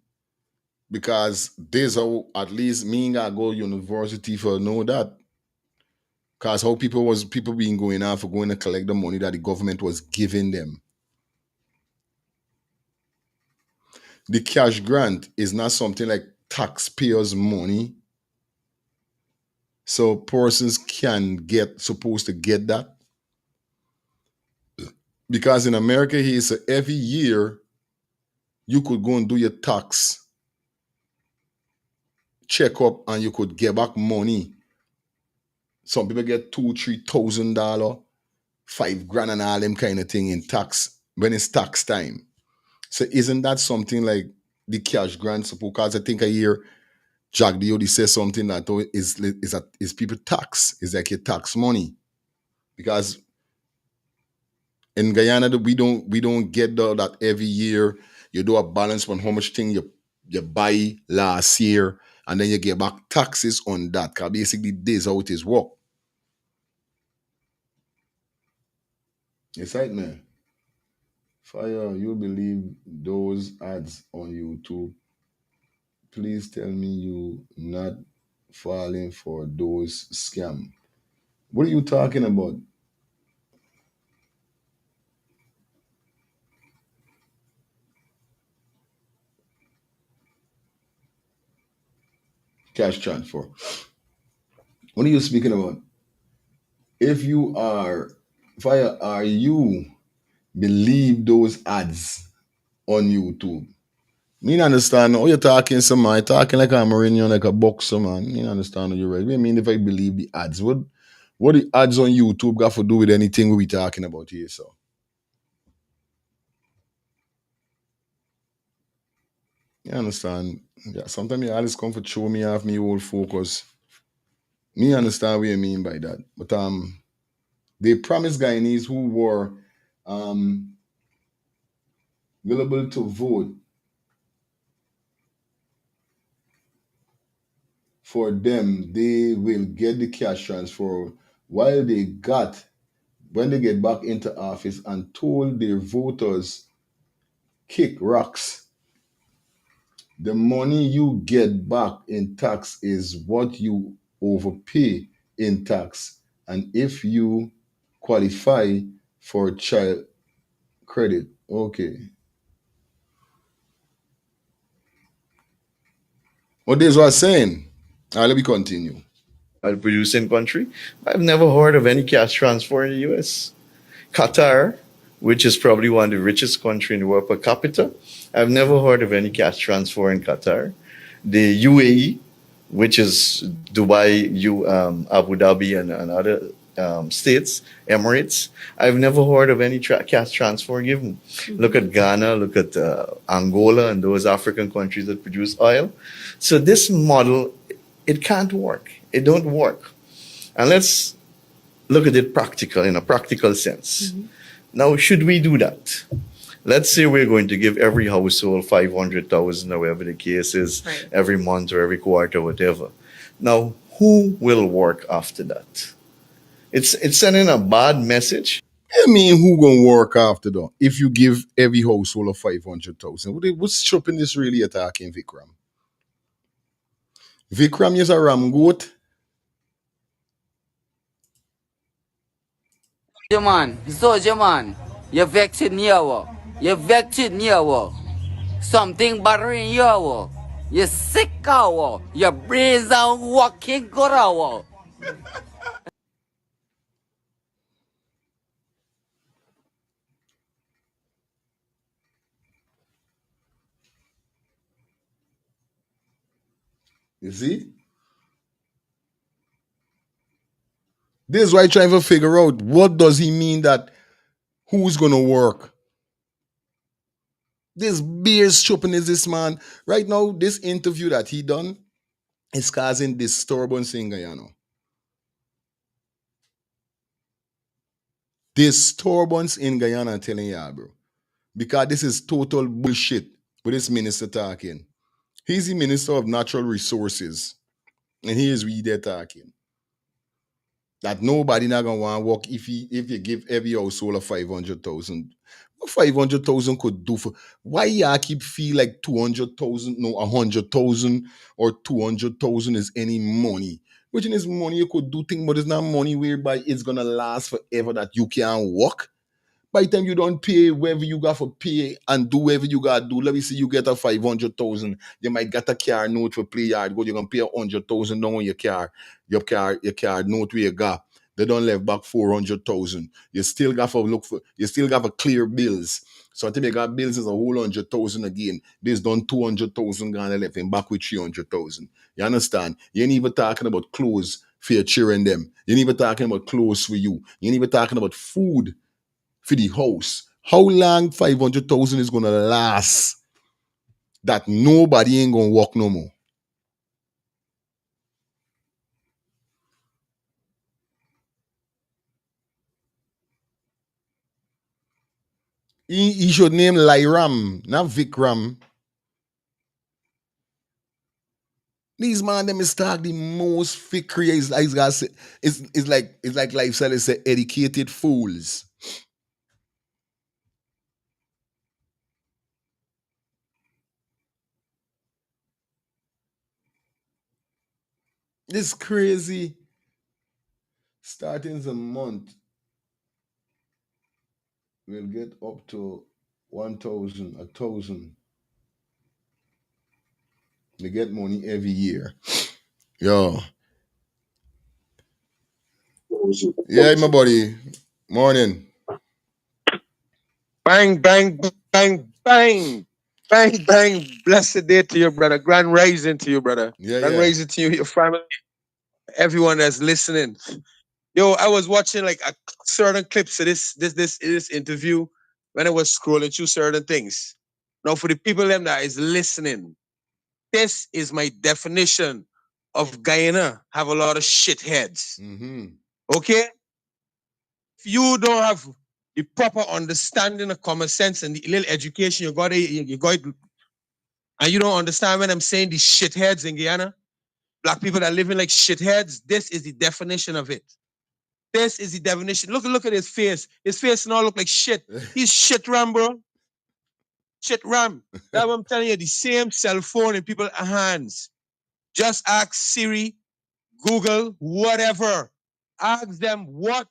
Because there's how at least me and I go university for know that. Because how people being going out for going to collect the money that the government was giving them. The cash grant is not something like taxpayers' money. So persons supposed to get that. Because in America here, so every year you could go and do your tax checkup and you could get back money. Some people get $2,000-$3,000, $5,000 and all them kind of thing in tax when it's tax time. So isn't that something like the cash grant support? Because I think I hear Jack Diody say something that is people tax. It's like your tax money. Because in Guyana, we don't get that every year. You do a balance on how much thing you buy last year, and then you get back taxes on that. Because basically, this is how it is work. It's right, man. Fire, you believe those ads on YouTube? Please tell me you not falling for those scam. What are you talking about? Cash transfer. What are you speaking about? If you are Fire, are you believe those ads on YouTube? Me not understand. Oh, you're talking some man, talking like I'm a like a boxer, man. Me not understand what you're right. What do you mean if I believe the ads? What the ads on YouTube got to do with anything we talking about here, so? You understand? Yeah, sometimes you always come for show me off me whole focus. Me understand what you mean by that. But they promised Guyanese who were available to vote for them, they will get the cash transfer while when they get back into office and told their voters, kick rocks. The money you get back in tax is what you overpay in tax. And if you qualify for child credit, okay. What this was saying? Let me continue. A producing country. I've never heard of any cash transfer in the US. Qatar, which is probably one of the richest countries in the world per capita, I've never heard of any cash transfer in Qatar. The UAE, which is Dubai, Abu Dhabi, and other states, Emirates, I've never heard of any cash transfer given. Look at Ghana, look at Angola, and those African countries that produce oil. So this model, it can't work. It don't work. And let's look at it in a practical sense. Now, should we do that? Let's say we're going to give every household 500,000 or whatever the case is, Right. every month or every quarter, whatever. Now, who will work after that? It's sending a bad message. I mean, who gonna work after that? If you give every household of 500,000, what's chopping this really attacking Vickram? Vickram is a ram goat. Soldier man, you vexed me, you vexed me, something bothering you, you sick, your brains are working good. You see? This is why I'm trying to figure out what does he mean that who's gonna work? This beers chopping is this man. Right now, this interview that he done is causing disturbance in Guyana. Disturbance in Guyana, I'm telling you, bro. Because this is total bullshit with this minister talking. He's the Minister of Natural Resources. And he is really there talking. That nobody not gonna want to work if you give every household a 500,000. What 500,000 could do for why y'all keep feel like 200,000, no 100,000 or 200,000 is any money? Which is money you could do things, but it's not money whereby it's gonna last forever that you can't work. By the time you don't pay wherever you got for pay and do whatever you got to do, let me see you get a 500,000. You might get a car note for play yard. Go, you're gonna pay 100,000 down on your car note where you got. They don't left back 400,000. You still got to clear bills. So I think you got bills is a whole 100,000 again. This done 200,000 gonna left him back with 300,000. You understand? You ain't even talking about clothes for your children them. You ain't even talking about clothes for you. You ain't even talking about food for the house. How long 500,000 is gonna last that nobody ain't gonna work no more? He should name Lyram, not Vickram. These man them is talk the most fikri it's like lifestyle is say educated fools. It's crazy. Starting the month, we'll get up to 1,000, 1,000. They get money every year. Yo. Yeah, my buddy. Morning. Bang, bang, bang, bang. Bang, bang. Blessed day to you, brother. Grand rising to you, brother. Grand rising to you, your family, everyone that's listening. Yo, I was watching like a certain clips of this interview when I was scrolling through certain things. Now, for the people them that is listening, this is my definition of Guyana have a lot of shitheads. Okay? If you don't have the proper understanding of common sense and the little education you got, and you don't understand when I'm saying these shitheads in Guyana, black people that living like shitheads, this is the definition of it. This is the definition. Look at his face. His face now look like shit. He's shit ram, bro. Shit ram. That's what I'm telling you. The same cell phone in people's hands. Just ask Siri, Google, whatever. Ask them, what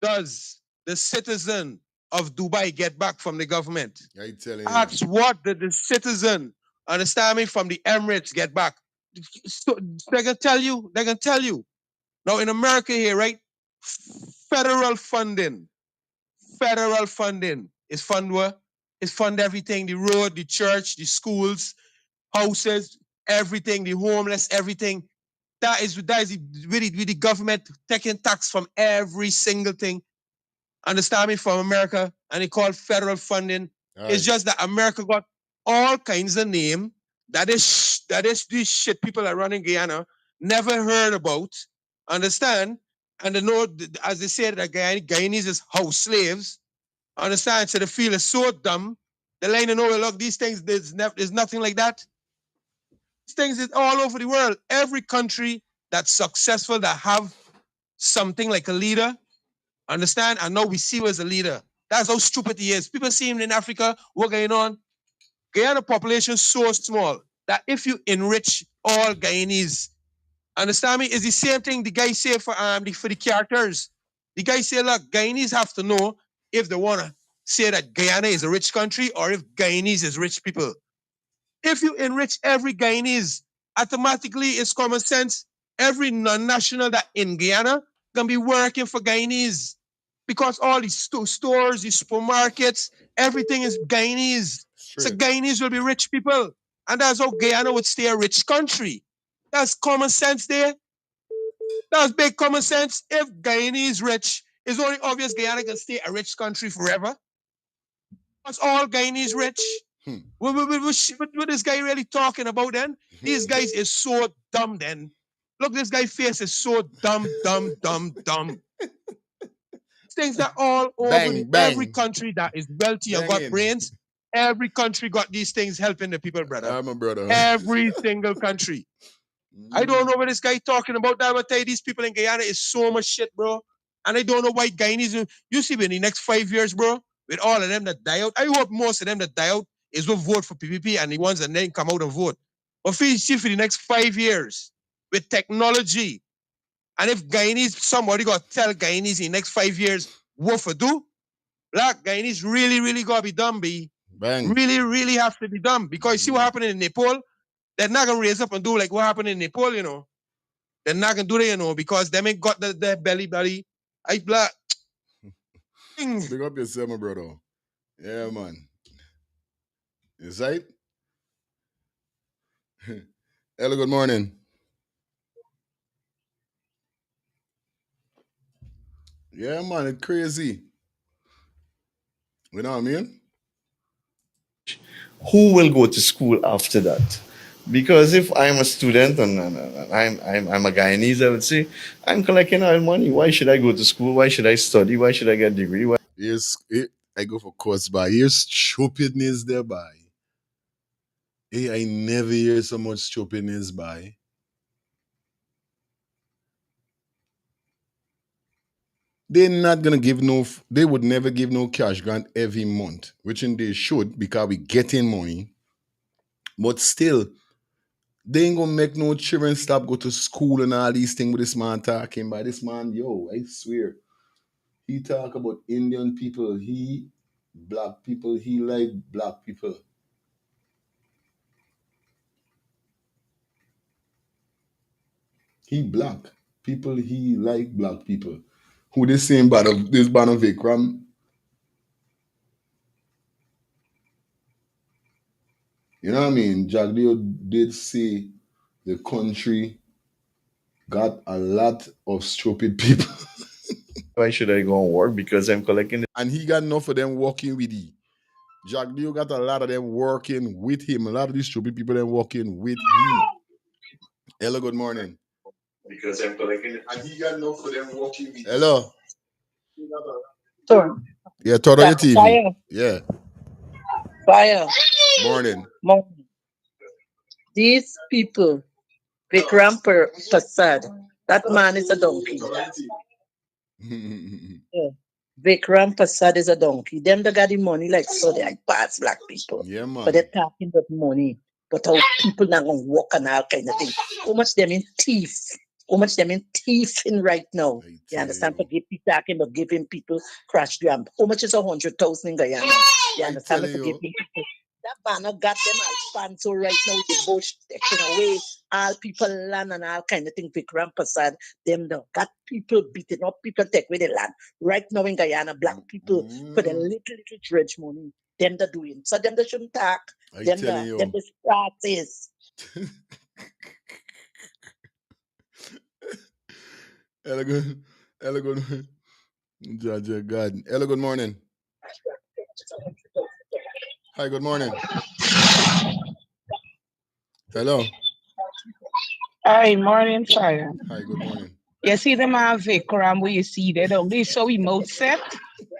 does the citizen of Dubai get back from the government? I telling you. Ask what did the citizen, understand me, from the Emirates get back? So they can tell you. They can tell you. Now in America here, right? Federal funding is fund what? Is fund everything: the road, the church, the schools, houses, everything, the homeless, everything. That is with the government taking tax from every single thing. Understand me, from America, and they call federal funding. It's just that America got all kinds of name that is these shit people are running Guyana never heard about. Understand? And they know, as they say, that Guyanese is house slaves. Understand? So they feel it's so dumb. They like to know, look, these things, there's nothing like that. These things is all over the world. Every country that's successful, that have something like a leader, understand? And now we see him as a leader. That's how stupid he is. People see him in Africa, what going on? Guyana population so small that if you enrich all Guyanese, understand me, is the same thing the guy say for the characters. The guy say, look, Guyanese have to know if they want to say that Guyana is a rich country or if Guyanese is rich people. If you enrich every Guyanese, automatically it's common sense. Every non-national that in Guyana gonna be working for Guyanese because all these stores, these supermarkets, everything is Guyanese. So Guyanese will be rich people, and that's how Guyana would stay a rich country. That's common sense there. That's big common sense. If Guyanese rich, it's only obvious Guyana can stay a rich country forever. Because all Guyanese rich. What this guy really talking about then? These guys is so dumb then. Look, this guy's face is so dumb. Things that all over every country that is wealthy and got brains, every country got these things helping the people, brother. My brother. Every single country. I don't know what this guy talking about. That I tell you, these people in Guyana is so much shit, bro. And I don't know why Guyanese, you see, in the next 5 years, bro, with all of them that die out, I hope most of them that die out is will vote for PPP and the ones that then come out and vote. But see for the next 5 years, with technology, and if Guyanese, somebody got to tell Guyanese in the next 5 years what for do, black Guyanese really got to be dumb, be. Bang. Really have to be dumb. Because you see what happened in Nepal? They're not going to raise up and do like what happened in Nepal, you know. They're not going to do that, you know, because them ain't got the belly. I black. Big up yourself, my brother. Yeah, man. Is that? Hello, good morning. Yeah, man, it's crazy. You know what I mean? Who will go to school after that? Because if I'm a student and I'm a Guyanese, I would say I'm collecting oil money. Why should I go to school? Why should I study? Why should I get a degree? I go for course by. Here's stupidness there by. Hey, I never hear so much stupidness by. They're not gonna give they would never give no cash grant every month, which they should because we getting money. But still, they ain't gonna make no children stop go to school and all these things with this man talking by. This man, yo, I swear. He talk about Indian people, black people, he like black people. He black. People, he like black people. Who the same band of Vickram? You know what I mean? Jagdeo did say the country got a lot of stupid people. Why should I go and work? Because I'm collecting. And he got enough of them working with him. Jagdeo got a lot of them working with him. A lot of these stupid people them working with him. Hello, good morning. Because I'm collecting. And he got enough of them working with him. Hello. So, Yeah, turn on your TV. Fire. Yeah. Fire. Morning. These people, Vickram Prasad, that man is a donkey. Yeah. Vickram Prasad is a donkey. Them that got the money like so they pass black people. Yeah, man. But they're talking about money. But how people not gonna walk and all kind of thing. How much them in thief? How much them in thieving right now? You understand? For talking about giving people crash drum. How much is 100,000 in Guyana? You understand? For giving people. That banner got them all sponsor right now with the bush taking away all people land and all kind of thing. Vickram Prasad, them now got people beating up, people take away the land. Right now in Guyana, black people for the little dredge money, them they're doing. So them they shouldn't talk. Them the parties. Hello, good. Judge God. Hello, good morning. Hi, good morning. Hello. Hi, morning, fire. Hi, good morning. You see the man Vickram where you see that down there, so he mouth set.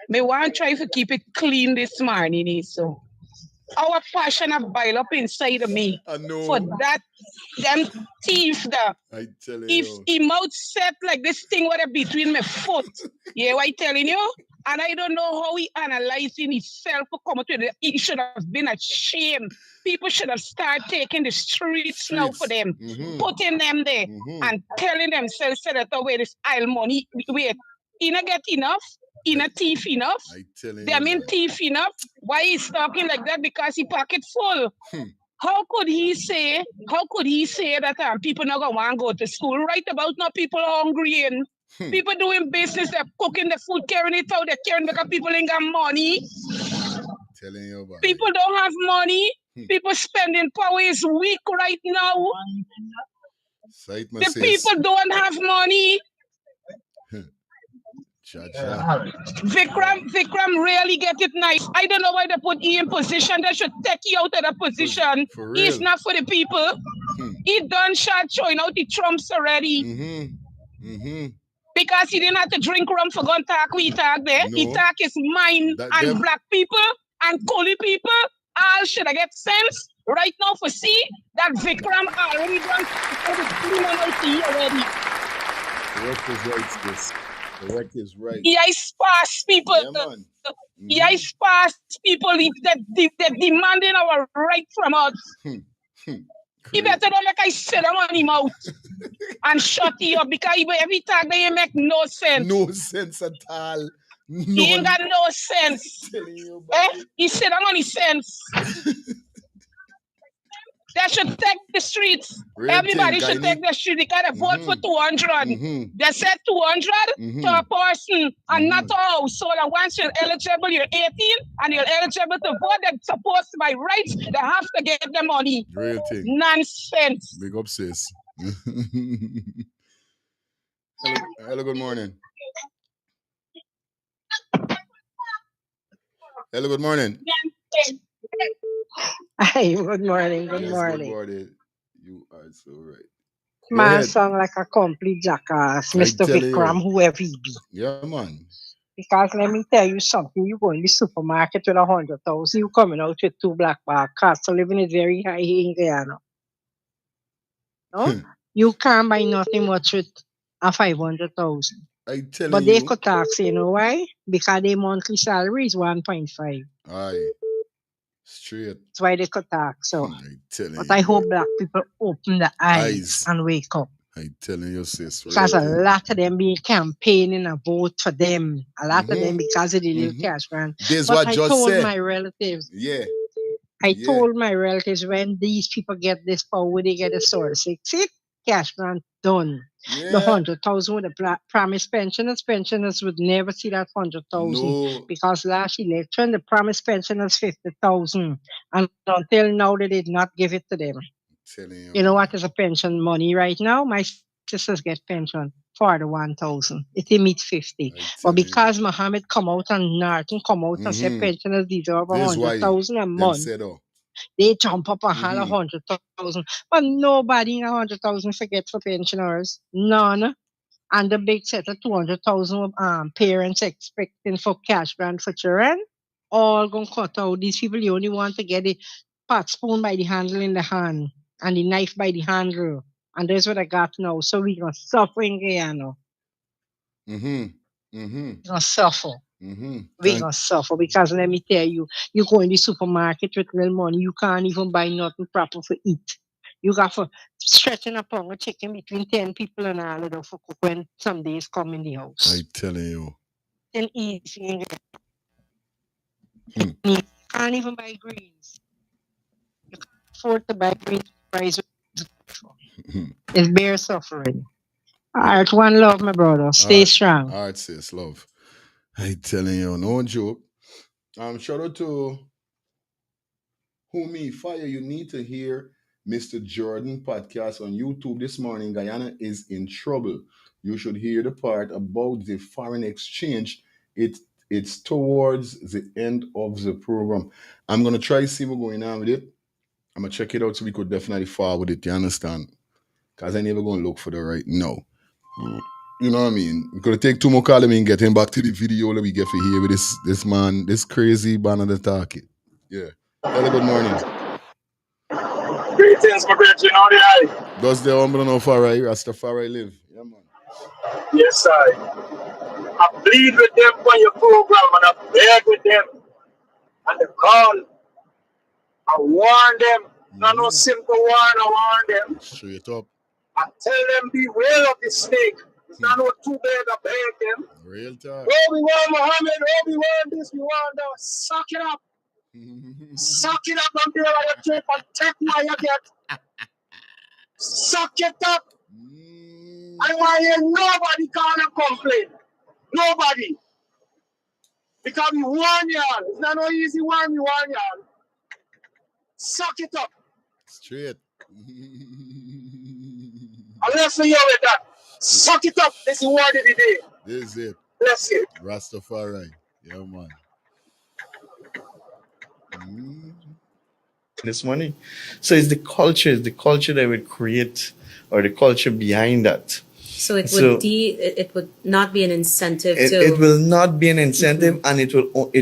Me want try to keep it clean this morning, so. Our passion have boiled up inside of me. I know. For that, them thief that. I tell you. If he mouth set like this thing what between my foot. Yeah, what I telling you? And I don't know how he analyzing himself to come to it. He should have been ashamed. People should have started taking the streets now for them, putting them there and telling themselves that away this oil money. Wait, he not get enough? He not thief enough? They mean thief enough? Why he's talking like that? Because he pocket full. How could he say that people not gonna want to go to school? Right about now, people are hungry and people doing business, they're cooking the food, carrying it out, they're carrying because people ain't got money. Telling you about people don't have money. People spending power is weak right now. The people don't have money. Vickram really get it nice. I don't know why they put he in position. They should take you out of the position. He's not for the people. He done shot showing out the Trumps already. Because he didn't have to drink rum for gun talk. We talk there. No. He talk his mind and black people and coolie people. All should I get sense Right now, for see that Vickram already done already. Correct is right, sis. Correct is right. Yeah, it's past people. Yeah, man. Yeah, it's past people that demanding our right from us. He better don't make I sit down on him out and shut you up because every time they make no sense. No sense at all. He ain't got no sense. Telling you, he sit down on his sense. They should take the streets. Real Everybody thing, should take the street. They gotta vote for 200. They said 200 to a person and not a house. So that once you're eligible, you're 18 and you're eligible to vote, they're supposed to by rights, they have to get the money. Real thing. Nonsense. Big up, sis. Hello, good morning. Hello, good morning. Hey, good morning, good Yes, morning. good morning. You are so right. Go Man ahead. sound like a complete jackass, I Mr. tell you. Vickram, whoever he be. Yeah, man. Because let me tell you something, you go in the supermarket with 100,000, you coming out with 2 black bag. Cost of living is very high here in Guyana. No? You can't buy nothing much with a 500,000. I telling But they you. could tax, you know why? Because their monthly salary is 1.5. Aye. Straight. That's why they could tax. So, Telling but I hope black people open the eyes and wake up. I telling you, sis. Because a Real lot of them be campaigning a vote for them. A lot of them because of the little cash grant. This But what I just told said. my relatives, Yeah. I told my relatives when these people get this power, they get a source. See, cash grant done. Yeah. The 100,000 with the promised pensioners would never see that 100,000 No. because last election the promised pensioners 50,000, and until now they did not give it to them. Telling you. You know what is a pension money right now? My sisters get pension for the 1,000. It meet 50. But because Mohammed come out and Norton come out and say pensioners deserve This why 100,000 a them month, said, oh. they jump up and holler 100,000. But nobody in 100,000 forget for pensioners. None. And the big set of 200,000 parents expecting for cash grant for children, all gonna cut out. These people, you only want to get the pot spoon by the handle in the hand and the knife by the handle. And that's what I got now. So we're gonna suffer in Guyana. We're gonna suffer. We're gonna suffer because let me tell you, you go in the supermarket with little money, you can't even buy nothing proper for eat. You got for stretching a pound of chicken between 10 people and all of them for cook when some days come in the house. I telling you. And easy. You can't even buy greens. You can't afford to buy greens. Price it's bare suffering. All right, one love, my brother. Stay strong. All right, sis, love. I telling you, no joke. Shout out to Who Fire. You need to hear Mr. Jordan podcast on YouTube this morning. Guyana is in trouble. You should hear the part about the foreign exchange. It's towards the end of the program. I'm gonna try to see what's going on with it. I'm gonna check it out so we could definitely forward it. You understand? Because I never gonna look for the right no. You know what I mean? We're gonna take 2 more calls and get him back to the video that we get for here with this man, this crazy man on the target. Yeah. Hello, good morning. Greetings, my brethren, how are you? Does the humble no far right? Rastafari live. Yeah, man. Yes, I plead with them for your program and I beg with them and I call. I warn them. No simple warn, I warn them. Straight up. I tell them beware of the snake. It's not no too bad to beg them. Real talk. Oh, we want Muhammad, oh, we want this, we want that. Suck it up. Suck it up and be like a trip and take my get. Suck it up. I want to hear nobody call and complain. Nobody. Because we warn y'all. It's not no easy one, we warn y'all. Suck it up. Straight. Unless you hear with that. Suck it up. This is the word of the day. This is it. Bless you. Rastafari. Yeah, man. This money. So it's the culture that would create, or the culture behind that. So it So would it would not be an incentive it, to. it will not be an incentive, and it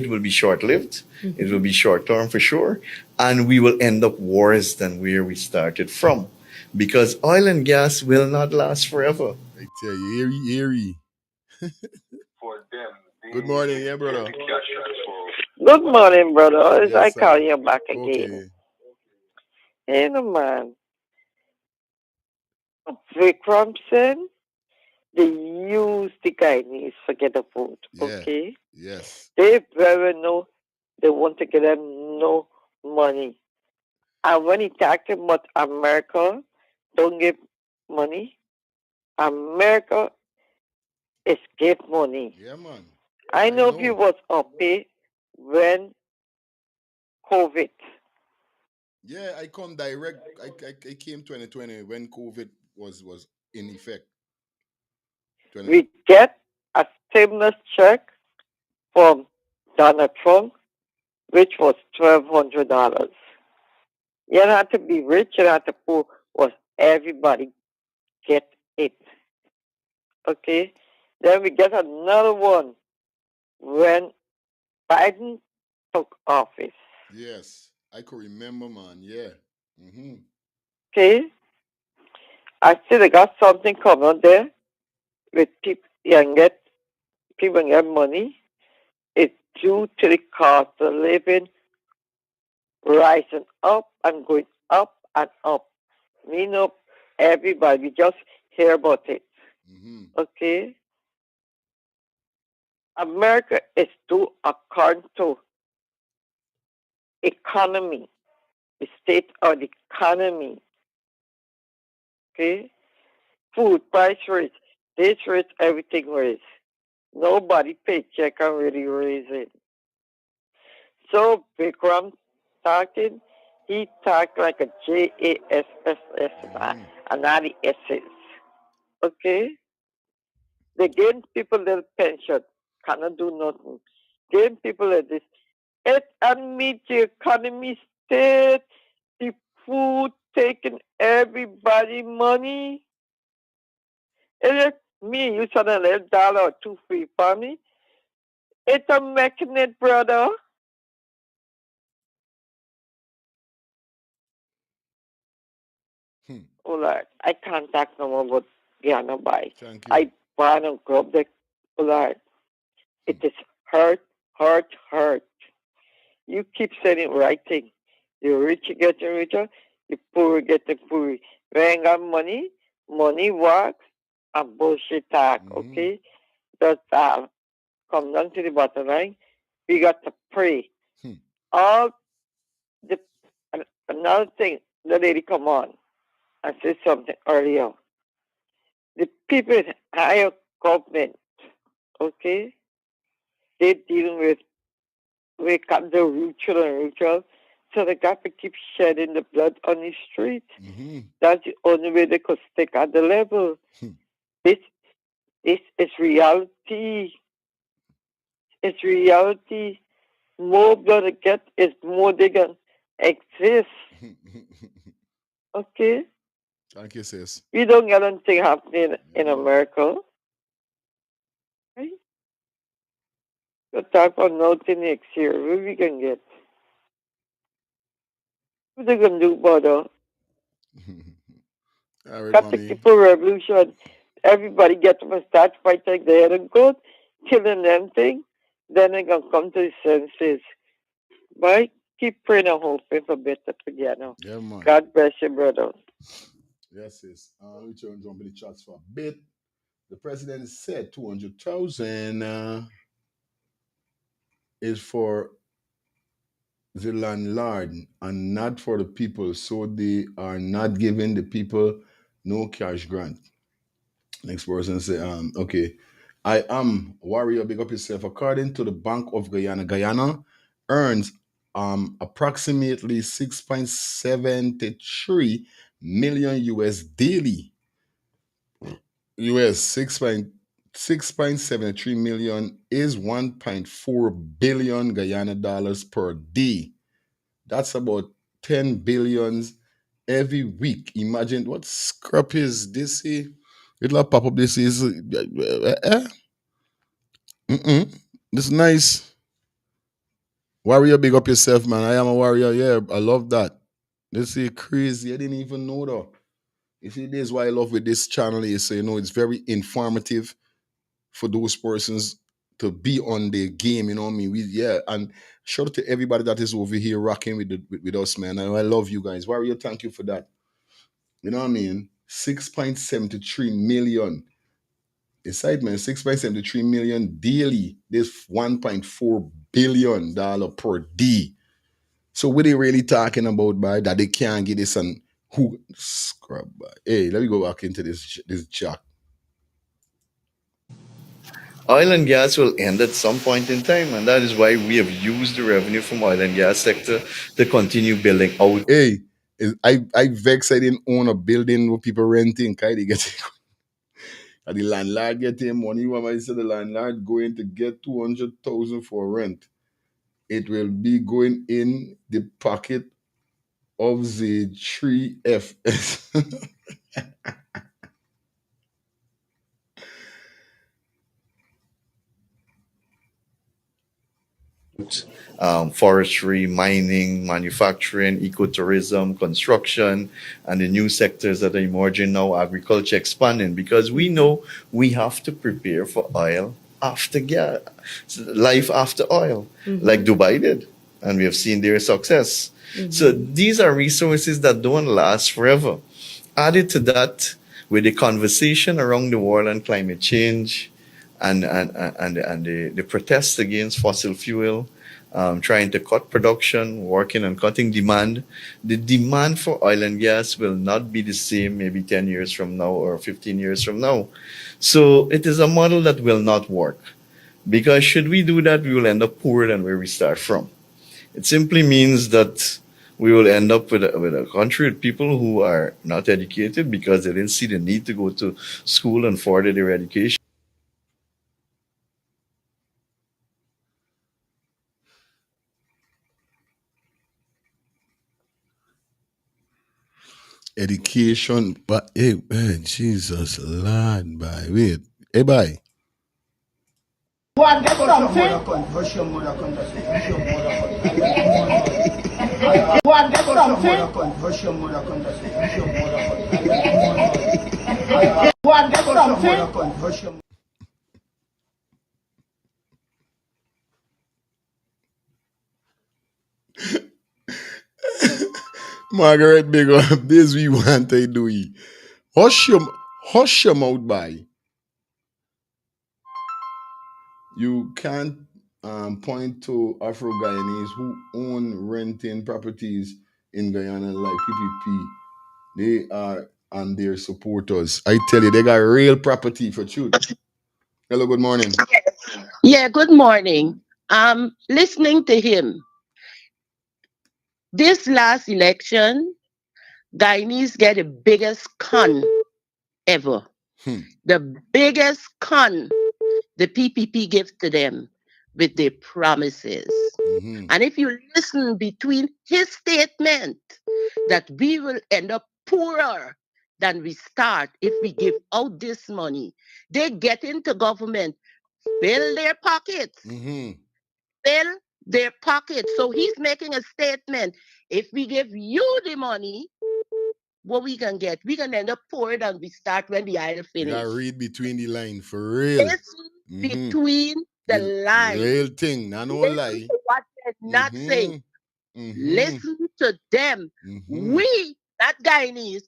will be short lived. It will be short term for sure, and we will end up worse than where we started from, because oil and gas will not last forever. I tell you, eerie. Good morning, yeah, brother. Good morning, brother. As I Yes, call sir. you back again. Okay. Hey, no man. Vickram said they use the Guyanese for get the food. Yeah. Okay? Yes. They very know they want to get them no money. And when he talked about America, don't give money. America is give money. Yeah, man. I know if you was up when COVID. Yeah, I come direct. I came 2020 when COVID was in effect. We get a stimulus check from Donald Trump, which was $1,200. You don't have to be rich, you don't have to poor, was everybody get it. Okay? Then we get another one when Biden took office. Yes, I could remember, man. Yeah. Mm-hmm. Okay? I still got something coming there with people people get money. It's due to the cost of living rising up and going up and up. We know everybody, we just hear about it. Okay? America is due according to economy, the state of the economy. Okay? Food price raise, this raise, everything raise. Nobody paycheck can really raise it. So Vickram talking, he talked like a JASSS and not the S's. Okay? They gave people little pension, cannot do nothing. Gave people like this. It admit the economy state, the food taking everybody money. If me, you send a little dollar or two free for me, it's a making it, brother. Oh Lord, I can't talk no more about Guyana Bay. I want to grab the oh Lord. It is hurt, hurt, hurt. You keep saying it right thing. The rich getting richer, the poor getting poor. We ain't got money, money works, and bullshit talk, okay? That's all. Come down to the bottom line. We got to pray. All the another thing, the lady come on and said something earlier. The people in higher government, okay, they're dealing with we got the ritual, so they got to keep shedding the blood on the street. That's the only way they could stick at the level. This is reality. It's reality. More blood they get is more they can exist. Okay? Thank you, sis. We don't get anything happening in America. Right? We talk about nothing next year. What we can get? What they gonna do about it? All right, Got to mommy. keep a revolution. Everybody get them and start fighting their head and good, killing them thing. Then they gonna come to their senses. Right? Keep praying and hoping for better together. Yeah, man. God bless you, brother. Yes, sis. We turn jump in the chats for a bit. The president said 200,000 is for the landlord and not for the people, so they are not giving the people no cash grant. Next person say, okay, I am warrior. Big up yourself. According to the Bank of Guyana, Guyana earns approximately 6.73 million US daily. US 6.73 million is 1.4 billion Guyana dollars per day. That's about 10 billions every week. Imagine what scrap is this here. It'll pop up this is This nice. Warrior, big up yourself, man. I am a warrior. Yeah, I love that. This is crazy. I didn't even know though. You see, this is why I love with this channel is so it's very informative for those persons to be on their game. You know what I mean? And shout out to everybody that is over here rocking with us, man. I love you guys. Warrior, thank you for that. You know what I mean? 6.73 million. Aside, man, 6.73 million daily. There's $1.4 billion per day. So what they really talking about by that they can't get this and who scrub by. Hey, let me go back into this jack. Oil and gas will end at some point in time, and that is why we have used the revenue from oil and gas sector to continue building out. Hey, I vex I didn't own a building with people renting. Kai they get and the landlord get him money. When I said the landlord going to get 200,000 for rent, it will be going in the pocket of the 3FS. Forestry, mining, manufacturing, ecotourism, construction, and the new sectors that are emerging now, agriculture expanding, because we know we have to prepare for oil after gas, life after oil, like Dubai did. And we have seen their success. So these are resources that don't last forever. Added to that, with the conversation around the world on climate change and the protests against fossil fuel, trying to cut production, working on cutting demand. The demand for oil and gas will not be the same maybe 10 years from now or 15 years from now. So it is a model that will not work. Because should we do that, we will end up poorer than where we start from. It simply means that we will end up with a country with people who are not educated because they didn't see the need to go to school and further their education. Education, but hey, Jesus, Lord, by wait. Hey, bye. One get something. Hush your mother cunt. Hush your mother cunt. One get something. Hush your mother cunt. Hush your mother cunt. One get something. Hush your Margaret, big up. This we want to do. Hush your mouth by. You can't point to Afro Guyanese who own renting properties in Guyana like PPP. They are and their supporters. I tell you, they got real property for truth. Hello, good morning. Yeah, good morning. Listening to him. This last election, Guyanese get the biggest con ever. The biggest con the PPP gives to them with their promises. And if you listen between his statement that we will end up poorer than we start if we give out this money, they get into government, fill their pockets. Fill their pockets. So he's making a statement. If we give you the money, what we can get? We can end up poorer than we start when the idle You finish. gotta read between the line for real. Listen between the lines. Real thing, not no lie. To what they're not saying. Listen to them. We, not Guyanese,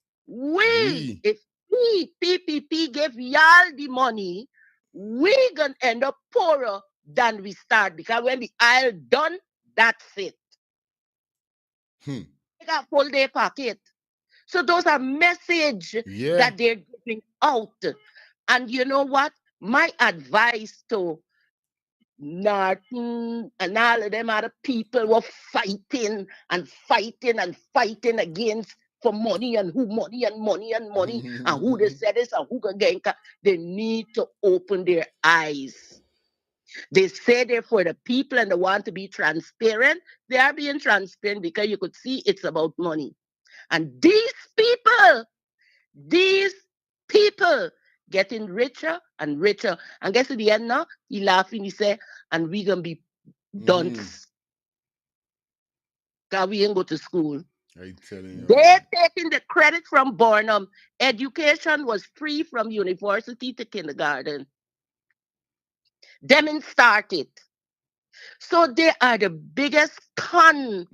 if we PPP give y'all the money, we gonna end up poorer than we start, because when the aisle done, that's it. They got full their pocket. So those are message that they're giving out. And you know what? My advice to Norton and all of them other people were fighting and fighting and fighting against for money and who money and money and money and who they said this and who can get. They need to open their eyes. They say they're for the people and they want to be transparent. They are being transparent because you could see it's about money. And these people, getting richer and richer. And guess at the end now, he laughing, he say, and we gonna be dunce. Cause we ain't go to school. I telling you. They're taking the credit from Barnum. Education was free from university to kindergarten. Them started. So they are the biggest con.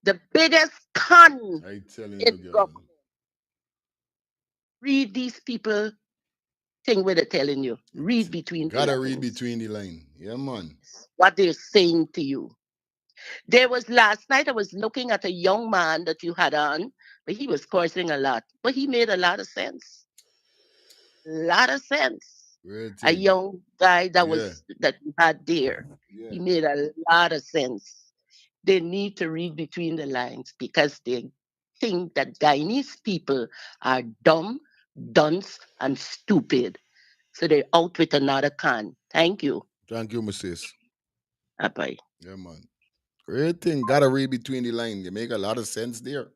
The biggest con I telling in you, government. Read these people thing where they're telling you. Read between the Gotta lines. read between the line. Yeah, man. What they're saying to you. There was last night, I was looking at a young man that you had on, but he was cursing a lot. But he made a lot of sense. Lot of sense. A young guy that that you had there. He made a lot of sense. They need to read between the lines because they think that Guyanese people are dumb, dunce, and stupid. So they're out with another con. Thank you. Thank you, Mrs. Bye. Yeah, man. Great thing. Gotta read between the line. You make a lot of sense there.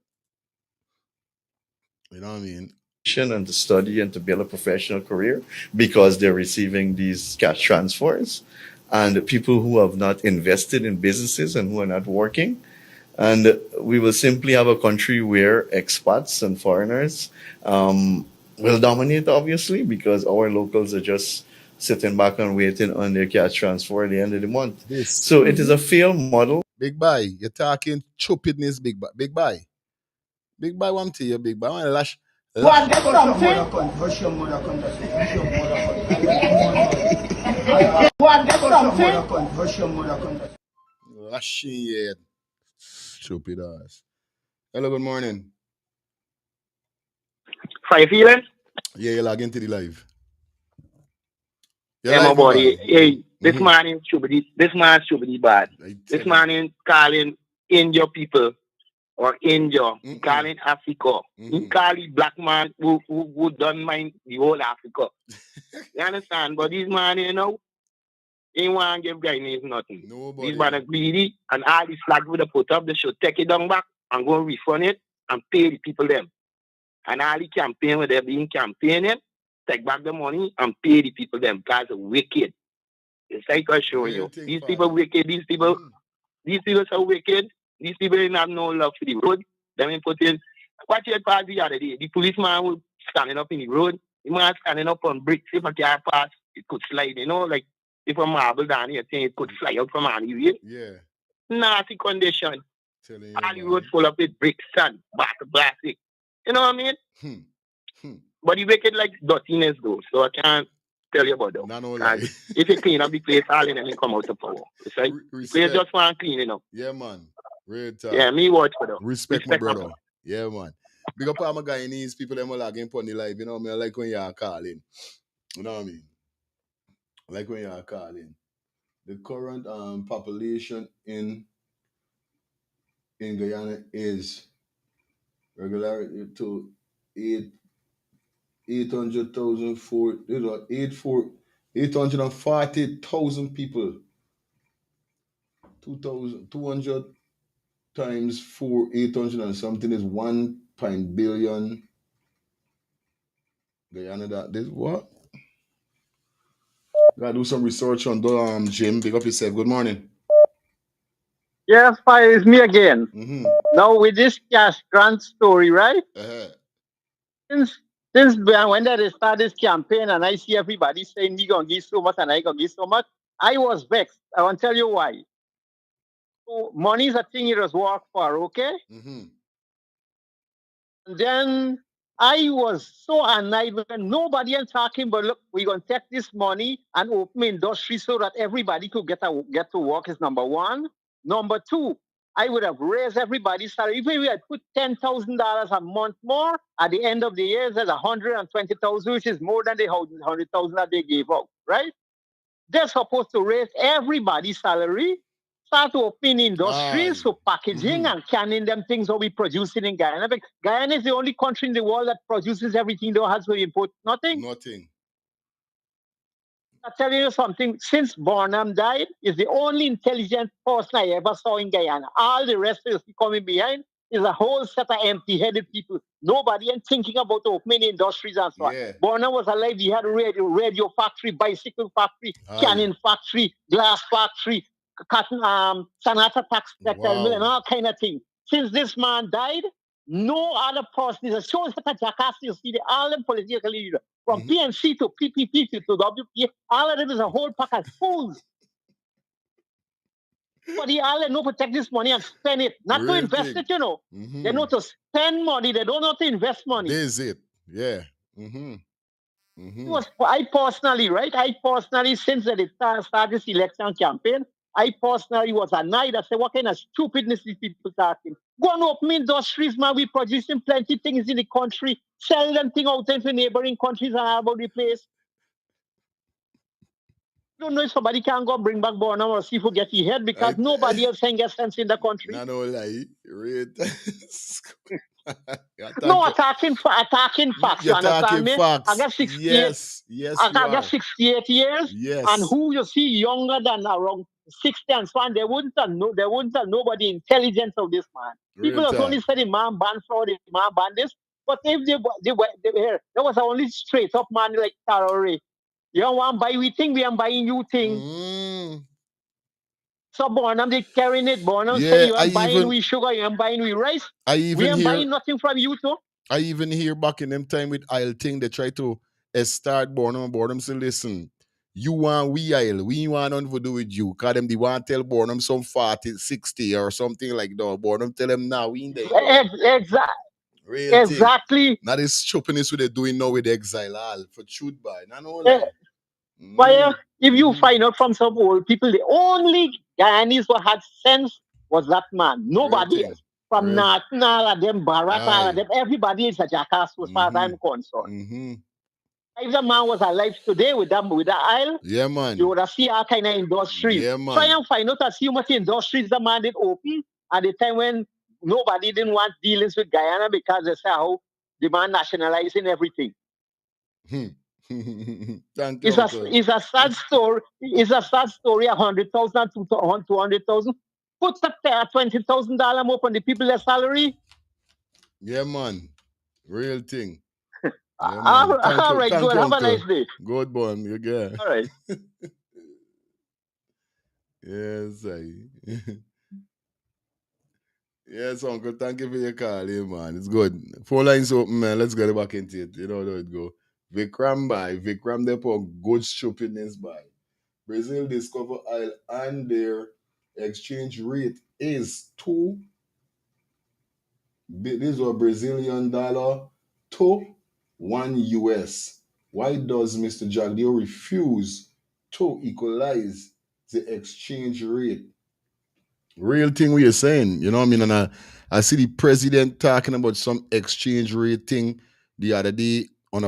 You know what I mean? And to study and to build a professional career because they're receiving these cash transfers, and people who have not invested in businesses and who are not working. And we will simply have a country where expats and foreigners will dominate, obviously, because our locals are just sitting back and waiting on their cash transfer at the end of the month. So it is a failed model. Big Boy, you're talking stupidness, Big Boy. Big Boy. Big Boy, one to you, Big Boy. I want to lash. What get something? What get something? Lashing your head. Stupid ass. Hello, good morning. How you feeling? Yeah, you're logging into the live. You're Yeah, my live, my buddy. boy. Hey, this man should be bad. This man is calling in your people or in your calling Africa. He calling black man who don't mind the whole Africa. You understand? But this man, you know, he want to give Guyanese nothing. Nobody. This man is greedy, and all these flags with the put up, they should take it down back and go refund it and pay the people them. And all the campaign where they're being campaigning, take back the money and pay the people them because they're wicked. It's like I show you. These people wicked, these people so wicked. These people didn't have no love for the road. They been put in. What you had passed the other day? The policeman was standing up in the road. The man standing up on bricks. If a car pass, it could slide. You know, like if a marble down here, it could fly out from anywhere. Yeah. Nasty condition. All the road full of with bricks and plastic. You know what I mean? But the wicked like dirtiness though, so I can't tell you about that. No lie. If you clean up the place, all in and come out of power. It's like the place just want cleaning up. Yeah, man. Real talk. Yeah, me watch for that. Respect my brother. Yeah, man. Big up all my Guyanese people them logging on the live. You know me, I like when you're calling. You know what I mean? I like when you're calling. The current population in Guyana is regular to 840,000 people. 200 times 800 and something is 1 billion. Guyana, that this what? Gotta do some research on the Jim. Big up yourself. Good morning. Yes, Fire, it's me again. Now with this cash grant story, right? Since when they start this campaign and I see everybody saying he gonna give so much and I gonna give so much, I was vexed. I want to tell you why. So money is a thing you just work for, okay? And then I was so annoyed when nobody else talking, but look, we're gonna take this money and open industry so that everybody could get to work is number one. Number two, I would have raised everybody's salary. If we had put $10,000 a month more, at the end of the year, there's 120,000, which is more than the 100,000 that they gave out, right? They're supposed to raise everybody's salary, start opening industries, so packaging and canning them things that we producing in Guyana. But Guyana is the only country in the world that produces everything, though has to import nothing. I'm telling you something, since Barnum died, is the only intelligent person I ever saw in Guyana. All the rest is coming behind. is a whole set of empty-headed people. Nobody ain't thinking about opening industries and so on. Yeah. Bonner was alive. He had a radio factory, bicycle factory, Aye. canning factory, glass factory, cotton, Sanata textile mill, and all kind of things. Since this man died, no other person is a shows that a jackass you see all the political leaders from PNC to PPP to WP, all of them is a whole pack of fools. But they all know to take this money and spend it, not to invest it, you know. They know to spend money, they don't know to invest money. This is it. Yeah. It was, I personally, since they started this election campaign, I personally was annoyed. I said, what kind of stupidness these people talking? Go and open industries, man. We producing plenty things in the country, sell them things out into neighboring countries and all about the place. Don't know if somebody can go bring back Bonham or see if we get his head because nobody else can get sense in the country. No lie. No, attacking facts. You're you understand talking me? facts. I got 68. Yes, I you got are. 68 years. Yes. And who you see younger than around 60 and so on, they wouldn't tell nobody intelligence of this man. People Real have only time. said the man banned fraud, the man banned this. But if they were here, there was only straight up man like Tyrese. You don't want to buy we thing, we am buying you thing. So Bonham, they carrying it. Bonham say you am buying we sugar, you am buying we rice. We am buying nothing from you too. I even hear back in them time with Isle thing, they try to start Bonham say, listen, you want we Isle, we want nothing to do with you. Cause them they want to tell Bonham some 40, 60 or something like that. Bonham tell them now we in there. Exactly. Now this stupidness what they're doing now with exile all for truth by. No But if you find out from some old people, the only Guyanese who had sense was that man. Nobody else. From Nathan, all of them, Barat, all of them, everybody is a jackass as far as I'm concerned. If the man was alive today with the Isle, yeah, man, you would have seen all kind of industries. Yeah, man. Try and find out and see how much industries the man did open at the time when nobody didn't want dealings with Guyana because they say how the man nationalizing everything. It's a sad story. It's a sad story. 100,000, 200,000. Put up there $20,000 more on the people's salary. Yeah, man. Real thing. Yeah, all right, good. Have a nice day. Good one, you get. All right. Yes, yes, uncle. Thank you for your call, man. It's good. 4 lines open, man. Let's get back into it. You know how it go. Vickram by Vickram, they put good stupidness by. Brazil discover oil and their exchange rate is this was Brazilian dollar to $1. Why does Mr. Jagdeo refuse to equalize the exchange rate? Real thing we are saying, you know what I mean? And I see the president talking about some exchange rate thing the other day on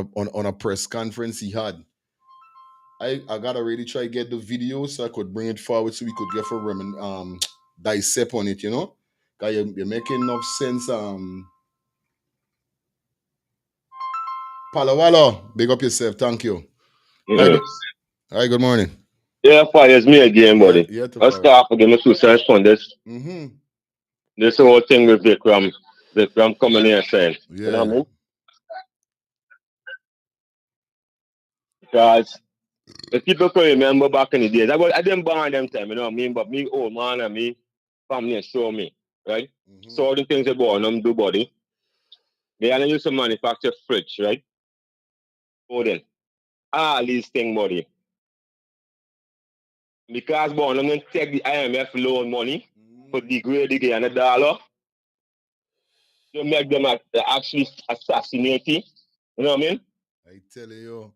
a press conference he had. I gotta really try to get the video so I could bring it forward so we could get for dissect on it, you know? Cause you're making enough sense. Palawalo, big up yourself, thank you. Yes. Hi, good morning. Yeah, fires me again, buddy. Yeah, Let's start again with 2 cents on this. This whole thing with Vickram coming here saying, you know what I mean? Because the people can remember back in the days, I didn't born them time, you know what I mean? But me old man and me family show me, right? So all the things they born them do, buddy. They are used to manufacture fridge, right? So then, all these things, buddy. Because born them don't take the IMF loan money for degrade the Guyana dollar. You make them actually assassinate you. You know what I mean? I tell you.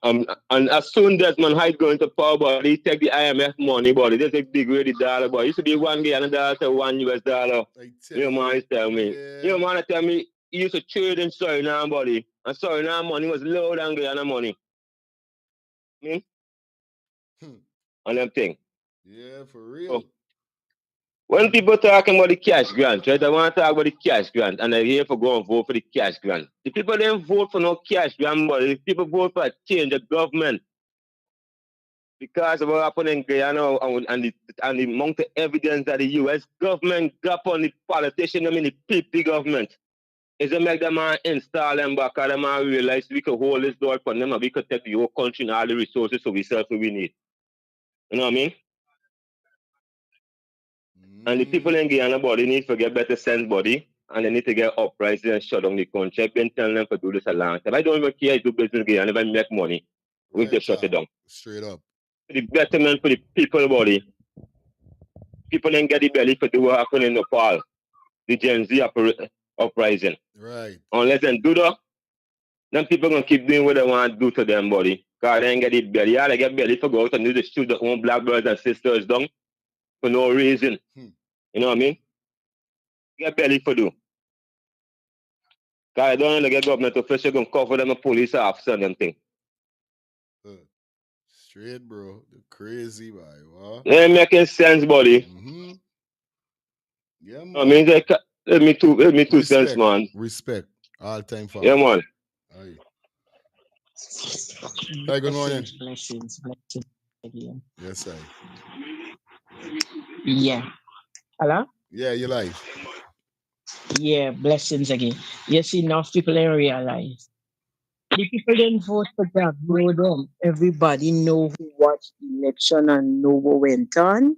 And as soon as man Hyde go into power, but they take the IMF money, but they take degrade the dollar, but it used to be $1 to $1. You man tell me. You man tell me he used to trade in Suriname, buddy. And Suriname money was lower than Guyana money. And them thing. Yeah, for real. So, when people talking about the cash grant, right? I want to talk about the cash grant, and they're here for go and vote for the cash grant. The people didn't vote for no cash grant, but the people vote for a change of government. because of what happened in Guyana and the amount of evidence that the U.S. government got on the politician, I mean the PP government, is to make them install them back and them realize we could hold this door for them and we could take the whole country and all the resources for ourselves we need. You know what I mean? And the people in Guyana, body need to get better sense, body, and they need to get uprising and shut down the country. I've been telling them to do this a long time. I don't even care if you do business in Guyana, if I make money, we just shut it down. Straight up. The betterment for the people, body. People didn't get the belly for do what happened in Nepal, the Gen Z uprising. Right. Unless they do that, then people going to keep doing what they want to do to them, body. Because they ain't get the belly. Yeah, they get belly for go out and do the shoot their own black brothers and sisters down for no reason. You know what I mean? Get belly for do. Because I don't want to get government officials going to cover them a police officer and them thing. Straight, bro. The crazy, boy. What? They ain't making sense, buddy. Yeah, man. I mean, let me two cents, man. Respect. All time for Yeah, man. Aye. Hi, good morning. Blessings again. Yes, sir. Yeah. Hello? Yeah, you're live. Yeah, blessings again. You see, now people don't realize. The people didn't vote for that. Know them. Everybody know who watched the election and know what went on.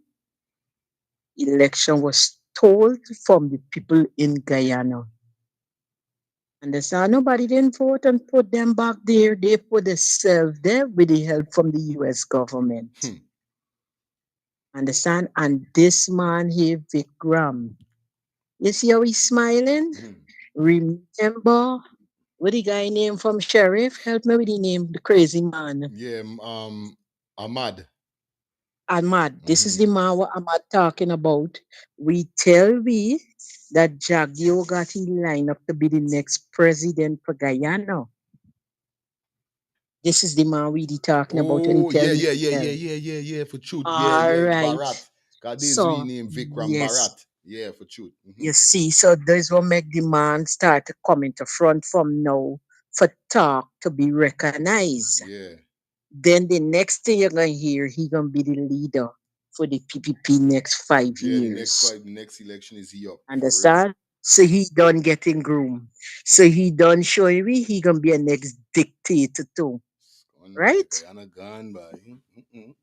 Election was told from the people in Guyana. Understand? Nobody didn't vote and put them back there. They put themselves there with the help from the US government. Understand? And this man here, Vickram, you see how he's smiling? Remember what the guy named from Sheriff? Help me with the name, the crazy man. Yeah, Ahmad. Ahmad. This is the man what Ahmad talking about. We tell we that Jagio got in line up to be the next president for Guyana. This is the man we talking about. And he tell Yeah, for truth. All right. Bharat. God, this So, we name Vickram yes. Bharat. Yeah, for truth. You see, so this will make the man start to come into front from now for talk to be recognized. Yeah. Then the next thing you're gonna hear, he gonna be the leader for the PPP next 5 years. The next election is he up. Understand? So he done getting groomed. So he done showing me he gonna be a next dictator too. Right?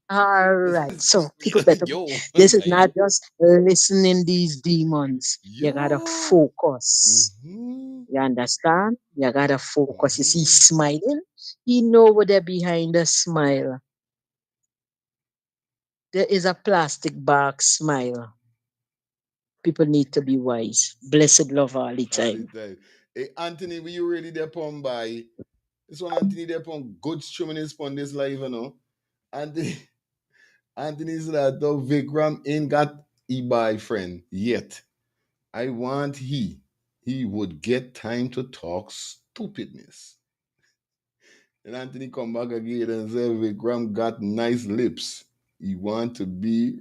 All right. So people better. This is not just listening these demons. You gotta focus. You understand? You gotta focus. You see, smiling. He know what they're behind the smile. There is a plastic bag smile. People need to be wise. Blessed love all the time. Hey, Anthony, were you ready there upon by? This one, Anthony, there upon good streaming on this live, you know. Anthony said that though Vickram ain't got a boyfriend yet. I want he would get time to talk stupidness. And Anthony come back again and say Vickram got nice lips. He want to be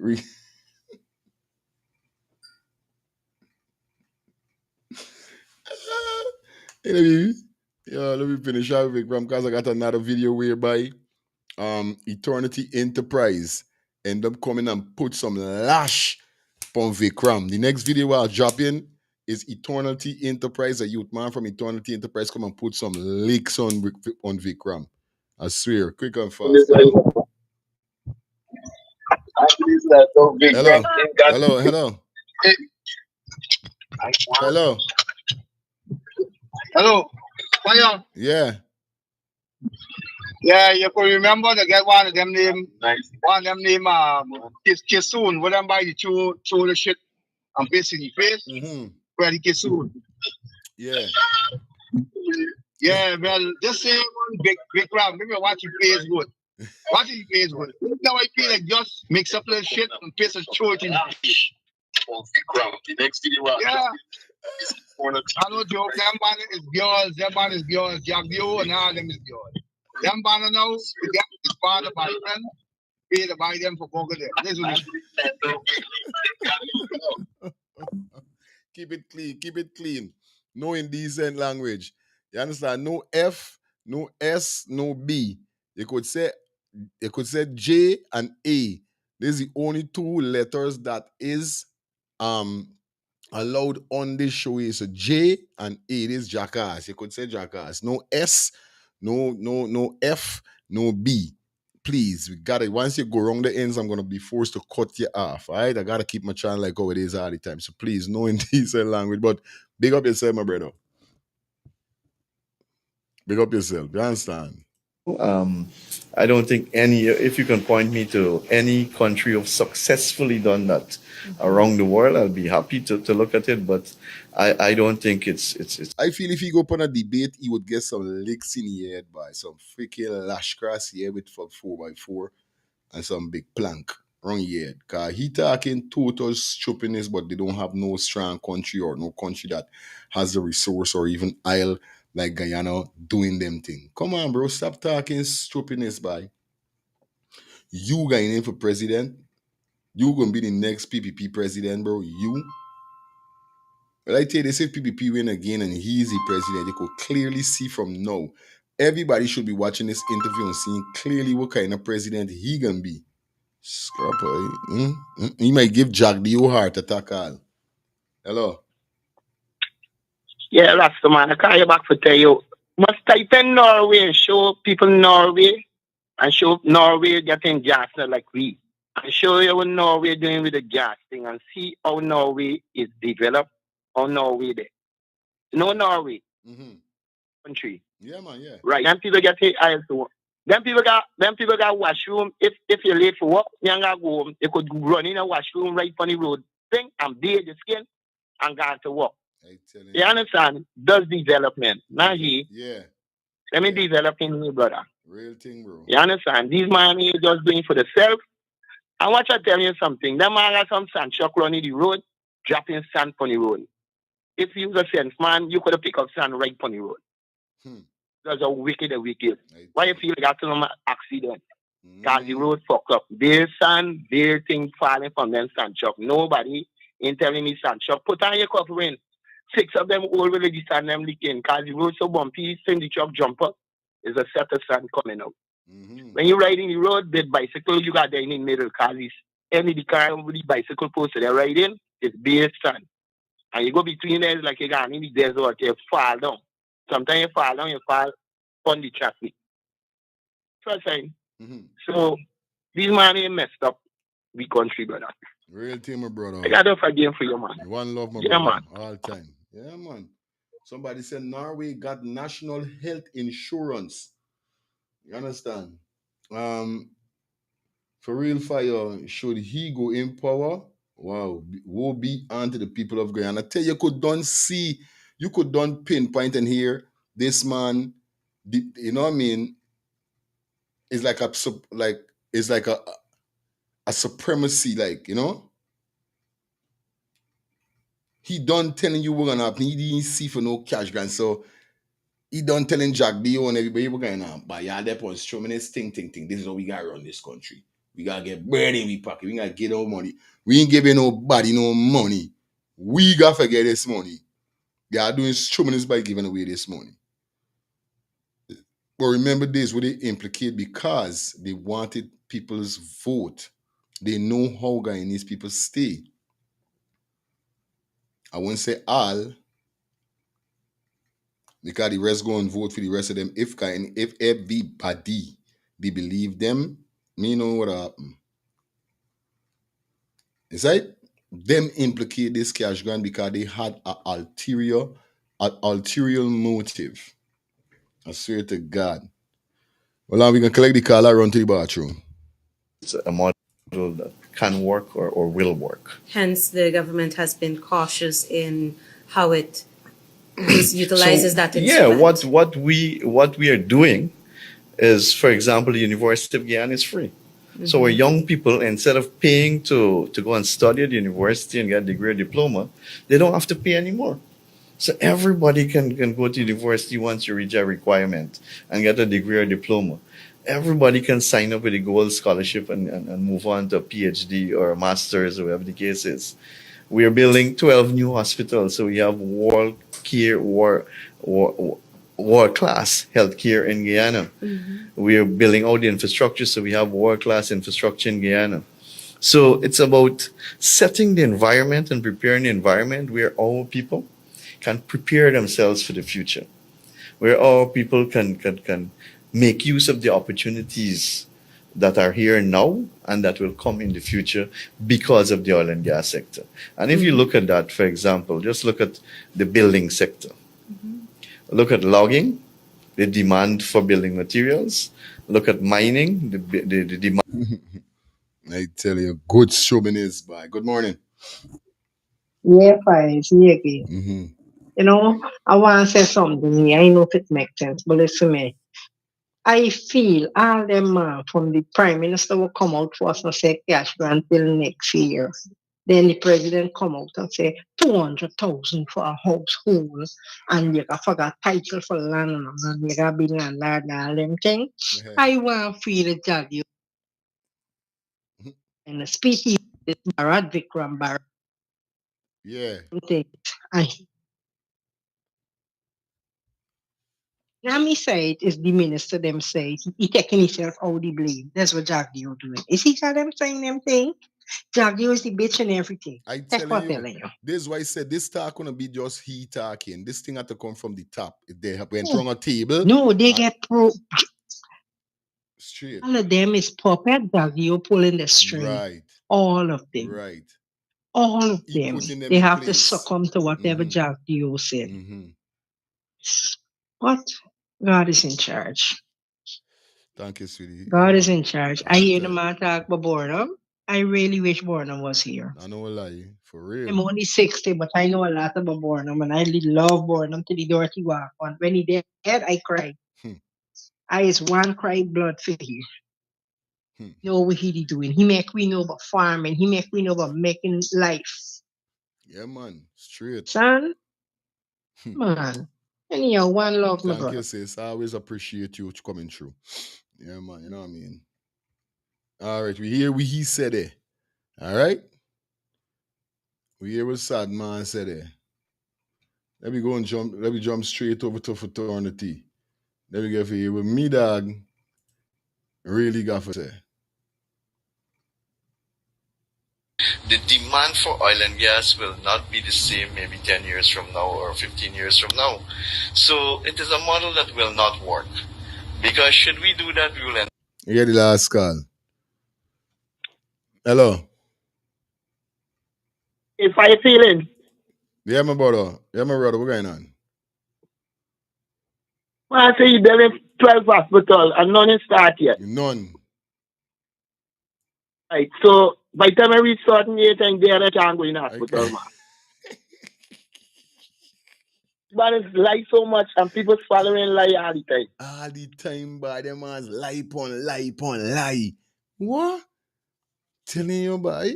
let me finish out Vickram because I got another video whereby Eternity Enterprise end up coming and put some lash on Vickram. The next video I'll drop in is Eternity Enterprise, a youth man from Eternity Enterprise come and put some licks on Vickram. I swear, quick and fast. Hello. Hello. Fire. Yeah. Yeah, you could remember to get one of them name, Kissoon, what them by the throw the shit and piss in the face. Where the Kissoon. Yeah. Yeah, well, just say one big round. Maybe watch your face good. Watch your face good. Now I feel like just mix up little shit and piss and throw it in the face. The next video. Yeah. I know joke, them man is girls, Jack and all them is girls. Them man now, we get his father by friend, pay to buy them for Google there. This Keep it clean. No indecent language. You understand? No F, no S, no B. You could say You could say J and A. This is the only two letters that is allowed on this show. Is a J and A. It is jackass. You could say jackass. No S, no F, no B. Please, we got it. Once you go wrong the ends, I'm gonna be forced to cut you off. All right, I gotta keep my channel like how it is all the time. So please, no indecent language. But big up yourself, my brother. Big up yourself. You understand? I don't think if you can point me to any country who've successfully done that around the world, I'll be happy to look at it. But I don't think it's. I feel if he go up on a debate, he would get some licks in the head by some freaking lash cross here with 4x4 and some big plank wrong here. Cause he talking total stupidness, but they don't have no strong country or no country that has the resource or even oil like Guyana doing them thing. Come on, bro, stop talking stupidness, by. You going in for president? You gonna be the next PPP president, bro? You. Well, I tell you, this if PPP win again and he's the president, you could clearly see from now. Everybody should be watching this interview and seeing clearly what kind of president he gonna be. Scrapper, he might give Jack the heart attack all. Hello. Yeah, Rasta man, I call you back for tell you. Must type in Norway and show people Norway and show Norway getting gas not like we. And show you what Norway doing with the gas thing and see how Norway is developed, how Norway there. You know Norway country. Yeah, man, yeah. Right. Them people get their eyes to work. Them people got washroom. If you're late for work, you ain't gotta go home. You could run in a washroom right on the road thing and bathe your skin and go to work. You understand? Does development. Not he. Yeah. Let me develop in me, brother. Real thing, bro. You understand? These man here just doing for themselves. I want to tell you something. Them man got some sand truck running the road, dropping sand on the road. If you was a sense man, you could have picked up sand right on the road. That's a wicked. Why you feel like some accident? Because the road fucked up. There's sand, there's things falling from them sand truck. Nobody ain't telling me sand truck. Put on your covering. 6 of them already stand them leaking. Because the road so bumpy, send the truck jump up. There's a set of sand coming out. When you riding the road, with bicycle, you got there in the middle. Because any the car with the bicycle post they're riding, it's bare sand. And you go between there, like you got in the desert, you fall down. Sometimes you fall down, you fall on the traffic. First time. So, these man ain't messed up the country, brother. Real team, my brother. I got to forgive for you, man. One love, my Yeah, brother. man. All time. Yeah, man. Somebody said Norway got national health insurance. You understand? For real fire, should he go in power? Wow, woe be unto the people of Guyana. I tell you, you could don't pinpoint and hear this man. You know what I mean? It's like a supremacy, like, you know. He done telling you we're gonna happen. He didn't see for no cash grant, so he done telling Jack Dio and everybody we're gonna buy y'all deposits. Show me this thing. This is how we gotta run this country. We gotta get bread in we pocket. We gotta get our money. We ain't giving nobody no money. We gotta forget this money. They are doing tremendous by giving away this money. But remember this, what they implicate because they wanted people's vote. They know how Guyanese people stay. I won't say all, because the rest go and vote for the rest of them. If everybody they believe them, me know what happen. It's like them implicate this cash grant because they had an ulterior motive. I swear to God. Well, now we can collect the call and run to the bathroom. It's a model that can work or will work. Hence, the government has been cautious in how it utilizes that instrument. Yeah, what we are doing is, for example, the University of Guyana is free. So our young people, instead of paying to go and study at the university and get a degree or diploma, they don't have to pay anymore. So everybody can go to university once you reach a requirement and get a degree or diploma. Everybody can sign up with a gold scholarship and move on to a PhD or a master's or whatever the case is. We are building 12 new hospitals. So we have world world class healthcare in Guyana. We are building out the infrastructure, so we have world class infrastructure in Guyana. So it's about setting the environment and preparing the environment where our people can prepare themselves for the future, where our people can make use of the opportunities that are here now and that will come in the future because of the oil and gas sector. And if you look at that, for example, just look at the building sector. Look at logging, the demand for building materials. Look at mining, the demand. I tell you, good chauvinist, boy. Good morning. Yeah, fine. See again. You know, I want to say something here. I know if it makes sense, but listen to me. I feel all them man from the prime minister will come out for us and say cash grant till next year. Then the president come out and say 200,000 for a household, and you got forgot title for land and you got be landlord and all them things. I want to feel it tell you. And speaking this Bharat Vickram Bharat. Yeah. And now me say it is the minister them say he taking himself out the blame. That's what Jagdeo doing. Is he tell them saying them thing? Jagdeo is the bitch and everything. I That's what telling telling you. this is why I said this talk gonna be just he talking. This thing had to come from the top. If they went wrong a table. No, they get pro. Straight. All of them is puppet Jagdeo pulling the string. Right. All of them. Right. All of He them. putting them They in have to place. succumb to whatever Jagdeo said. But God is in charge. Thank you, sweetie. God is in charge. I hear the man talk about Bornum. I really wish Bornum was here. I know a lie, for real. I'm only 60, but I know a lot about Bornum, and I really love Bornum to the dirty walk. And when he dead, I cried. I is one cry blood for him. Know what he doing. He make we know about farming. He make we know about making life. Yeah, man. Straight. Son, man. Anyhow, one love, my Thank brother. you, sis. I always appreciate you coming through. Yeah, man. You know what I mean? All right. We hear what he said there. All right? We hear what sad man said there. Let me go and jump straight over to fraternity. Let me get for you what me dog really got for say. The demand for oil and gas will not be the same maybe 10 years from now or 15 years from now. So it is a model that will not work. Because should we do that, we will end. You get the last call. Hello. If I feeling, Yeah, my brother. Yeah, my brother. What's going on? well, I say you there in 12 hospital and none is start yet. None. Right. So by the time I reach certain age, and there I can't go in hospital, man. But it's lie so much and people following lie all the time. All the time, boy. Them man's lie upon lie upon lie. What? Telling you, boy.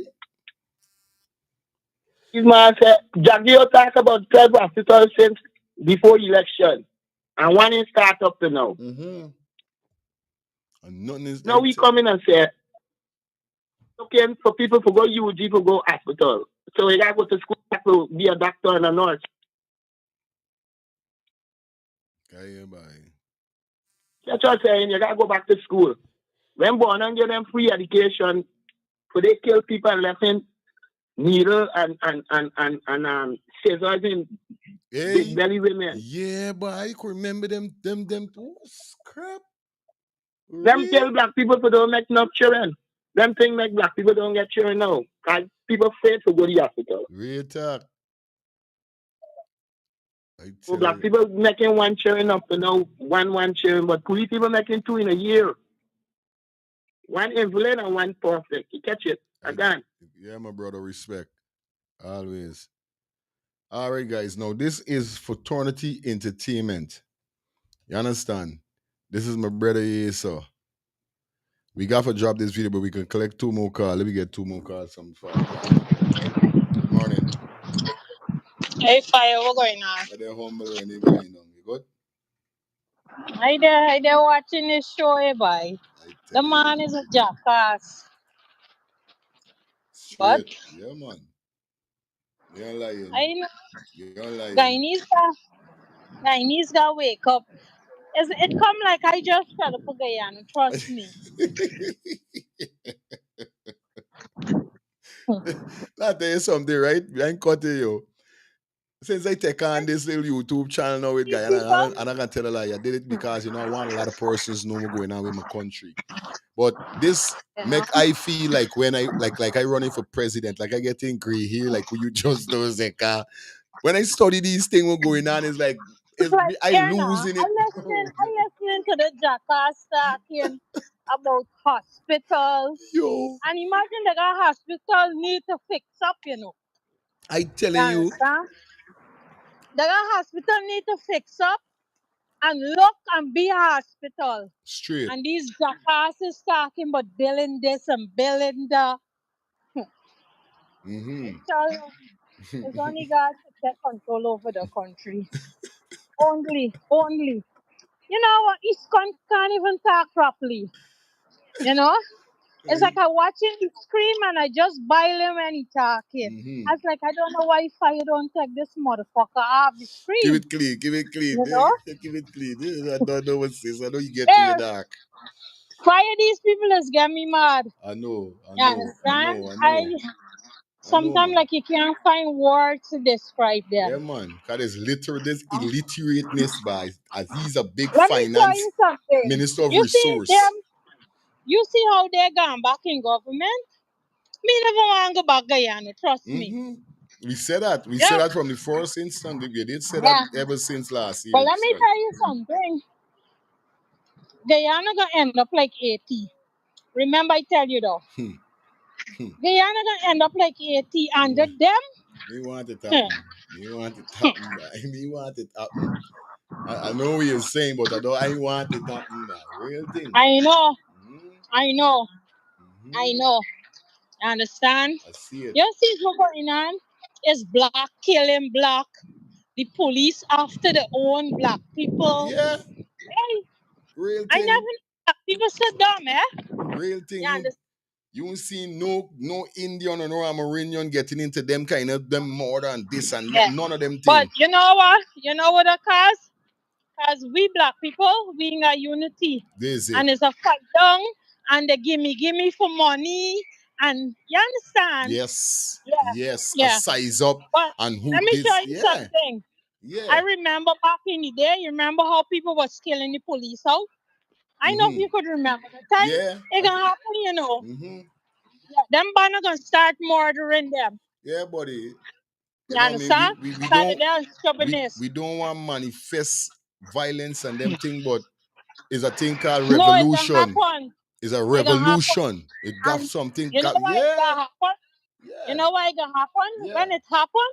This man said, Jackie, you talk about 12 hospitals since before election. And one is start up to now. And nothing is now we come in and say, okay, for people to go UG to go hospital. So you gotta go to school to be a doctor and a nurse. Okay, bye. That's what I'm saying. You gotta go back to school. When born and give them free education, so they kill people and left in needle and scissors in big belly women. Yeah, but I could remember them crap. Them kill black people for don't make enough children. Them thing make black people don't get children now. Cause people afraid to go to the hospital. Real talk. So black people making one children up to now, one children, but police people making two in a year. One invalid and one perfect. You catch it again. Yeah, my brother, respect. Always. All right, guys. Now, this is Fraternity Entertainment. You understand? This is my brother here, so. We got to drop this video, but we can collect 2 more calls. Let me get 2 more calls. Some Good morning. Hey, Fire, what going on? They're humble and they're going on. You good? I there watching this show, boy. The man is a jackass. Straight. Yeah, man. You're lying. I know. You're lying. Guyanese, Chinese gotta wake up. It come like I just fell for Guyana, trust me. That tell you something, right? I ain't cut you. Since I take on this little YouTube channel now with guy, and I can tell a lie, I did it because I want a lot of persons know what's going on with my country. But this make I feel like when I like I running for president, like I get angry here, like who you just do Zeka. When I study these things what's going on, it's like Like, I yeah, nah, losing it. I listening to the jackass talking about hospitals. Yo. And imagine the guy hospital need to fix up, I You telling you. understand? The guy hospital need to fix up and look and be a hospital. Straight. And these jackasses talking about billing this and billing that. It's only God to take control over the country. Only. You know what? East can't even talk properly. You know? It's like I watching him scream and I just bail him when he talking. I was like, I don't know why fire don't take this motherfucker off the Keep screen. it clean, keep it clean. You know? Keep it clean. I don't know what's this. I know you get to your Yeah, dark. fire these people is get me mad. I know. You understand? Sometimes like you can't find words to describe Yeah, them. man. Because there's illiterateness by as he's a big Let me tell finance you something. minister of You see resource. them, you see how they're gone back in government? Me never want to go back Guyana, trust me. We said that. We said that from the first instant. We did say that ever since last But year. let me tell you something. Guyana gonna end up like 80. Remember I tell you though. Guyana gonna end up like 80 under them. Me want it happen. Me want it happen. Me want it happen. I know what you're saying, but I want it happen. Real thing. I know. I know. Understand? I see it. You see what's going on? It's black killing black. The police after their own black people. Yeah. Hey, Real I thing. never knew black people sit dumb, Real thing. You understand? You ain't see no Indian or no Amerindian getting into them kind of them more than this and none of them things. But you know what? You know what the cause? Because we black people, we in a unity. This is it. And it's a fight down and they gimme for money. And you understand? Yes. Yes. Yeah. A size up But and who let me this. tell you something. Yeah. I remember back in the day, you remember how people was killing the police out? I know if you could remember the time. Yeah. It gonna happen, Yeah, them banner gonna start murdering them. Yeah, buddy. You understand? We don't want manifest violence and them thing, but it's a thing called No, it gonna revolution. happen. It's a It gonna happen. revolution. It got something. You know why it gonna happen? You know why it gonna happen? When it happen,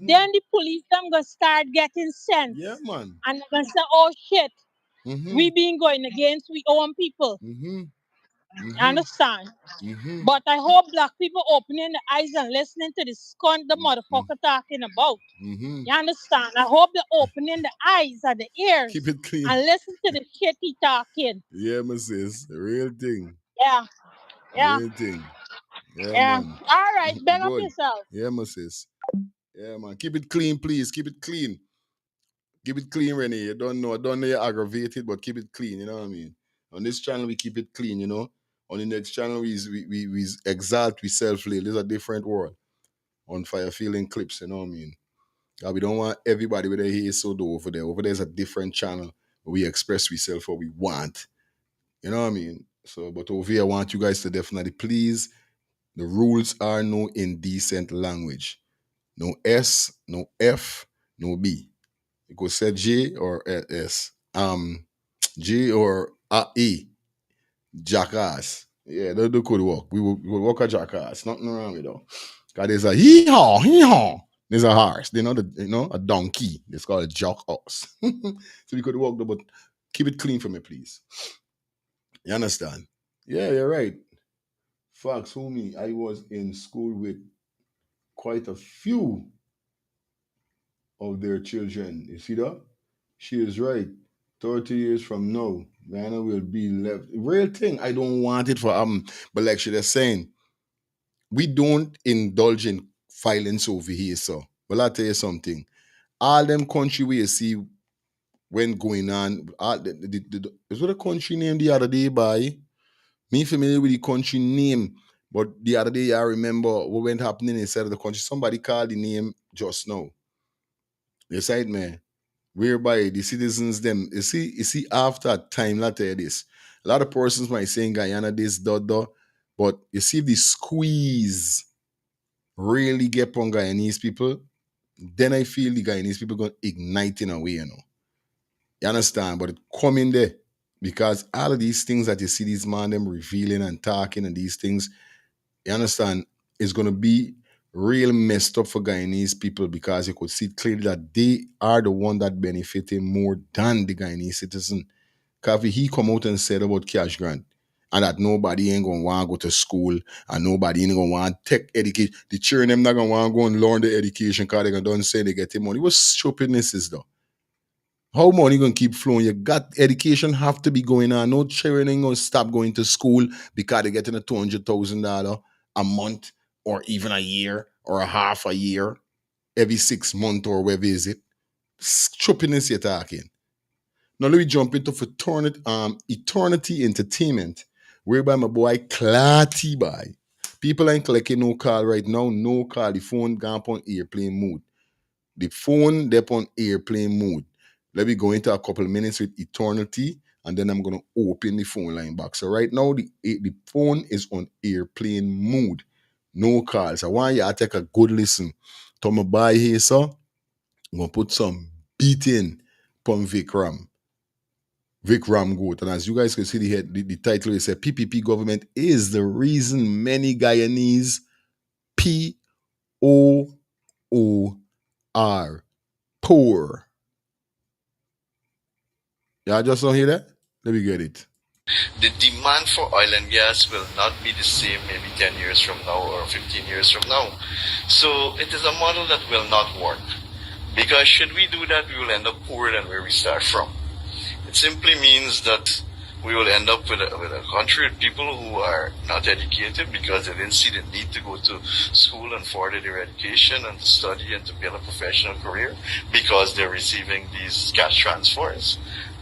then the police them gonna start getting sense. Yeah, man. And they're gonna say, oh shit, we been going against we own people. Understand? But I hope black people opening the eyes and listening to this cunt the motherfucker talking about. You understand? I hope they're opening the eyes and the ears. Keep it clean. And listen to the shit he talking. Yeah, my sis. Real thing. Yeah. Real thing. Yeah, man. All right, beg up yourself. Yeah, my sis. Yeah, man. Keep it clean, please. Keep it clean. Keep it clean, Renee. I don't know you're aggravated, but keep it clean, you know what I mean? On this channel, we keep it clean, you know? On the next channel, we exalt, we self-lay. There's a different world. On Fire Feeling Clips, you know what I mean? We don't want everybody with their hair so do over there. Over there's a different channel where we express ourselves what we want. You know what I mean? So, but over here, I want you guys to definitely please. The rules are no indecent language. No S, no F, no B. You could say J or S. J or E. Jackass. Yeah, that could work. We will work a jackass. Nothing wrong with that. Because there's a hee-haw. There's a horse. A donkey. It's called a jackass. So we could work that, but keep it clean for me, please. You understand? Yeah, you're right. Facts, homie. I was in school with quite a few of their children. You see that? She is right. 30 years from now, Ghana will be left. Real thing. I don't want it for but like she was saying, we don't indulge in violence over here, so. Well, I'll tell you something. All them country where you see when going on. Is what a country name the other day, by me familiar with the country name, but the other day I remember what went happening inside of the country. Somebody called the name just now. You said, man, whereby the citizens them you see after time later this. A lot of persons might say in Guyana this dot, but you see the squeeze really get on Guyanese people, then I feel the Guyanese people gonna ignite in a way, You understand? But it come in there because all of these things that you see these man them revealing and talking and these things, you understand, is gonna be real messed up for Guyanese people because you could see clearly that they are the one that benefiting more than the Guyanese citizen. Because he come out and said about cash grant and that nobody ain't gonna want to go to school and nobody ain't gonna want to take education. The children them not gonna want to go and learn the education because they gonna don't say they get the money. What stupidness is though? How money gonna keep flowing? You got education have to be going on. No children ain't gonna stop going to school because they're getting a $200,000 a month or even a year or a half a year every 6 months or whatever is it. Stupidness you're talking. Now let me jump into eternity entertainment, whereby my boy Clarty by. People ain't collecting no call right now, no call. The phone gone on airplane mode. The phone they on airplane mode. Let me go into a couple of minutes with eternity, and then I'm gonna open the phone line back. So right now the phone is on airplane mode. No calls. I want you to take a good listen to my boy here, sir. I'm gonna put some beating from Vickram. Vickram Goat. And as you guys can see the title, it says PPP government is the reason many Guyanese P-O-O-R poor. Y'all just don't hear that? Let me get it. The demand for oil and gas will not be the same maybe 10 years from now or 15 years from now. So it is a model that will not work. Because should we do that, we will end up poorer than where we start from. It simply means that we will end up with a country with people who are not educated because they didn't see the need to go to school and further their education and to study and to build a professional career because they're receiving these cash transfers.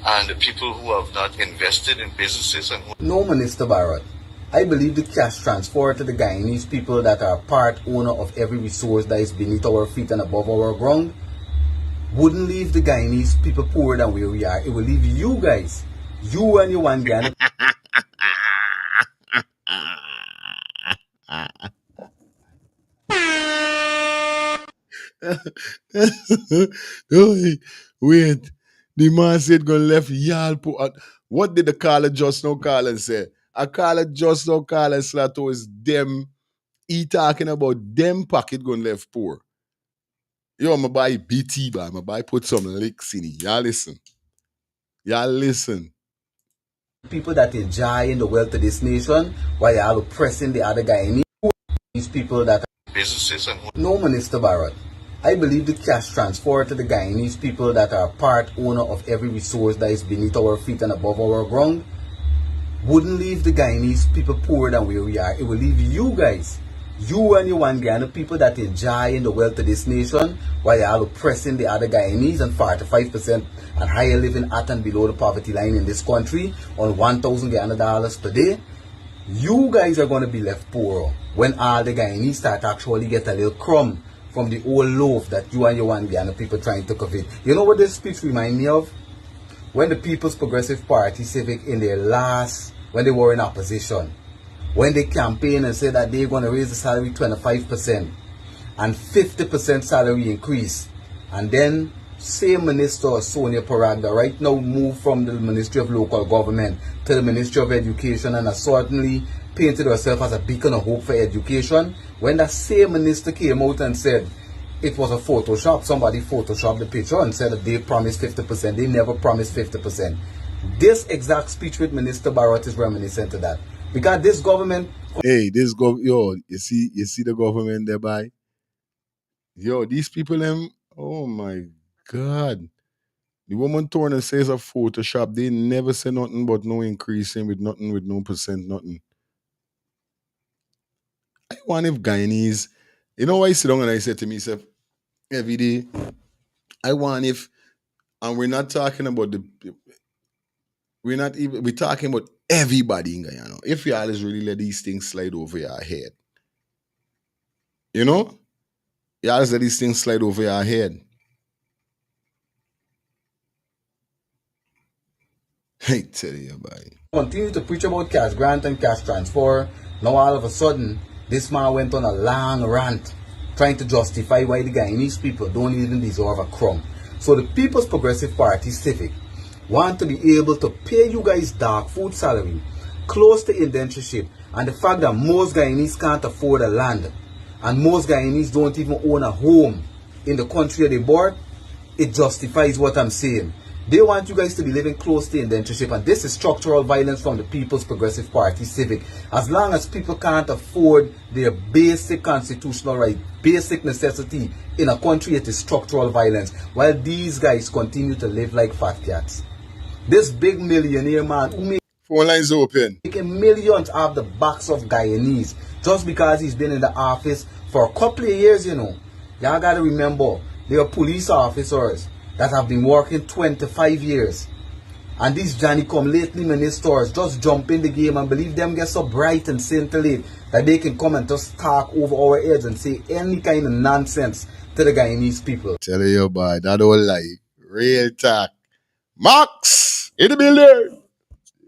And the people who have not invested in businesses and who... No, Minister Barrett. I believe the cash transfer to the Guyanese people that are part owner of every resource that is beneath our feet and above our ground wouldn't leave the Guyanese people poorer than where we are. It will leave you guys, you and your one Guyana. Wait, the man said gonna left y'all put. What did the caller just now call and say? A caller just now call and slato is them. He talking about them pocket gonna left poor. Yo, I'ma buy BT, but I'ma buy put some licks in it. Y'all listen. Y'all listen. People that enjoying the wealth of this nation while y'all oppressing the other Guyanese. These people that are businesses and... No, Minister Barrett. I believe the cash transfer to the Guyanese people that are part owner of every resource that is beneath our feet and above our ground wouldn't leave the Guyanese people poorer than where we are. It will leave you guys, you and your one Guyana people that enjoying the wealth of this nation while y'all oppressing the other Guyanese and 45% and higher living at and below the poverty line in this country on $1,000 Guyana per day. You guys are going to be left poor when all the Guyanese start actually get a little crumb from the old loaf that you and your one Guyana people trying to covet. You know what this speech remind me of? When the People's Progressive Party, Civic, in their last, when they were in opposition, when they campaigned and said that they're going to raise the salary 25% and 50% salary increase, and then same Minister Sonia Paragda right now moved from the Ministry of Local Government to the Ministry of Education and has certainly painted herself as a beacon of hope for education. When that same minister came out and said it was a Photoshop, somebody photoshopped the picture and said that they promised 50%. They never promised 50%. This exact speech with Minister Barrett is reminiscent to that. Because this government... Hey, yo, you see the government thereby? Yo, these people, oh my God. The woman torn and says a Photoshop. They never say nothing but no increasing with nothing, with no percent, nothing. I wonder if Guyanese, you know why I sit down and I say to myself every day, I wonder if And we're not talking about we're talking about everybody in Guyana. If y'all is really let these things slide over your head, you know, y'all just let these things slide over your head. I tell you about it. Continue to preach about cash grant and cash transfer. Now all of a sudden, this man went on a long rant trying to justify why the Guyanese people don't even deserve a crumb. So the People's Progressive Party Civic want to be able to pay you guys dark food salary, close to indentureship, and the fact that most Guyanese can't afford a land and most Guyanese don't even own a home in the country they born, it justifies what I'm saying. They want you guys to be living close to indentureship, and this is structural violence from the People's Progressive Party Civic. As long as people can't afford their basic constitutional right, basic necessity in a country, it is structural violence, while these guys continue to live like fat cats. This big millionaire man who phone lines open, making millions off the backs of Guyanese just because he's been in the office for a couple of years, you know. Y'all gotta remember, there are police officers that have been working 25 years. And these Johnny come lately ministers just jump in the game and believe them get so bright and scintillate that they can come and just talk over our heads and say any kind of nonsense to the Guyanese people. Tell you boy, that don't lie. Real talk. Max in the building.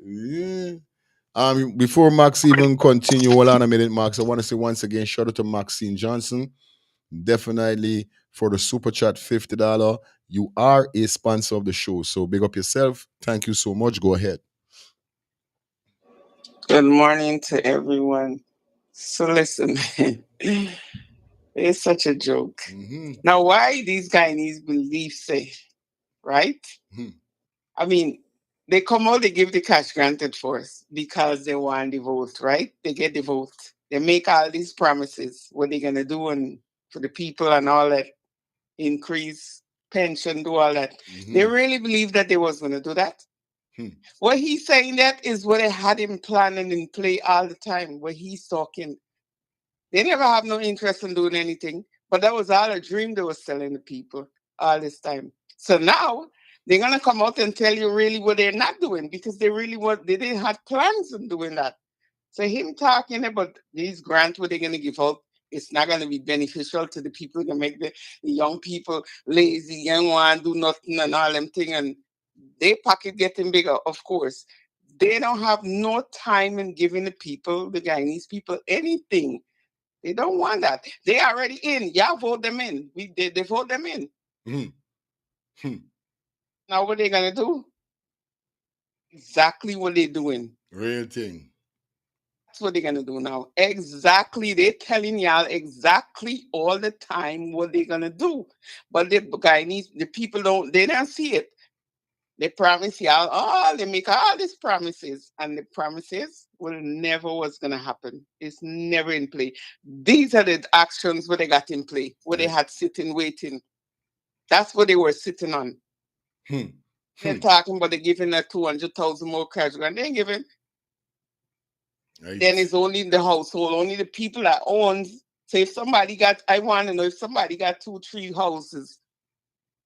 Yeah. Before Max even continue, hold on a minute, Max. I want to say once again, shout out to Maxine Johnson. Definitely for the super chat $50. You are a sponsor of the show. So big up yourself. Thank you so much. Go ahead. Good morning to everyone. So listen, it's such a joke. Now, why these Guyanese believe say, right? I mean, they come out, they give the cash granted force because they want the vote, right? They get the vote. They make all these promises, what they're gonna do and for the people and all that, increase pension, do all that. They really believe that they was gonna do that. What he's saying that is what they had him planning in play all the time. What he's talking, they never have no interest in doing anything, but that was all a dream they were selling the people all this time. So now they're gonna come out and tell you really what they're not doing because they didn't have plans on doing that. So him talking about these grants what they're gonna give out, it's not gonna be beneficial to the people. Gonna make the young people lazy and want to do nothing and all them thing, and their pocket getting bigger, of course. They don't have no time in giving the people, the Guyanese people, anything. They don't want that. They already in. Y'all vote them in. They vote them in. Now what they gonna do? Exactly what they're doing. Real thing. That's what they're gonna do now. Exactly. They're telling y'all exactly all the time what they're gonna do. But the Guyanese, the people they don't see it. They promise y'all, they make all these promises, and the promises will never was gonna happen. It's never in play. These are the actions what they got in play, what they had sitting waiting. That's what they were sitting on. They're talking about they giving a 200,000 more cash grant. They ain't giving. Right. Then it's only the household, only the people that owns. Say if somebody got, I want to know if somebody got 2-3 houses.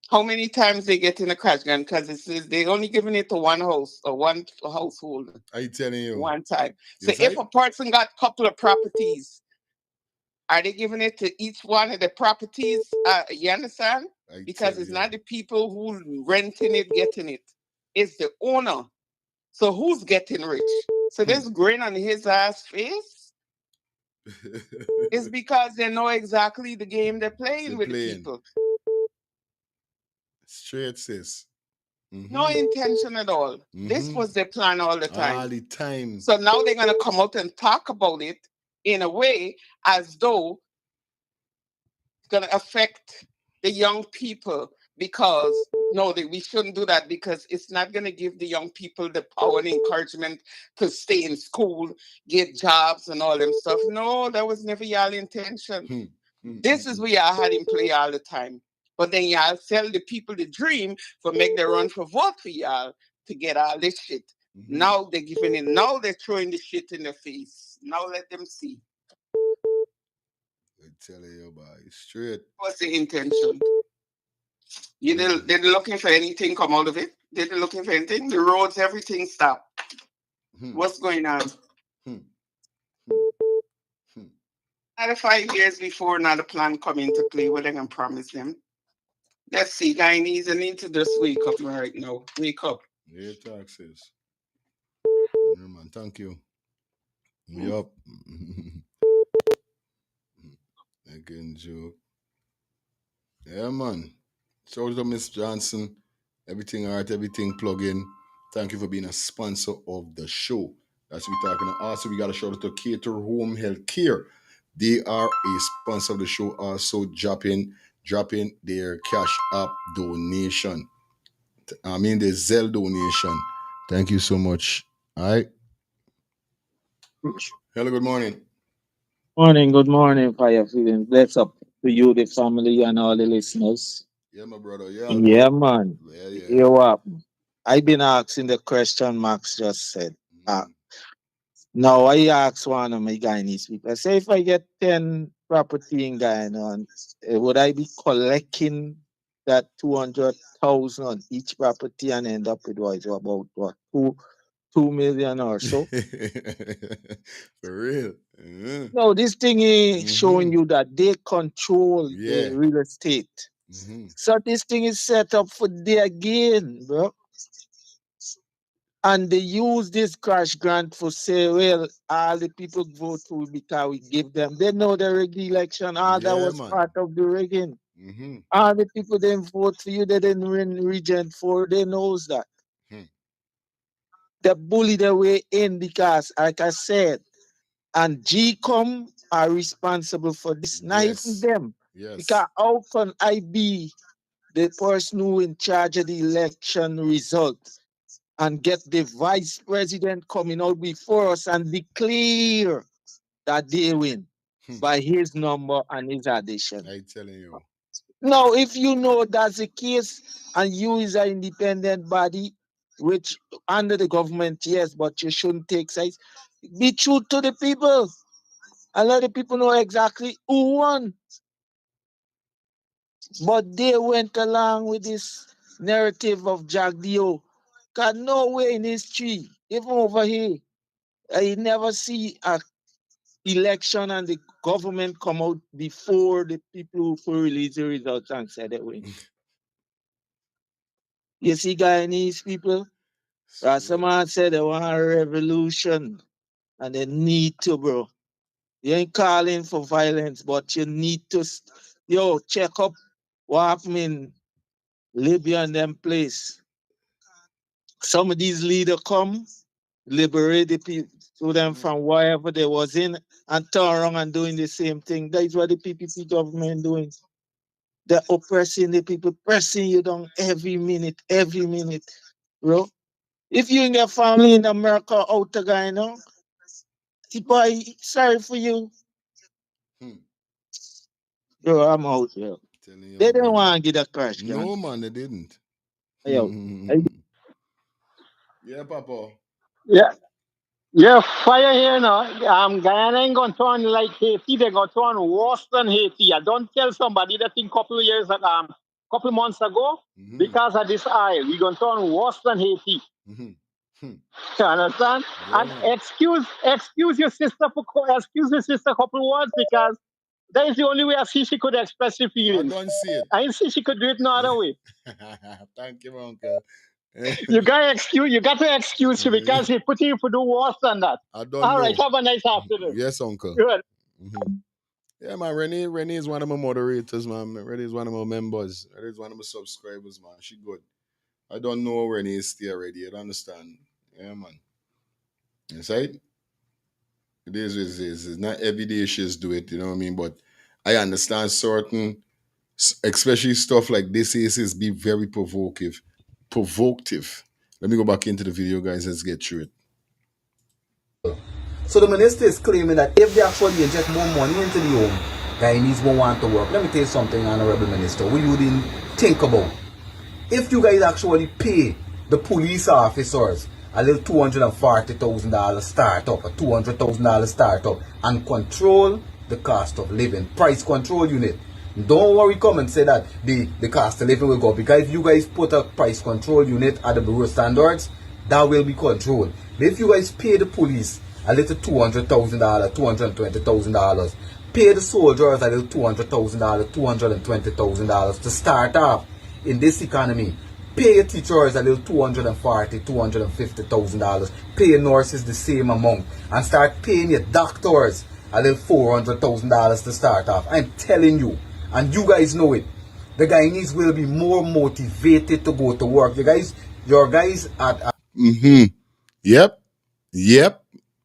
How many times they get in a crash gun? Because it says they only giving it to one house or one household. I telling you. One time. So Yes, if a person got a couple of properties, are they giving it to each one of the properties? You understand? Because it's not the people who renting it, getting it. It's the owner. So who's getting rich? So this grin on his ass face is because they know exactly the game they're playing with the people. Straight, sis. No intention at all. This was their plan all the time. All the time. So now they're going to come out and talk about it in a way as though it's going to affect the young people because, no, we shouldn't do that because it's not going to give the young people the power and encouragement to stay in school, get jobs and all them stuff. No, that was never y'all intention. This is what y'all had in play all the time. But then y'all sell the people the dream for make them run for vote for y'all to get all this shit. Now they're giving it. Now they're throwing the shit in their face. Now let them see. I tell you about it straight. What's the intention? You didn't looking for anything come out of it? Didn't looking for anything? The roads, everything stopped. What's going on? Another 5 years before another plan come into play, what they can promise them? Let's see, Guyanese, I need to just wake up right now. Wake up. Yeah, taxes. Yeah, man, thank you. Yup. Again, joke. Yeah, man. Shout out to Miss Johnson. Everything all right, everything plug in. Thank you for being a sponsor of the show. That's what we're talking about. Also, we got a shout out to Cater Home Health Care. They are a sponsor of the show. Also, dropping their cash app donation. I mean, the Zelle donation. Thank you so much. All right. Hello, good morning. Good morning, Fire Feeling. Bless up to you, the family, and all the listeners. Yeah, my brother. Yeah, Yeah, good. man. Yeah, yeah. You what? I've been asking the question Max just said. Now I ask one of my Guyanese people. I say if I get 10 property in Guyana, would I be collecting that 200,000 on each property and end up with about what 2 million or so? For real. No, this thing is showing you that they control Yeah. the real estate. So this thing is set up for their gain, bro. And they use this crash grant for say, well, all the people vote for because we give them. They know the rigged election. That Yeah, was man. part of the rigging. All the people didn't vote for you, they didn't win region 4. They knows that. They bully their way in because, like I said, and GCOM are responsible for this, not even them. Yes. Because how can I be the person who in charge of the election result and get the vice president coming out before us and declare that they win by his number and his addition? I telling you. Now, if you know that's the case and you is an independent body, which under the government, yes, but you shouldn't take sides, be true to the people and let the people know exactly who won. But they went along with this narrative of Jagdio. Got no way in history, even over here, I never see a election and the government come out before the people who release the results and say they win. You see, Guyanese people, Rastaman said they want a revolution and they need to, bro. You ain't calling for violence, but you need to, check up what happened in Libya and them place. Some of these leaders come, liberate the people to them from wherever they was in and turn around and doing the same thing. That is what the PPP government doing. They're oppressing the people, pressing you down every minute, bro. If you in your family in America out to Guyana, boy, sorry for you. Bro, I'm out here. They didn't want to get a crash. No, man, they didn't. Yo, Yeah, Papa. Yeah, fire here now. Guyana ain't gonna turn like Haiti. They're gonna turn worse than Haiti. I don't tell somebody that in couple months ago, because of this oil, we're gonna turn worse than Haiti. You understand? Yeah, and excuse your sister a couple words because that is the only way I see she could express her feelings. I don't see it. I didn't see she could do it no other way. Thank you, uncle. You got to excuse her because he put you for do worse than that. I don't All know. right, have a nice afternoon. Yes, uncle. Good. Yeah, man, Renee is one of my moderators, man. Renee is one of my members. Renee is one of my subscribers, man. She good. I don't know Renee is still ready. You don't understand? Yeah, man. Yes, right? It is. It's not every day she's do it, you know what I mean? But I understand certain, especially stuff like this is be very provocative. Let me go back into the video, guys. Let's get through it. So the minister is claiming that if they actually inject more money into the home, Guyanese won't want to work. Let me tell you something, Honorable Minister, what you didn't think about. If you guys actually pay the police officers a little $240,000 startup, a $200,000 startup, and control the cost of living, price control unit, Don't worry, come and say that the cost of living will go up, because if you guys put a price control unit at the bureau standards, that will be controlled. But if you guys pay the police a little $200,000, $220,000, pay the soldiers a little $200,000, $220,000 to start off in this economy. Pay your teachers a little $240,000, $250,000. Pay your nurses the same amount, and start paying your doctors a little $400,000 to start off. I'm telling you, and you guys know it, the Guyanese will be more motivated to go to work. Your guys at Yep.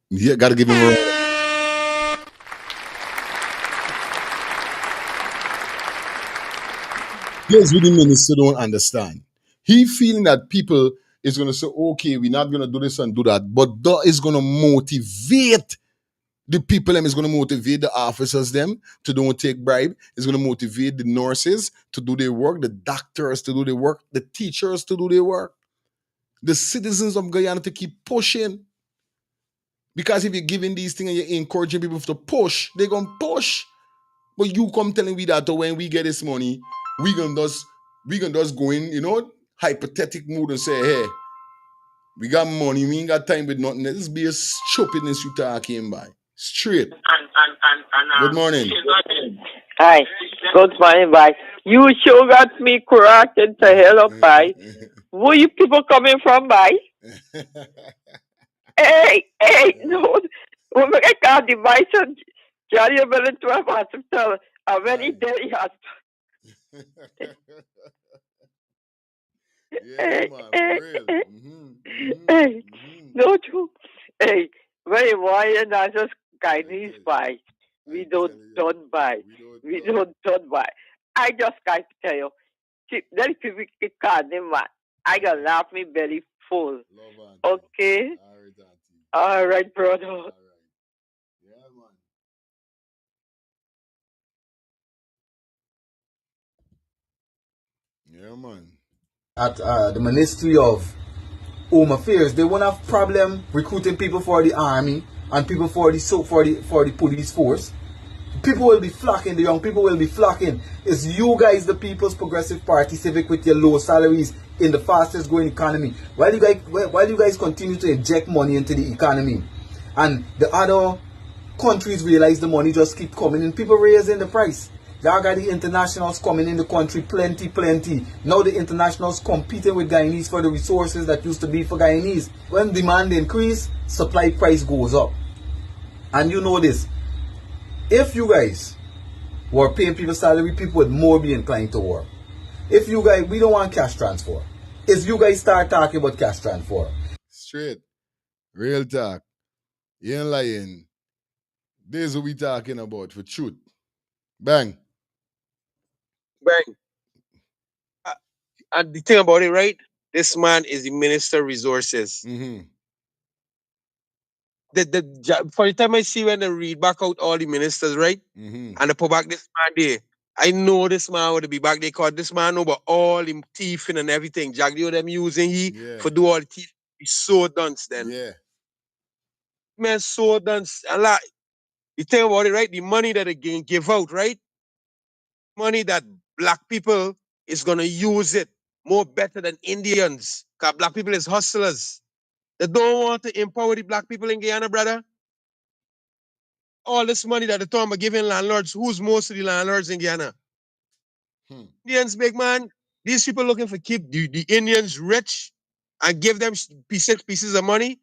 Yeah, gotta give him a Here's what the minister don't understand. He feeling that people is gonna say, okay, we're not gonna do this and do that, but that is gonna motivate the people them, is going to motivate the officers them to don't take bribe. It's going to motivate the nurses to do their work, the doctors to do their work, the teachers to do their work, the citizens of Guyana to keep pushing. Because if you're giving these things and you're encouraging people to push, they're going to push. But you come telling me that when we get this money, we can just go in, hypothetical mood and say, hey, we got money, we ain't got time with nothing. This be a stupidness you talking by. Straight. Good morning. Hi. Good morning, bye. You sure got me corrected to hell up, bye. Where you people coming from, bye? Hey, no. When I got device and Johnny Ability to have hospital, I'm very dead hospital. Hey, no joke. Hey, very why and I just Guyanese buy. We don't buy. We don't buy. I just got to tell you, let people can't man. I got laugh me belly full. Okay. All right, brother. Yeah, man. At the Ministry of Home Affairs, they won't have problem recruiting people for the army and people for the police force. People will be flocking, the young people will be flocking. It's you guys, the People's Progressive Party, Civic, with your low salaries in the fastest growing economy. While you guys continue to inject money into the economy, and the other countries realize the money just keep coming in, people raising the price. Y'all got the internationals coming in the country, plenty. Now the internationals competing with Guyanese for the resources that used to be for Guyanese. When demand increase, supply price goes up. And you know this. If you guys were paying people salary, people would more be inclined to work. If you guys, we don't want cash transfer. If you guys start talking about cash transfer. Straight. Real talk. You ain't lying. This is what we talking about for truth. Bang. And the thing about it, right? This man is the Minister of Resources. For the time I see when they read back out all the ministers, right? And they put back this man there. I know this man would be back there because this man know about all him thieving and everything. Jagdio them using for do all the thief. He's so dunce then. Yeah. Man, so dunce. And like, the thing about it, right? The money that they give out, right? Money that black people is gonna use it more better than Indians. Because black people is hustlers. They don't want to empower the black people in Guyana, brother. All this money that the town are giving landlords, who's most of the landlords in Guyana? Indians, big man. These people looking for keep the Indians rich and give them pieces of money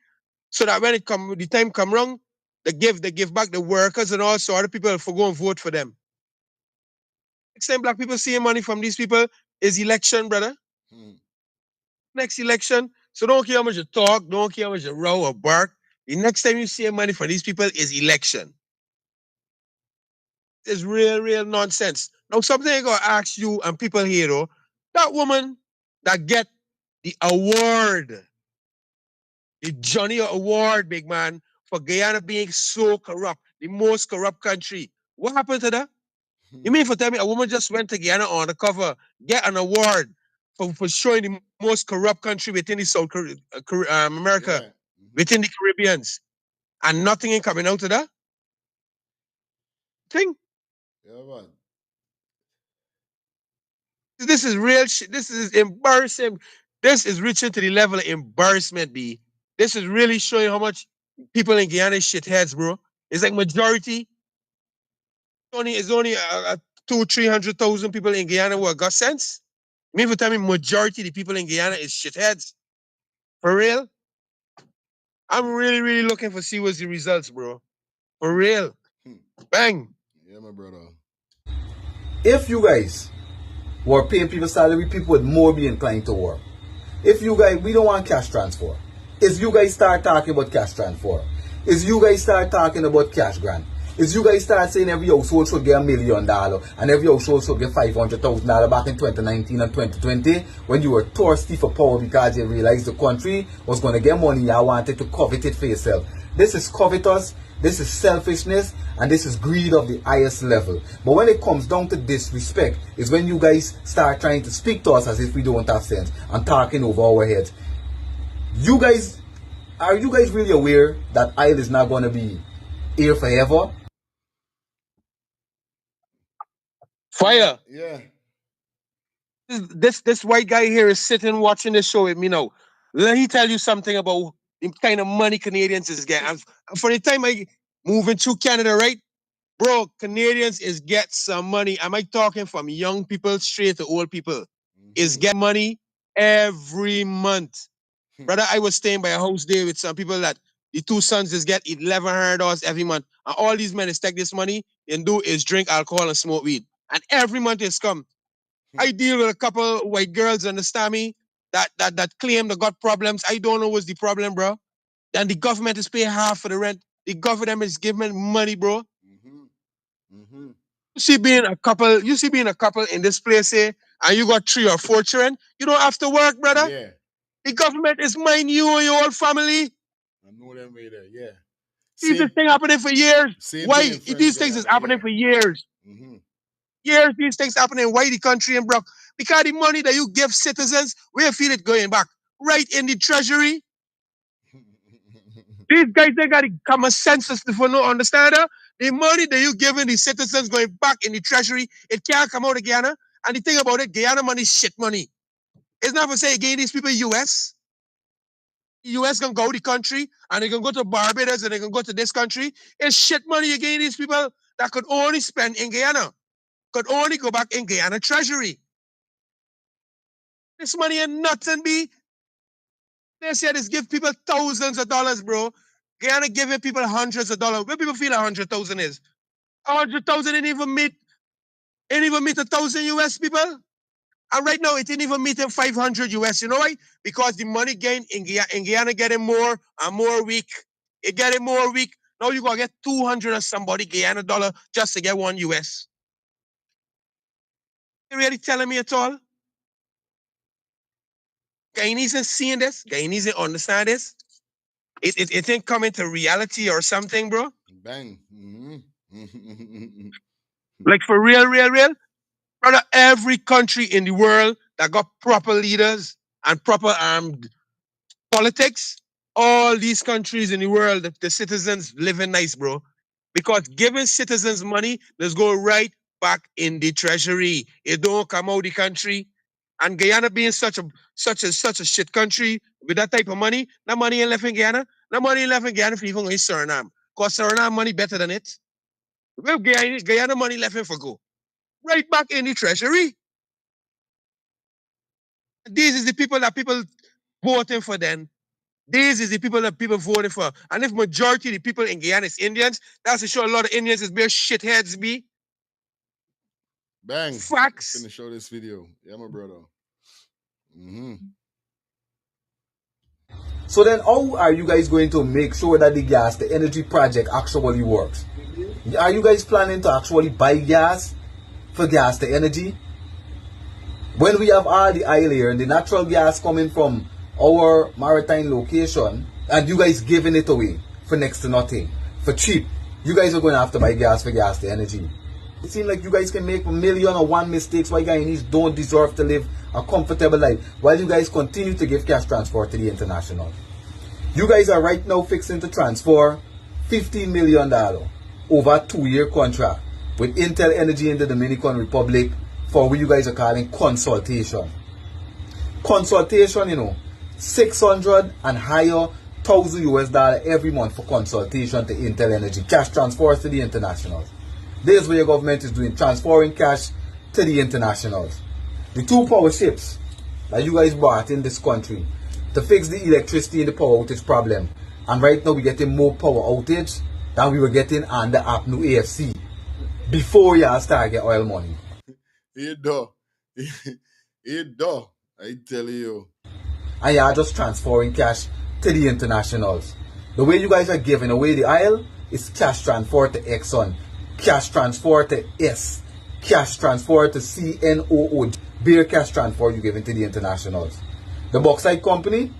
so that when the time come wrong, they give back the workers and also other people for go and vote for them. Next time black people seeing money from these people is election, brother. Next election. So don't care how much you talk, don't care how much you row or bark. The next time you see money from these people is election. It's real nonsense. Now, something I gotta ask you and people here, though. That woman that get the award, the Johnny Award, big man, for Guyana being so corrupt, the most corrupt country. What happened to that? You mean for tell me a woman just went to Guyana on the cover, get an award for showing the most corrupt country within the South America, within the Caribbeans, and nothing ain't coming out of that? Thing. Yeah, man. This is real shit. This is embarrassing. This is reaching to the level of embarrassment, B. This is really showing how much people in Guyana is shitheads, bro. It's like majority. It's only 200,000-300,000 people in Guyana who have got sense. Me for telling me majority of the people in Guyana is shitheads. For real? I'm really, really looking for see what's the results, bro. For real. Bang. Yeah, my brother. If you guys were paying people salary, people would more be inclined to work. If you guys, we don't want cash transfer. If you guys start talking about cash transfer, if you guys start talking about cash grant, if you guys start saying every household should get $1 million and every household should get $500,000 back in 2019 and 2020, when you were thirsty for power because you realized the country was going to get money, you wanted to covet it for yourself. This is covetous, this is selfishness, and this is greed of the highest level. But when it comes down to disrespect, is when you guys start trying to speak to us as if we don't have sense and talking over our heads. You guys, are you guys really aware that oil is not going to be here forever? Fire. Yeah. This white guy here is sitting watching this show with me now. Let me tell you something about the kind of money Canadians is getting. For the time I move into Canada, right? Bro, Canadians is get some money. Am I talking from young people straight to old people? Is get money every month. Brother, I was staying by a house there with some people that the two sons just get $1,100 every month. And all these men is take this money and do is drink alcohol and smoke weed. And every month is come. I deal with a couple white girls, understand me, that claim they got problems. I don't know what's the problem, bro. Then the government is paying half for the rent. The government is giving money, bro. You see being a couple in this place here, and you got 3 or 4 children, you don't have to work, brother. Yeah. The government is mind you and your whole family. I know them right there, yeah. These things happening for years. Why? thing in French These things is Guyana, happening for years. Years these things happening. Why the country in broke? Because the money that you give citizens, we feel it going back. Right in the treasury. These guys, they got the common sense for no understand that. The money that you giving the citizens going back in the treasury, it can't come out of Guyana. And the thing about it, Guyana money is shit money. It's not for say again these people US. US can go to the country and they can go to Barbados and they can go to this country. It's shit money again these people that could only spend in Guyana. Could only go back in Guyana treasury. This money ain't nothing, B. They said it's give people thousands of dollars, bro. Guyana giving people hundreds of dollars. Where people feel 100,000 is? 100,000 ain't even meet 1,000 US people. And right now, it ain't even meeting 500 US. You know why? Because the money gain in Guyana getting more and more weak. It getting more weak. Now you gotta get 200 of somebody Guyana dollar just to get 1 US. You really telling me at all? Guyanese ain't seeing this. Guyanese ain't understand this. It ain't coming to reality or something, bro. Bang. Like for real. Brother, every country in the world that got proper leaders and proper politics, all these countries in the world, the citizens living nice, bro. Because giving citizens money, let's go right back in the treasury. It don't come out the country. And Guyana being such a shit country with that type of money, that money ain't left in Guyana. That money ain't left in Guyana for even going Suriname. Because Suriname money better than it. Well, Guyana money left in for go. Right back in the treasury. These is the people that people voting for then. These is the people that people voting for. And if majority of the people in Guyana is Indians, that's to show a lot of Indians is bare shitheads, be. Bang. Facts. I'm gonna show this video. Yeah, my brother. So then how are you guys going to make sure that the energy project actually works? Are you guys planning to actually buy gas for gas to energy? When we have all the oil here and the natural gas coming from our maritime location and you guys giving it away for next to nothing, for cheap, you guys are going to have to buy gas for gas to energy. It seems like you guys can make 1,000,001 mistakes why Guyanese don't deserve to live a comfortable life while you guys continue to give cash transfer to the international. You guys are right now fixing to transfer $15 million over a 2-year contract with Intel Energy in the Dominican Republic for what you guys are calling consultation. Consultation, you know, 600 and higher $1,000 every month for consultation to Intel Energy. Cash transfers to the internationals. This is what your government is doing, transferring cash to the internationals. The two power ships that you guys bought in this country to fix the electricity and the power outage problem. And right now we're getting more power outage than we were getting on the APNU AFC before y'all start get oil money. It do. It do. I tell you. And y'all just transferring cash to the internationals. The way you guys are giving away the oil is cash transfer to Exxon, cash transfer to S, cash transfer to CNOO, bare cash transfer you giving to the internationals. The bauxite company,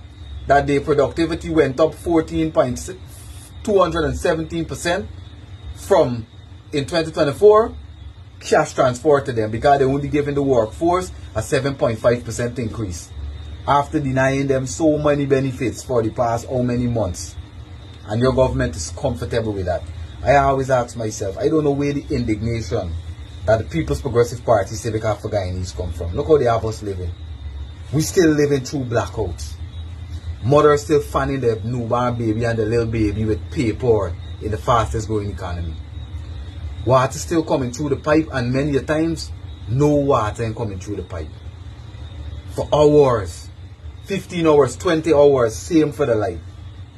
that their productivity went up 217% from in 2024, cash transfer to them because they're only giving the workforce a 7.5% increase after denying them so many benefits for the past how many months. And your government is comfortable with that. I always ask myself, I don't know where the indignation that the People's Progressive Party say they have for Guyanese come from. Look how they have us living. We still living through blackouts. Mothers still fanning their newborn baby and the little baby with paper in the fastest growing economy. Water still coming through the pipe, and many a times no water ain't coming through the pipe. For hours, 15 hours, 20 hours, same for the light.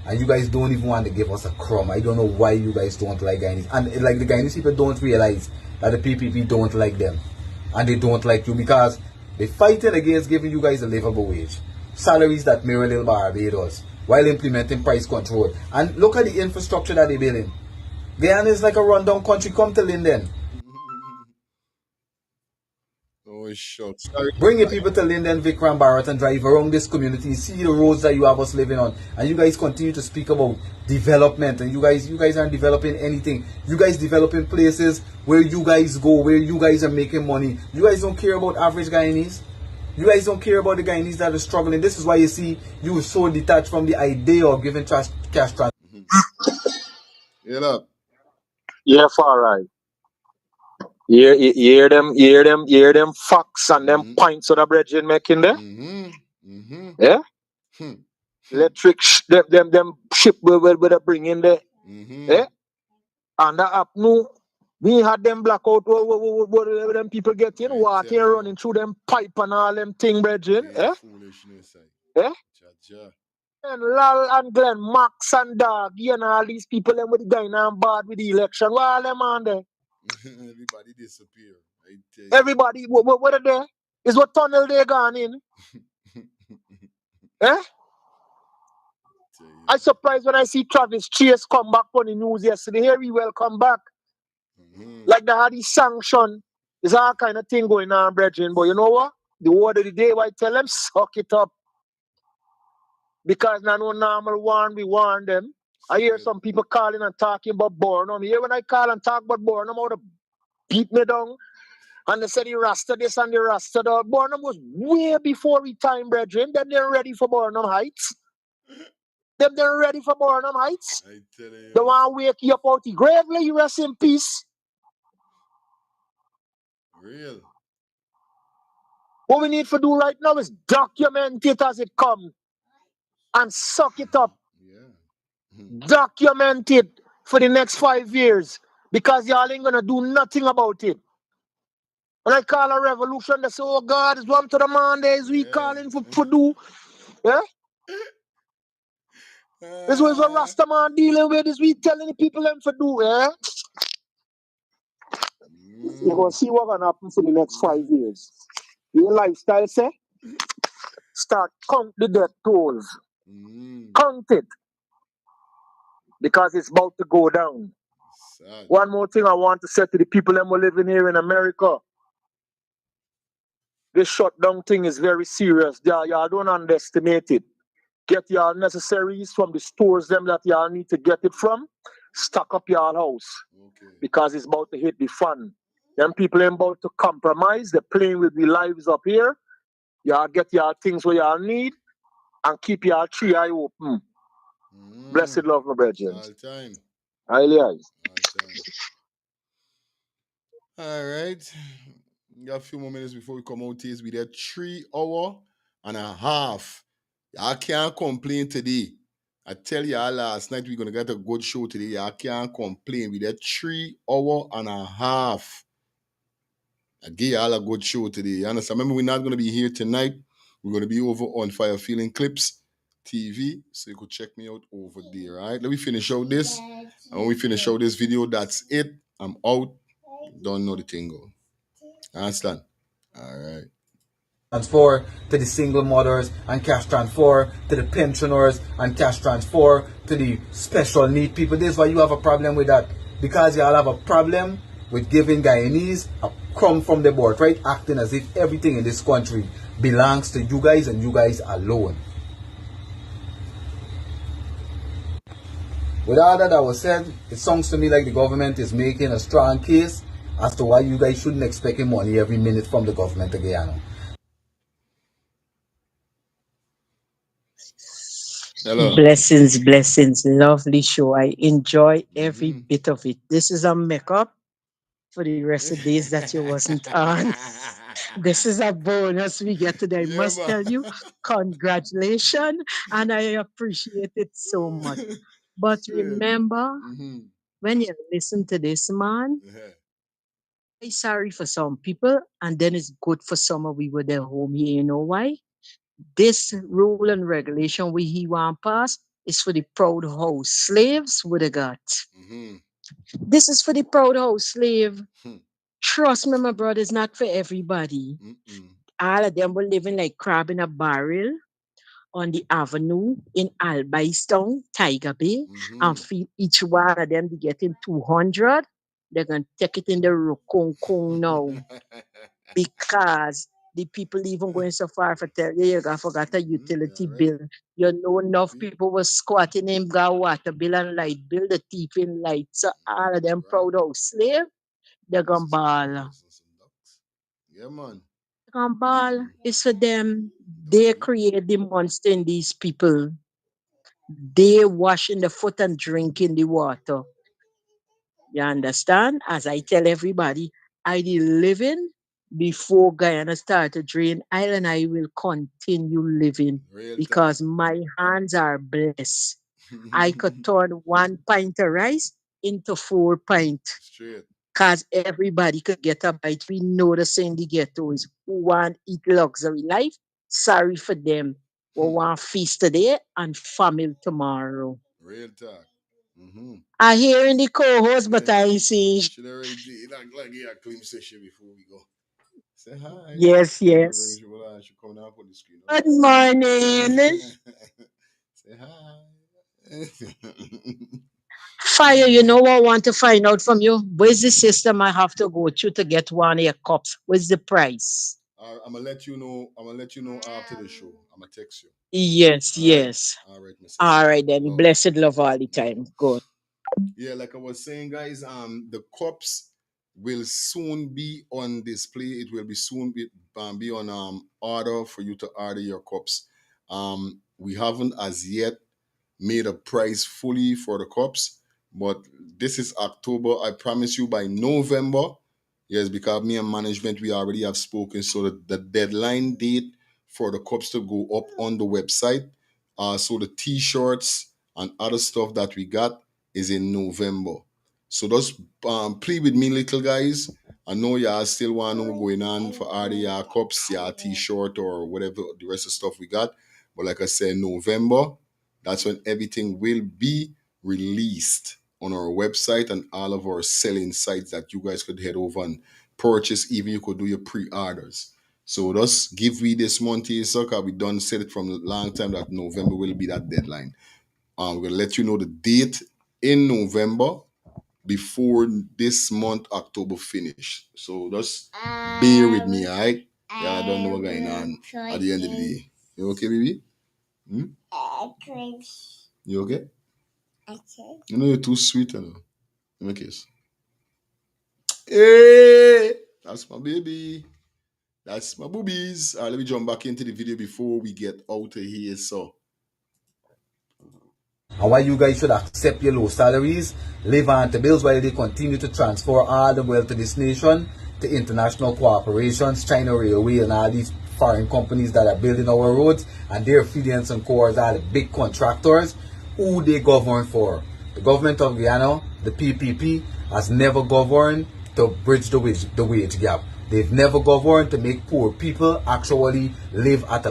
And you guys don't even want to give us a crumb. I don't know why you guys don't like Guyanese. And like the Guyanese people don't realize that the PPP don't like them. And they don't like you because they're fighting against giving you guys a livable wage. Salaries that mirror little Barbados while implementing price control. And look at the infrastructure that they're building. Guyana is like a rundown country. Come to Linden. Oh, shucks. Sorry. Bring your people to Linden, Vickram, Barrett, and drive around this community. See the roads that you have us living on. And you guys continue to speak about development. And you guys aren't developing anything. You guys developing places where you guys go, where you guys are making money. You guys don't care about average Guyanese. You guys don't care about the Guyanese that are struggling. This is why you see you are so detached from the idea of giving cash transfer. Get up. Yeah, far right. You hear them facts and them points of the brethren making there? Yeah? Electric them ship we bring in there. Yeah? And the app no, we had them blackout what them people getting water running through them pipe and all them thing, brethren. Yeah? Yeah? And Lal and Glenn, Max and Dog, you know, all these people them with the guy now bad with the election. What all them on there? Everybody disappear. Everybody, what are they? Is what tunnel they gone in? Eh? I surprised when I see Travis Chase come back on the news yesterday. Here he welcome back. Like they had his sanction. There's all kind of thing going on, brethren. But you know what? The word of the day, I tell them, suck it up. Because now no normal warn, we warn them. I hear some people calling and talking about Burnham. Here when I call and talk about Burnham, how to beat me down. And they said the Rasta this and the Rasta that. Burnham was way before we time, brethren. Them they're ready for Burnham Heights. Them they're ready for Burnham Heights. I tell you. They want to wake you up out the grave, let you rest in peace. Real. What we need to do right now is document it as it comes. And suck it up. Document it for the next 5 years. Because y'all ain't gonna do nothing about it. When I call a revolution, they say, oh God, it's one to the Mondays, we calling for do. Yeah? This was a Rasta man dealing with this, we telling the people them for do, yeah? You're gonna see what's gonna happen for the next 5 years. Your lifestyle say, start count the death tolls. Count it. Because it's about to go down. Sad. One more thing I want to say to the people that are living here in America. This shutdown thing is very serious. Y'all don't underestimate it. Get y'all necessaries from the stores them that y'all need to get it from. Stock up y'all house. Okay. Because it's about to hit the fan. Them people ain't about to compromise. They're playing with the lives up here. Y'all get y'all things where y'all need and keep y'all tree eye open. Blessed love, my brethren. All time. Highly eyes. All time. All right. We got a few more minutes before we come out here. We there 3 hours and a half. I can't complain today. I tell you last night we're gonna get a good show today. I can't complain. We there 3 hours and a half. I give y'all a good show today. You understand? Remember, we're not gonna be here tonight. We're gonna be over on Fire Feeling Clips TV. So you could check me out over there. All right. Let me finish out this. And when we finish out this video, that's it. I'm out. Don't know the thing go. Understand? All right. Transfer to the single mothers and cash transfer to the pensioners and cash transfer to the special need people. This is why you have a problem with that. Because y'all have a problem with giving Guyanese a crumb from the board, right? Acting as if everything in this country belongs to you guys and you guys alone. With all that was said, it sounds to me like the government is making a strong case as to why you guys shouldn't expect money every minute from the government of Guyana. Hello. Blessings, blessings. Lovely show. I enjoy every bit of it. This is a makeup for the rest of the days that you wasn't on. This is a bonus we get today. I must tell you, congratulations, and I appreciate it so much. But remember, when you listen to this man, it's sorry for some people, and then it's good for some of we with their home here. You know why? This rule and regulation we he want pass is for the proud house slaves with a gut. This is for the proud house slave. Trust me, my brother, it's not for everybody. All of them were living like crab in a barrel on the avenue in Albaistown, Tiger Bay, and feel each one of them be getting 200. They're going to take it in the Rokong now. Because the people even going so far for tell you, I forgot a utility bill. You know, enough people were squatting in got water bill and light bill, the thief in light. So all of them proud of slave, they're gonna ball. Yeah, man. They're gonna ball. It's for them. They create the monster in these people. They wash in the foot and drink in the water. You understand? As I tell everybody, I did living before Guyana started drain island. I will continue living because my hands are blessed. I could turn 1 pint of rice into 4 pints. Because everybody could get a bite. We know the saying the ghettos who want eat luxury life. Sorry for them. We want feast today and famine tomorrow. Real talk. I hear in the co-host, but I ain't see. Should already did like yeah, clean session before we go. Say hi. Yes, yes. Good morning. Say hi. Fire, you know what I want to find out from you? Where's the system I have to go through to get one of your cups? What's the price? I'm gonna let you know. I'm gonna let you know after the show. I'm gonna text you. Yes, All yes. Right? All right, Miss. All right then. Blessed love all the time. Good. Yeah, like I was saying, guys, the cups will soon be on display. It will be soon be on order for you to order your cups. We haven't as yet made a price fully for the cups, but this is October. I promise you by November, yes, because me and management, we already have spoken. So the deadline date for the cups to go up on the website, so the t-shirts and other stuff that we got is in November. So just plead with me, little guys. I know y'all still want to know going on for all the y'all cups, y'all t-shirt or whatever the rest of the stuff we got. But like I said, November, that's when everything will be released on our website and all of our selling sites that you guys could head over and purchase. Even you could do your pre-orders. So just give me this month here, sucker. We done said it from a long time that November will be that deadline. We're gonna let you know the date in November before this month October finish. So just bear with me, alright? Yeah, I don't know what's going on at the end of the day. You okay, baby? You okay? Okay. You know you're too sweet, you know. Give me a kiss. Hey, that's my baby. That's my boobies. All right, let me jump back into the video before we get out of here. So, and why you guys should accept your low salaries, live on the bills while they continue to transfer all the wealth to this nation, to international corporations, China Railway and all these foreign companies that are building our roads, and they're feeding some cores are the big contractors. Who they govern for? The government of Guyana, the PPP, has never governed to bridge the wage gap. They've never governed to make poor people actually live at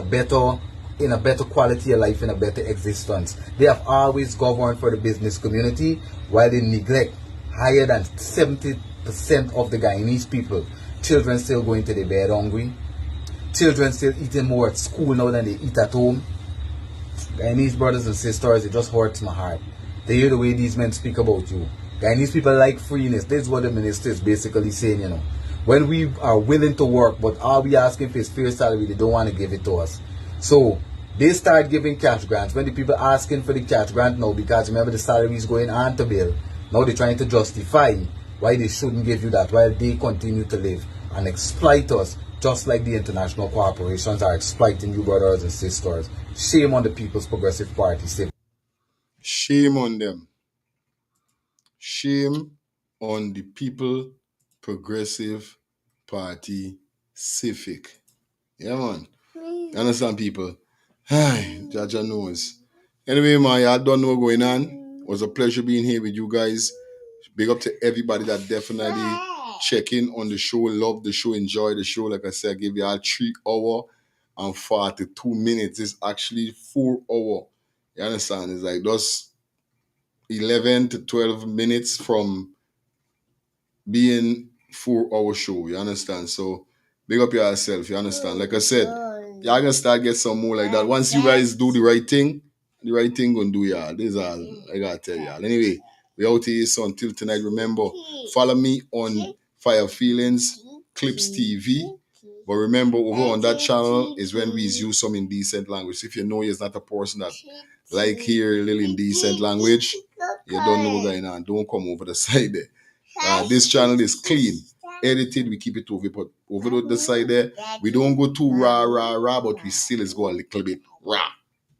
in a better quality of life, in a better existence. They have always governed for the business community, while they neglect higher than 70% of the Guyanese people. Children still going to their bed hungry. Children still eating more at school now than they eat at home. Guyanese brothers and sisters, it just hurts my heart to hear the way these men speak about you. Guyanese people like freeness. This is what the minister is basically saying, you know. When we are willing to work, but all we asking for is fair salary, they don't want to give it to us. So they start giving cash grants. When the people asking for the cash grant now, because remember the salary is going on to bill, now they're trying to justify why they shouldn't give you that, while they continue to live and exploit us, just like the international corporations are exploiting you, brothers and sisters. Shame on the People's Progressive Party. Shame on them. Shame on the People Progressive Party Civic. Yeah, man. You understand, people? Hi, Jaja knows. Anyway, man, I don't know what's going on. It was a pleasure being here with you guys. Big up to everybody that definitely check in on the show, love the show, enjoy the show. Like I said, I gave you all 3 hours and 42 minutes. It's actually 4 hours. You understand? It's like just 11 to 12 minutes from being 4 hour show. You understand? So big up yourself. You understand? Like I said, y'all gonna start get some more like that. Once you guys do the right thing gonna do y'all. This is all I gotta tell y'all. Anyway, we out here. So until tonight, remember, follow me on Fire Feelings Clips TV. But remember, over on that channel is when we use some indecent language. If you know you're not a person that like hear a little indecent language, you don't know what's going on. Don't come over the side there. This channel is clean, edited. We keep it over, but over the side there, we don't go too rah, but we still is go a little bit rah.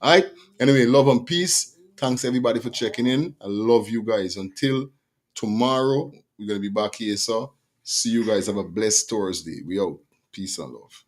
All right. Anyway, love and peace. Thanks everybody for checking in. I love you guys. Until tomorrow, we're gonna be back here. So see you guys. Have a blessed Thursday. We out. Peace and love.